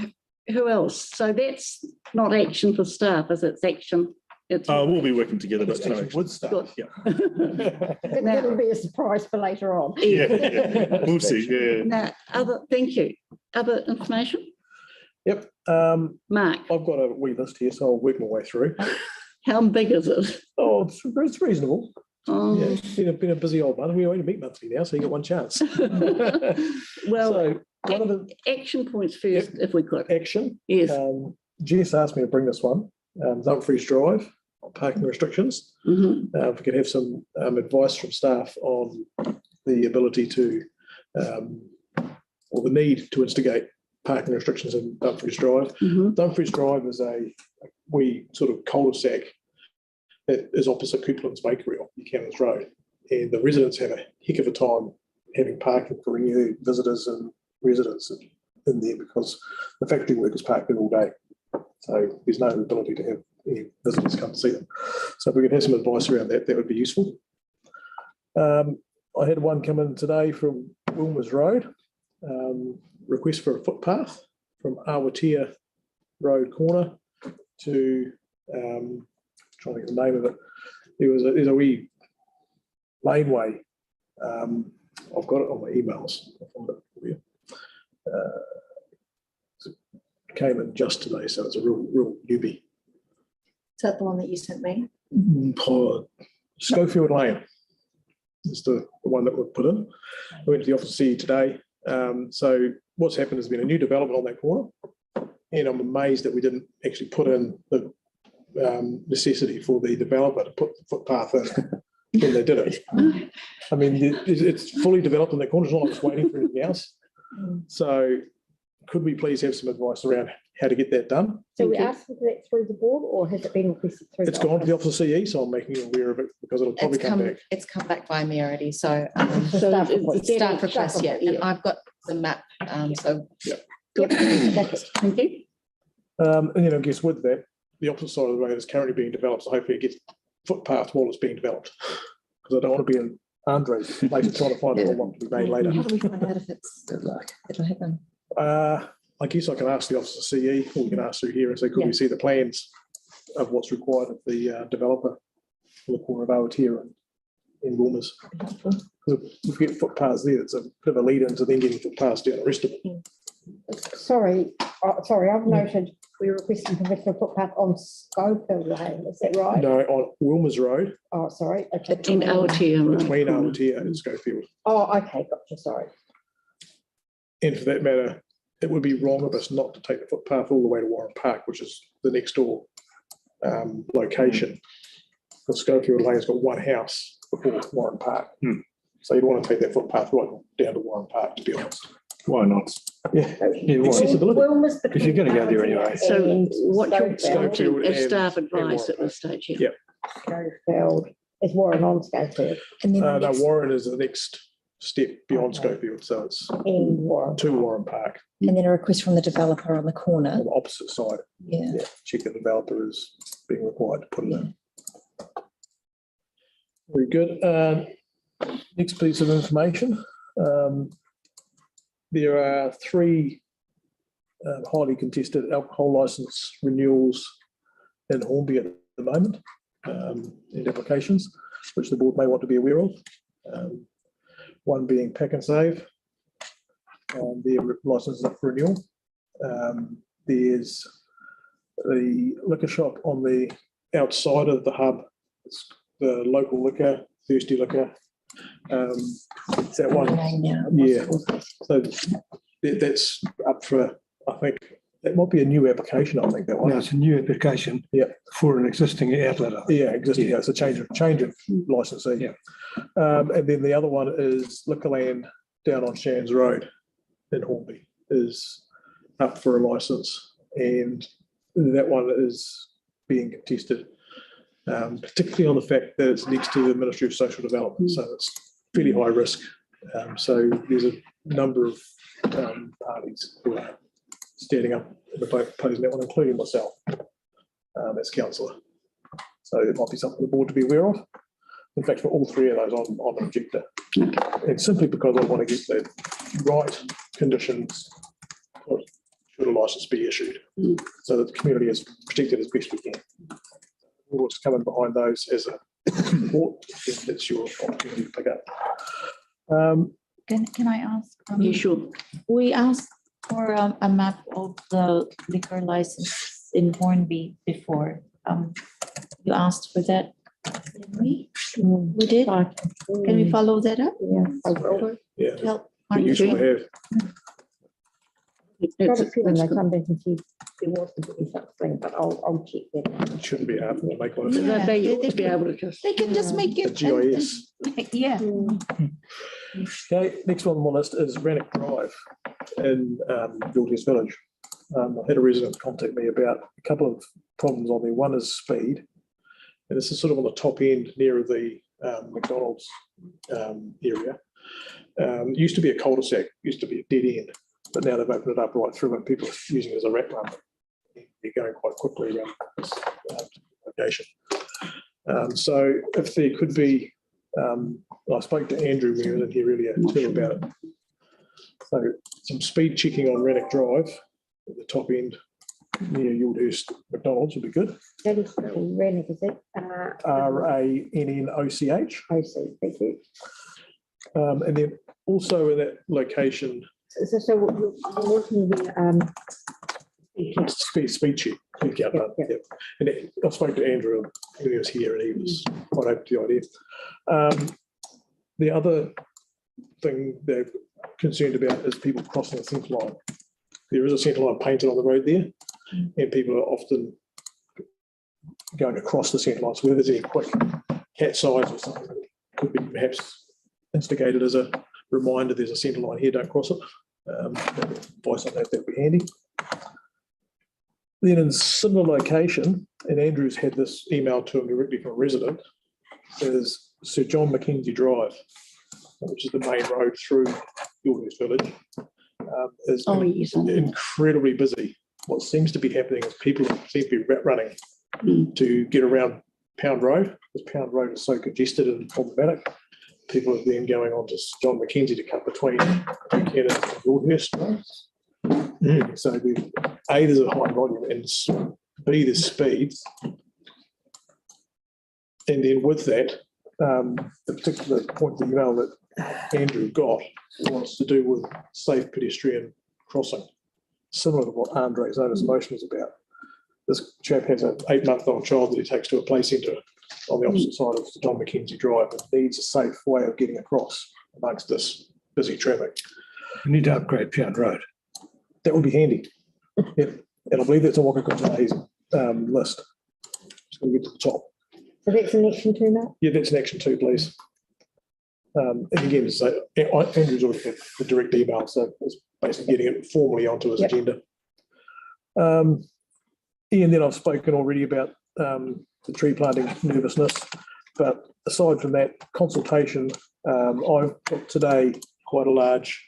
Speaker 1: who else? So that's not action for staff, is it? It's action. It's
Speaker 2: We'll be working together, but no action.
Speaker 13: Would start.
Speaker 1: Good.
Speaker 2: Yeah.
Speaker 9: That'll be a surprise for later on.
Speaker 2: Yeah. We'll see. Yeah.
Speaker 1: Now, thank you. Other information?
Speaker 8: Yep.
Speaker 1: Mark,
Speaker 8: I've got a wee list here, so I'll work my way through.
Speaker 1: how big is it?
Speaker 8: Oh, it's reasonable.
Speaker 1: Oh.
Speaker 8: Yeah, it's been a busy old month. We only meet monthly now, so you got one chance.
Speaker 1: Well,
Speaker 8: So one of the
Speaker 1: action points first, if we could.
Speaker 8: action.
Speaker 1: Yes.
Speaker 8: Jess asked me to bring this one. Dumfries Drive, parking restrictions.
Speaker 1: Mhm.
Speaker 8: If we could have some advice from staff on the ability to, or the need to instigate parking restrictions in Dumfries Drive.
Speaker 1: Mhm.
Speaker 8: Dumfries Drive is a wee sort of cul-de-sac that is opposite Coupland's Bakery on Buchanan's Road. And the residents have a heck of a time having parking for new visitors and residents in there because the factory workers park there all day. So there's no ability to have any visitors come to see them. So if we could have some advice around that, that would be useful. I had one come in today from Wilmers Road, request for a footpath from Awatea Road corner to, trying to get the name of it. There's a wee laneway. I've got it on my emails. I'll find it for you. Came in just today, so it's a real newbie.
Speaker 18: Is that the one that you sent me?
Speaker 8: Schofield Lane is the one that we've put in. I went to the office to see you today. So what's happened has been a new development on that corner, and I'm amazed that we didn't actually put in the necessity for the developer to put the footpath in when they did it. I mean, it's fully developed in that corner. It's not like it's waiting for anything else. So could we please have some advice around how to get that done?
Speaker 9: So we asked for that through the board, or has it been requested through?
Speaker 8: It's gone to the office of CE, so I'm making you aware of it because it'll probably come back.
Speaker 17: It's come back by me already, so
Speaker 9: Staff request.
Speaker 17: staff request, yeah, and I've got the map, so.
Speaker 1: Good. Thank you.
Speaker 8: And then I guess with that, the opposite side of the road is currently being developed, so hopefully it gets footpath while it's being developed. Because I don't want to be in Andre's later trying to find out what to be made later.
Speaker 18: How do we find out if it's good luck? It'll happen.
Speaker 8: I guess I can ask the office of CE, or we can ask through here and say, could we see the plans of what's required of the developer for the corner of Awatea and in Wilmers? Because if we get footpaths there, it's a bit of a lead into then getting footpaths down the rest of it.
Speaker 9: Sorry, I've noted we're requesting permission for footpath on Schofield Lane, is that right?
Speaker 8: No, on Wilmers Road.
Speaker 9: Oh, sorry. Okay.
Speaker 1: Between Awatea.
Speaker 8: Between Awatea and Schofield.
Speaker 9: Oh, okay, gotcha, sorry.
Speaker 8: And for that matter, it would be wrong of us not to take the footpath all the way to Warren Park, which is the next door location. Because Schofield Lane's got one house before Warren Park. So you'd want to take that footpath right down to Warren Park, to be honest.
Speaker 2: Why not?
Speaker 8: Yeah,
Speaker 2: Yeah, why?
Speaker 8: accessibility.
Speaker 2: If you're going to go there anyway.
Speaker 1: So what you're
Speaker 8: Schofield
Speaker 1: saying is
Speaker 8: and-
Speaker 1: staff
Speaker 8: and
Speaker 1: advice at
Speaker 8: Warren
Speaker 1: this stage, yeah.
Speaker 8: Yeah.
Speaker 9: Schofield, is Warren on Schofield?
Speaker 11: And then
Speaker 8: No,
Speaker 11: the next-
Speaker 8: Warren is the next step beyond Schofield, so it's
Speaker 9: In Warren.
Speaker 8: to Warren Park
Speaker 11: and then a request from the developer on the corner.
Speaker 8: on the opposite side.
Speaker 11: Yeah.
Speaker 8: Yeah, check the developer is being required to put it in. Very good. Next piece of information. There are 3 highly contested alcohol license renewals in Hornby at the moment, and applications, which the board may want to be aware of. One being Pack and Save, their license is up for renewal. There's the liquor shop on the outside of the hub, it's the local liquor, Thirsty Liquor. It's that one. Yeah, so that's up for, I think, that might be a new application, I think, that one.
Speaker 13: No, it's a new application.
Speaker 8: Yeah.
Speaker 13: For an existing outlet.
Speaker 8: Yeah, existing, yeah, it's a change of licensee.
Speaker 13: Yeah.
Speaker 8: And then the other one is Liquorland down on Shands Road in Hornby is up for a license, and that one is being contested, particularly on the fact that it's next to the Ministry of Social Development, so it's fairly high risk. So there's a number of parties who are standing up and opposing that one, including myself as councillor. So it might be something the board to be aware of. In fact, for all 3 of those, I'm an objector. And simply because I want to get the right conditions should a licence be issued, so that the community is protected as best we can. We'll just come in behind those as a support, if that's your opportunity to pick up.
Speaker 19: Can I ask?
Speaker 1: Yeah, sure.
Speaker 19: We asked for a map of the liquor license in Hornby before. You asked for that, didn't we? We did? Can we follow that up?
Speaker 8: Yeah,
Speaker 19: Help.
Speaker 8: be useful to have.
Speaker 9: Got a feeling they come back and see there was to be something, but I'll check that.
Speaker 8: It shouldn't be hard to make one.
Speaker 19: Yeah,
Speaker 1: They ought to be able to just.
Speaker 19: They can just make
Speaker 8: The
Speaker 19: it.
Speaker 8: GIS.
Speaker 19: Yeah.
Speaker 8: Okay, next one on the list is Rannoch Drive in Gildias Village. I had a resident contact me about a couple of problems on there. One is speed, and this is sort of on the top end near the McDonald's area. Used to be a cul-de-sac, used to be a dead end, but now they've opened it up right through and people are using it as a wrap run. They're going quite quickly around this location. So if there could be, I spoke to Andrew when he was in here earlier too about it. So some speed checking on Rannoch Drive at the top end near Yuldhurst McDonald's would be good.
Speaker 9: That is Rennick, is it?
Speaker 8: RANNOCH.
Speaker 9: I see, thank you.
Speaker 8: And then also in that location,
Speaker 9: So we're working with,
Speaker 8: speed check. Yep. And I spoke to Andrew when he was here and he was quite open to the idea. The other thing they're concerned about is people crossing the centre line. There is a centre line painted on the road there, and people are often going across the centre line. So whether there's any quick cat size or something that could be perhaps instigated as a reminder, there's a centre line here, don't cross it. Advice on that would be handy. Then in similar location, and Andrew's had this email to him directly from a resident, is Sir John Mackenzie Drive, which is the main road through Yuldhurst Village, is incredibly busy. What seems to be happening is people seem to be running to get around Pound Road, because Pound Road is so congested and problematic. People are then going on to John Mackenzie to cut between Buchanan and Yuldhurst. So there's a high volume, and B, there's speed. And then with that, the particular point of the email that Andrew got was to do with safe pedestrian crossing, similar to what Andre's Owners Motion is about. This chap has an 8-month-old child that he takes to a play centre on the opposite side of John Mackenzie Drive and needs a safe way of getting across amongst this busy traffic.
Speaker 13: You need to upgrade Pound Road.
Speaker 8: That would be handy. Yep. And I believe that's on Wakakota's list. Just going to get to the top.
Speaker 9: So that's an action two, Matt?
Speaker 8: Yeah, that's an action two, please. And again, so Andrew's already had the direct email, so it's basically getting it formally onto his agenda. Ian, then I've spoken already about the tree planting nervousness, but aside from that consultation, I've got today quite a large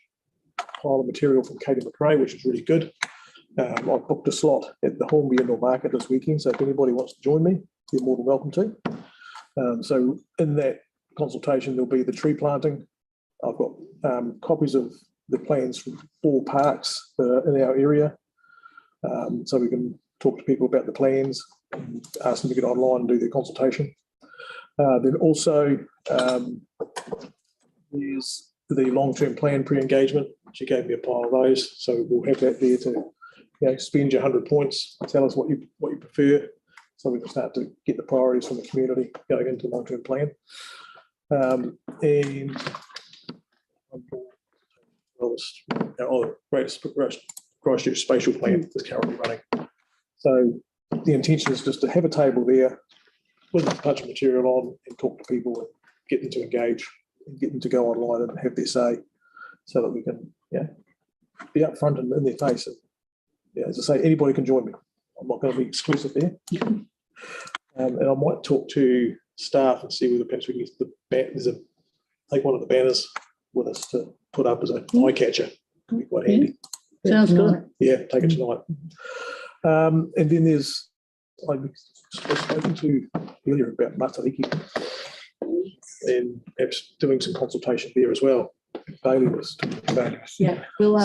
Speaker 8: pile of material from Katie McRae, which is really good. I've booked a slot at the Hornby Indoor Market this weekend, so if anybody wants to join me, you're more than welcome to. So in that consultation, there'll be the tree planting. I've got copies of the plans from 4 parks that are in our area, so we can talk to people about the plans and ask them to get online and do their consultation. Then also there's the long-term plan pre-engagement. She gave me a pile of those, so we'll have that there to spend your 100 points, tell us what you prefer, so we can start to get the priorities from the community going into the long-term plan. And Christchurch spatial plan is currently running. So the intention is just to have a table there with a bunch of material on and talk to people and get them to engage and get them to go online and have their say, so that we can be upfront and in their face. And as I say, anybody can join me. I'm not going to be exclusive there. And I might talk to staff and see whether perhaps we can get take one of the banners with us to put up as an eye catcher. Could be quite handy.
Speaker 1: Sounds good.
Speaker 8: Yeah, take it tonight. And then I was spoken to earlier about Matariki and perhaps doing some consultation there as well. Bailey was talking about it.
Speaker 17: Yeah, we'll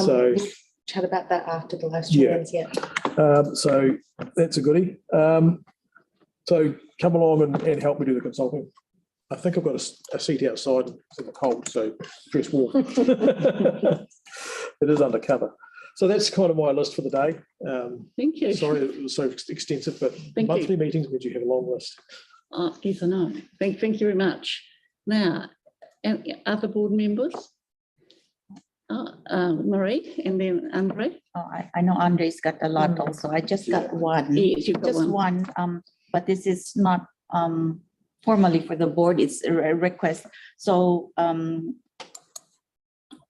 Speaker 17: chat about that after the live stream ends.
Speaker 8: So that's a goodie. So come along and help me do the consulting. I think I've got a seat outside. It's in the cold, so dress warm. It is undercover. So that's kind of my list for the day.
Speaker 1: Thank you.
Speaker 8: Sorry it was so extensive, but monthly meetings means you have a long list.
Speaker 1: Yes, I know. Thank you very much. Now, other board members? Marie and then Andre.
Speaker 19: Oh, I know Andre's got a lot also. I just got one.
Speaker 1: Yes, you've got
Speaker 19: just one. But this is not formally for the board. It's a request. So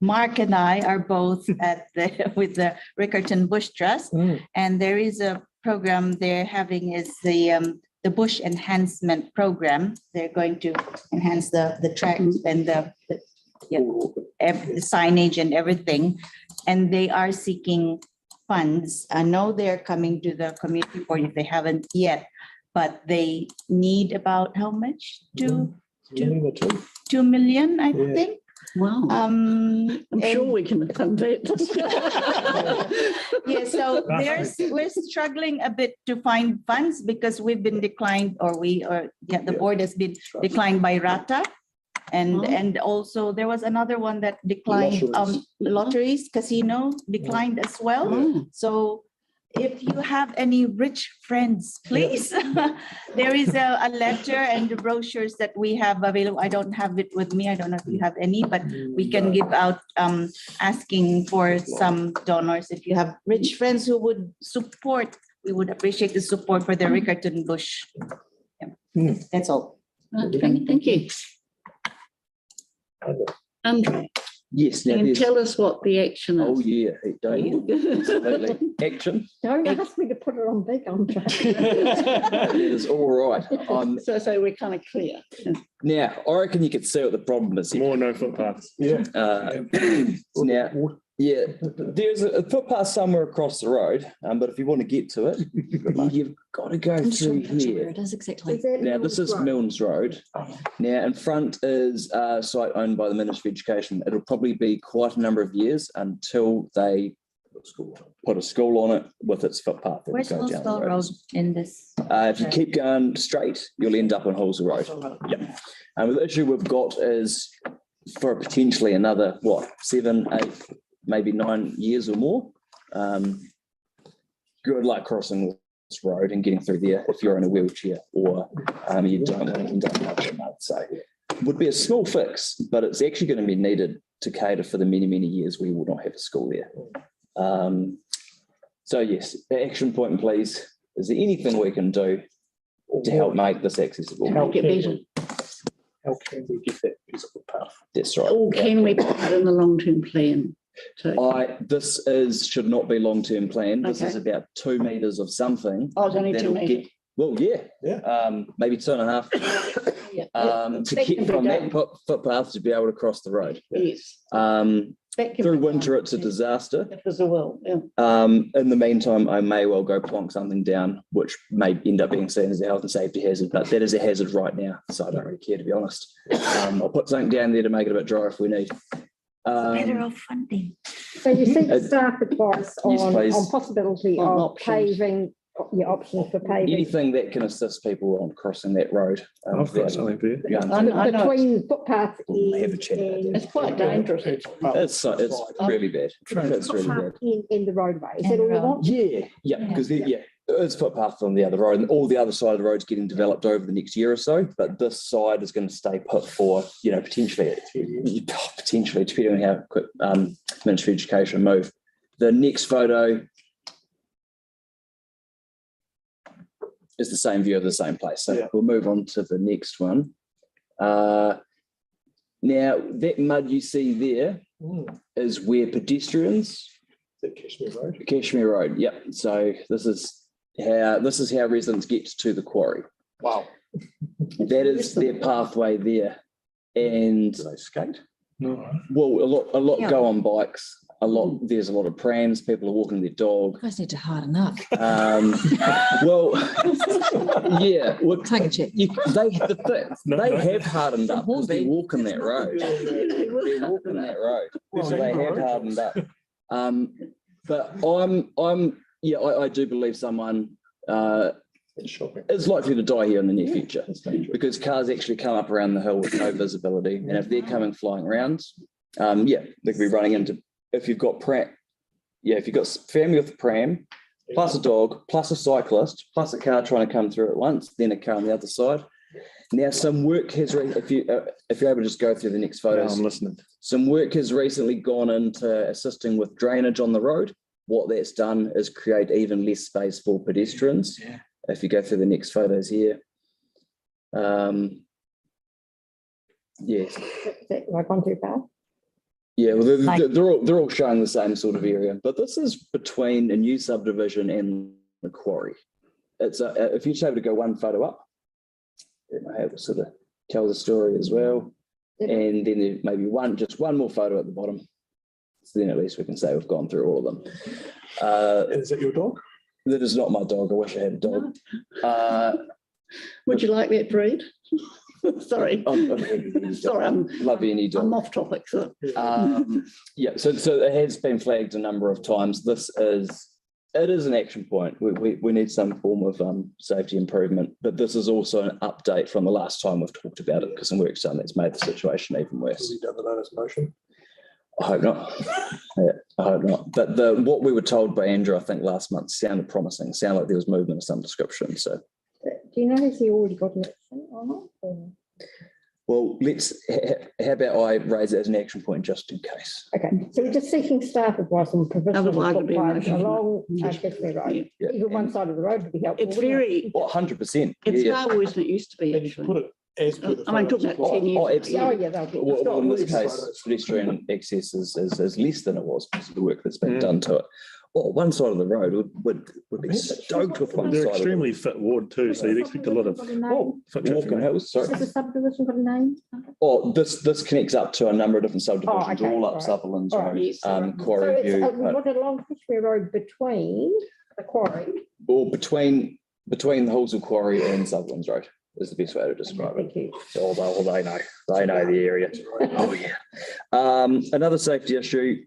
Speaker 19: Mark and I are both at with the Riccarton Bush Trust, and there is a program they're having is the bush enhancement program. They're going to enhance the track and the signage and everything, and they are seeking funds. I know they're coming to the community board if they haven't yet, but they need about how much? 2 million, I think.
Speaker 1: Wow. I'm sure we can fund it.
Speaker 19: Yeah, so we're struggling a bit to find funds because we've been declined, the board has been declined by RATA. And also there was another one that declined, lotteries, casino declined as well. So if you have any rich friends, please, there is a letter and the brochures that we have available. I don't have it with me. I don't know if you have any, but we can give out asking for some donors. If you have rich friends who would support, we would appreciate the support for the Riccarton Bush. Yeah. That's all.
Speaker 1: Thank you. Andre.
Speaker 7: Yes. Now
Speaker 1: and tell us what the action is.
Speaker 7: Oh yeah, absolutely. Action.
Speaker 9: Don't ask me to put it on big, Andre.
Speaker 7: It is all right.
Speaker 1: So we're kind of clear.
Speaker 7: Now, I reckon you could see what the problem is.
Speaker 2: More no footpaths.
Speaker 8: Yeah.
Speaker 7: Now, yeah, there's a footpath somewhere across the road, but if you want to get to it, you've got to go through here.
Speaker 11: It is exactly.
Speaker 7: Now, this is Milnes Road. Now, in front is a site owned by the Ministry of Education. It'll probably be quite a number of years until they put a school on it with its footpath.
Speaker 19: Where's Halswell Road in this?
Speaker 7: If you keep going straight, you'll end up on Halswell Road. Yeah. And the issue we've got is for potentially another, 7, 8, maybe 9 years or more. Good luck crossing this road and getting through there if you're in a wheelchair or you don't want to end up in the mud. So it would be a small fix, but it's actually going to be needed to cater for the many, many years we will not have a school there. So yes, the action point, please. Is there anything we can do to help make this accessible.
Speaker 1: Make it better.
Speaker 8: How can we get that visible path?
Speaker 7: That's right.
Speaker 1: Or can we put it in the long-term plan too?
Speaker 7: This should not be long-term plan. This is about 2 meters of something.
Speaker 1: Oh, it's only 2
Speaker 7: that'll
Speaker 1: meters.
Speaker 7: get- Well, yeah. Maybe 2.5.
Speaker 1: Yeah.
Speaker 7: To
Speaker 1: That
Speaker 7: get
Speaker 1: can be
Speaker 7: from that
Speaker 1: done.
Speaker 7: footpath to be able to cross the road.
Speaker 1: Yes. That can
Speaker 7: Through
Speaker 1: be
Speaker 7: winter,
Speaker 1: done,
Speaker 7: it's a
Speaker 1: yeah.
Speaker 7: disaster.
Speaker 1: If there's a will, yeah.
Speaker 7: In the meantime, I may well go plonk something down, which may end up being seen as a health and safety hazard, but that is a hazard right now, so I don't really care, to be honest. I'll put something down there to make it a bit drier if we need.
Speaker 19: Better off funding.
Speaker 9: So you seek staff advice
Speaker 7: Yes, please.
Speaker 9: on possibility
Speaker 1: On
Speaker 9: of
Speaker 1: options.
Speaker 9: paving, your options for paving.
Speaker 7: Anything that can assist people on crossing that road.
Speaker 2: I've got something for you.
Speaker 1: I know it's-
Speaker 9: Between footpath
Speaker 7: Have a chat about
Speaker 9: and.
Speaker 1: It's quite dangerous.
Speaker 7: It's really bad. It's really bad.
Speaker 9: In the roadway, is that all you want?
Speaker 7: Yeah, because it's footpath on the other road, and all the other side of the road's getting developed over the next year or so. But this side is going to stay put for, potentially depending on how quick Ministry of Education move. The next photo is the same view of the same place. So we'll move on to the next one. Now that mud you see there is where pedestrians.
Speaker 8: That Cashmere Road.
Speaker 7: Cashmere Road, yep. So this is how residents get to the quarry.
Speaker 8: Wow.
Speaker 7: That is their pathway there. And
Speaker 8: Do they skate?
Speaker 2: No.
Speaker 7: well, a lot go on bikes. There's a lot of prams, people are walking their dog.
Speaker 11: You guys need to harden up.
Speaker 7: Well, yeah. Well,
Speaker 11: Take a check.
Speaker 7: They have hardened up because they're walking that road. They're walking that road. So they have hardened up. But I do believe someone is likely to die here in the near future because cars actually come up around the hill with no visibility. And if they're coming flying around, they could be running into, if you've got family with a pram, plus a dog, plus a cyclist, plus a car trying to come through at once, then a car on the other side. Now, some work has, if you're able to just go through the next photos.
Speaker 2: I'm listening.
Speaker 7: Some work has recently gone into assisting with drainage on the road. What that's done is create even less space for pedestrians.
Speaker 8: Yeah.
Speaker 7: If you go through the next photos here. Yes.
Speaker 9: Like on too far?
Speaker 7: Yeah, well, they're all showing the same sort of area, but this is between a new subdivision and the quarry. It's if you're just able to go one photo up, it may have sort of tell the story as well. And then there maybe just one more photo at the bottom. So then at least we can say we've gone through all of them.
Speaker 8: Is that your dog?
Speaker 7: That is not my dog. I wish I had a dog.
Speaker 1: Would you like that breed? Sorry. Sorry,
Speaker 7: love any dog.
Speaker 1: I'm off topic. So.
Speaker 7: So it has been flagged a number of times. It is an action point. We need some form of safety improvement, but this is also an update from the last time we've talked about it because some work's done that's made the situation even worse.
Speaker 8: Has he done the notice motion?
Speaker 7: I hope not. I hope not. But what we were told by Andrew, I think last month, sounded promising. Sounded like there was movement of some description. So,
Speaker 9: do you know if he already got an accident or not? Or?
Speaker 7: Well, how about I raise it as an action point just in case?
Speaker 9: Okay, so we're just seeking staff advice on provisional
Speaker 1: Otherwise it'd be
Speaker 9: footpaths
Speaker 1: emotional.
Speaker 9: along Cashmere Road.
Speaker 7: Yeah.
Speaker 9: Even one side of the road would be helpful.
Speaker 1: It's
Speaker 9: wouldn't it?
Speaker 1: very,
Speaker 7: 100%.
Speaker 1: it's far worse than it used to be, actually.
Speaker 8: Put it as per the
Speaker 1: I mean, talking about 10 years.
Speaker 7: Oh,
Speaker 1: ago,
Speaker 7: absolutely.
Speaker 9: Oh, yeah, they'll be.
Speaker 7: Well, in this
Speaker 8: worse.
Speaker 7: case, pedestrian access is less than it was because of the work that's been done to it. Well, one side of the road would be stoked with one
Speaker 2: They're
Speaker 7: side of it.
Speaker 2: extremely fit ward too, so you'd expect a lot of
Speaker 9: Got a name?
Speaker 2: foot traffic.
Speaker 7: Walking hills, sorry.
Speaker 9: Has the subdivision got a name?
Speaker 7: Oh, this connects up to a number of different subdivisions,
Speaker 9: Oh, okay,
Speaker 7: all up
Speaker 9: right.
Speaker 7: Sutherland's
Speaker 9: All right,
Speaker 7: Road,
Speaker 9: yes, So
Speaker 7: Quarry
Speaker 9: it's
Speaker 7: View,
Speaker 9: what along Cashmere Road between the quarry.
Speaker 7: or between the Halswell Quarry and Sutherland's Road is the best way to describe it.
Speaker 9: Thank you.
Speaker 7: Although they know the area. Oh yeah. Another safety issue,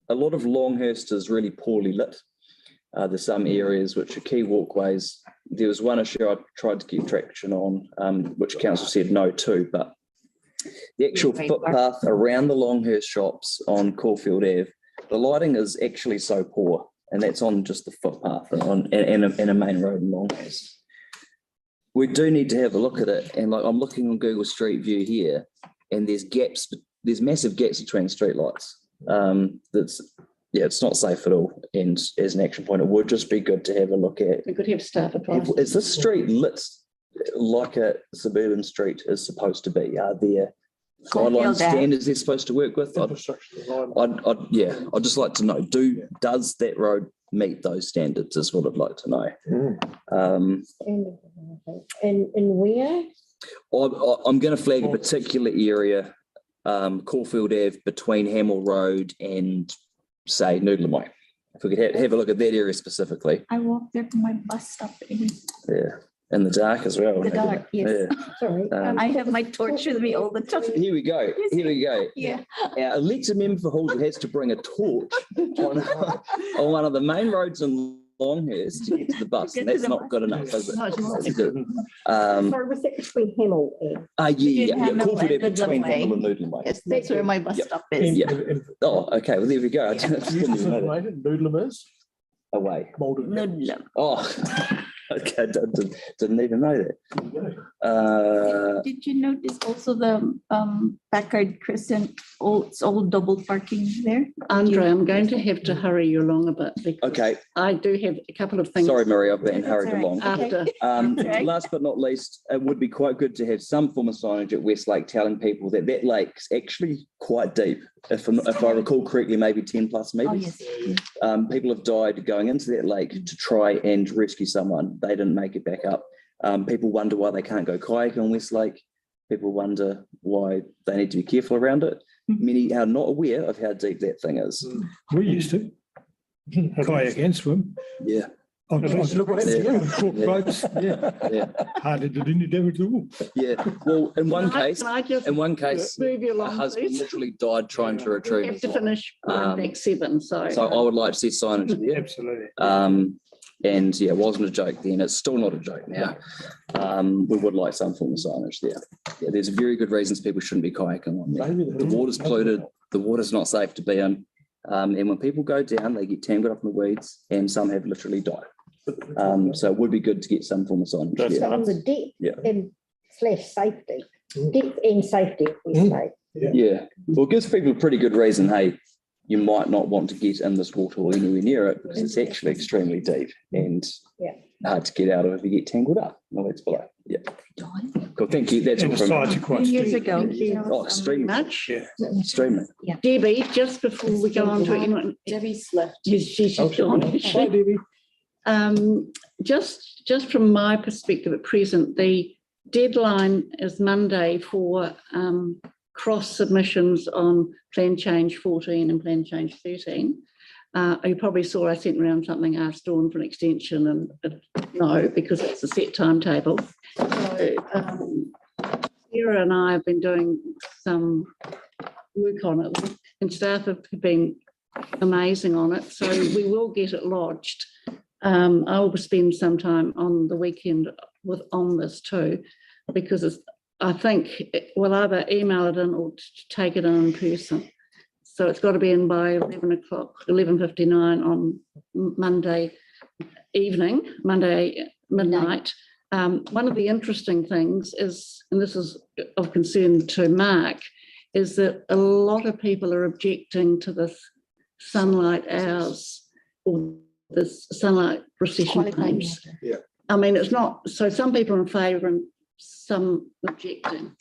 Speaker 7: a lot of Longhurst is really poorly lit. There's some areas which are key walkways. There was one issue I tried to get traction on, which council said no to, but the actual footpath around the Longhurst shops on Caulfield Ave, the lighting is actually so poor, and that's on just the footpath and a main road in Longhurst. We do need to have a look at it, and like I'm looking on Google Street View here, and there's massive gaps between streetlights. It's not safe at all. And as an action point, it would just be good to have a look at.
Speaker 1: We could have staff advice.
Speaker 7: Is this street lit? like a suburban street is supposed to be? Are there
Speaker 4: feel
Speaker 7: guideline
Speaker 4: that.
Speaker 7: standards they're supposed to work with?
Speaker 8: Infrastructure design.
Speaker 7: I'd just like to know, does that road meet those standards is what I'd like to know.
Speaker 9: And where?
Speaker 7: I'm going to flag a particular area, Caulfield Ave between Hamill Road and say Noodland Way. If we could have a look at that area specifically.
Speaker 19: I walked there to my bus stop.
Speaker 7: Yeah, in the dark as well.
Speaker 19: The dark, yes.
Speaker 9: Sorry.
Speaker 19: I have my torch with me all the time.
Speaker 7: Here we go. Here we go.
Speaker 19: Yeah.
Speaker 7: Our elected member for Halswell has to bring a torch on one of the main roads in Longhurst to get to the bus, and that's not good enough, is it?
Speaker 9: Sorry, was that between Hamill and?
Speaker 7: Yeah.
Speaker 19: Hamill
Speaker 7: Caulfield
Speaker 19: and
Speaker 7: Ave between
Speaker 19: Noodland Way.
Speaker 7: Hamill and Noodland Way.
Speaker 19: Yes, that's where my bus
Speaker 7: Yep.
Speaker 19: stop is.
Speaker 7: Yeah. Oh, okay. Well, there we go. I didn't even know that.
Speaker 8: Noodlam is
Speaker 7: Away.
Speaker 8: Malden.
Speaker 19: Noodlam.
Speaker 7: Oh, okay. Didn't even know that.
Speaker 19: Did you notice also the Packard Crescent, it's all double parking there?
Speaker 1: Andre, I'm going to have to hurry you along a bit because
Speaker 7: Okay.
Speaker 1: I do have a couple of things.
Speaker 7: Sorry, Marie, I've been
Speaker 19: That's
Speaker 7: hurried
Speaker 19: all right.
Speaker 7: along.
Speaker 1: After,
Speaker 19: Okay.
Speaker 7: Last but not least, it would be quite good to have some form of signage at Westlake telling people that that lake's actually quite deep. If I recall correctly, maybe 10 plus
Speaker 19: Oh,
Speaker 7: meters.
Speaker 19: yes.
Speaker 7: People have died going into that lake to try and rescue someone. They didn't make it back up. People wonder why they can't go kayaking on Westlake. People wonder why they need to be careful around it. Many are not aware of how deep that thing is.
Speaker 13: We used to kayak and swim.
Speaker 7: Yeah.
Speaker 13: Look what happened. Cork boats.
Speaker 7: Yeah.
Speaker 13: Hardly did any damage at all.
Speaker 7: Yeah. Well, in one case,
Speaker 1: Can I just
Speaker 7: in one case,
Speaker 1: move you
Speaker 7: a
Speaker 1: along,
Speaker 7: husband
Speaker 1: please?
Speaker 7: literally died trying to
Speaker 1: We
Speaker 7: retrieve
Speaker 1: have
Speaker 7: his
Speaker 1: to
Speaker 7: wife.
Speaker 1: finish next 7, so.
Speaker 7: So I would like to see signage there.
Speaker 13: Absolutely.
Speaker 7: And yeah, it wasn't a joke then. It's still not a joke now. We would like some form of signage there. Yeah, there's very good reasons people shouldn't be kayaking on there. The water's polluted. The water's not safe to be in. And when people go down, they get tangled up in the weeds, and some have literally died. So it would be good to get some form of signage
Speaker 13: That's
Speaker 7: there.
Speaker 9: On the depth
Speaker 7: Yeah.
Speaker 9: and slash safety, depth and safety, we say.
Speaker 7: Yeah. Well, it gives people a pretty good reason, hey, you might not want to get in this water or anywhere near it because it's actually extremely deep and hard to get out of if you get tangled up. No, that's below. Yeah. Cool. Thank you. That's
Speaker 13: And
Speaker 7: all
Speaker 13: the
Speaker 7: from
Speaker 13: sides are quite
Speaker 19: Years
Speaker 13: steep.
Speaker 19: ago.
Speaker 7: Oh, extremely.
Speaker 1: Much.
Speaker 13: Yeah.
Speaker 7: Extremely.
Speaker 1: Debbie, just before we go on to anyone.
Speaker 17: Debbie's left.
Speaker 1: She's gone.
Speaker 8: Hi, Debbie.
Speaker 1: Just from my perspective at present, the deadline is Monday for cross submissions on Plan Change 14 and Plan Change 13. You probably saw I sent around something, asked Dawn for an extension, and no, because it's a set timetable. So Sarah and I have been doing some work on it, and staff have been amazing on it. So we will get it lodged. I will spend some time on the weekend on this too, because I think we'll either email it in or take it in person. So it's got to be in by 11 o'clock, 11:59 on Monday evening, Monday midnight. One of the interesting things is, and this is of concern to Mark, is that a lot of people are objecting to this sunlight hours or this sunlight recession claims.
Speaker 14: Yeah.
Speaker 1: I mean, it's not, so some people are in favour and some objecting.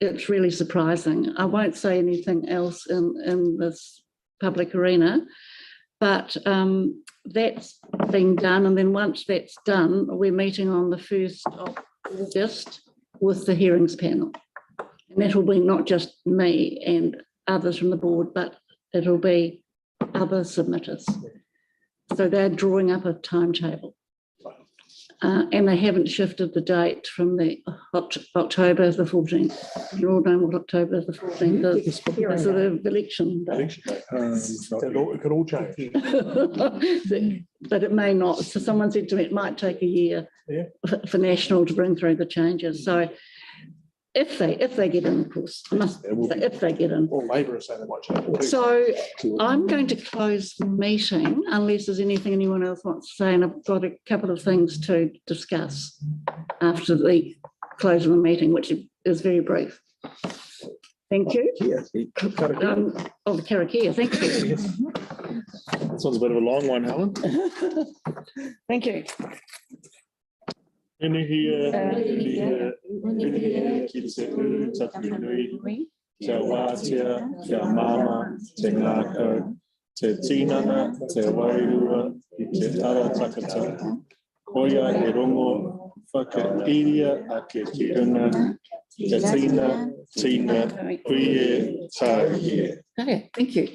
Speaker 1: It's really surprising. I won't say anything else in this public arena, but that's been done. And then once that's done, we're meeting on the 1st of August with the hearings panel. And that'll be not just me and others from the board, but it'll be other submitters. So they're drawing up a timetable. And they haven't shifted the date from the October the 14th. You all know what October the 14th is. It's the election day.
Speaker 8: It could all change.
Speaker 1: But it may not. So someone said to me, it might take a year for National to bring through the changes. So if they get in, of course, I must say if they get in.
Speaker 8: Or Labour is saying they might change it too.
Speaker 1: So I'm going to close the meeting unless there's anything anyone else wants to say, and I've got a couple of things to discuss after the close of the meeting, which is very brief. Thank you. Oh, the Karakia, thank you.
Speaker 2: This one's a bit of a long one, Helen.
Speaker 1: Thank you.
Speaker 2: Inihia, ki te uru tapu nui, te wātia, kia mama, te ngākau, te tinana, te wairua, I te ara takataka. Koia e rongo, whakairia ake ki runga, te tina, kuie, tā ie.
Speaker 1: Okay, thank you.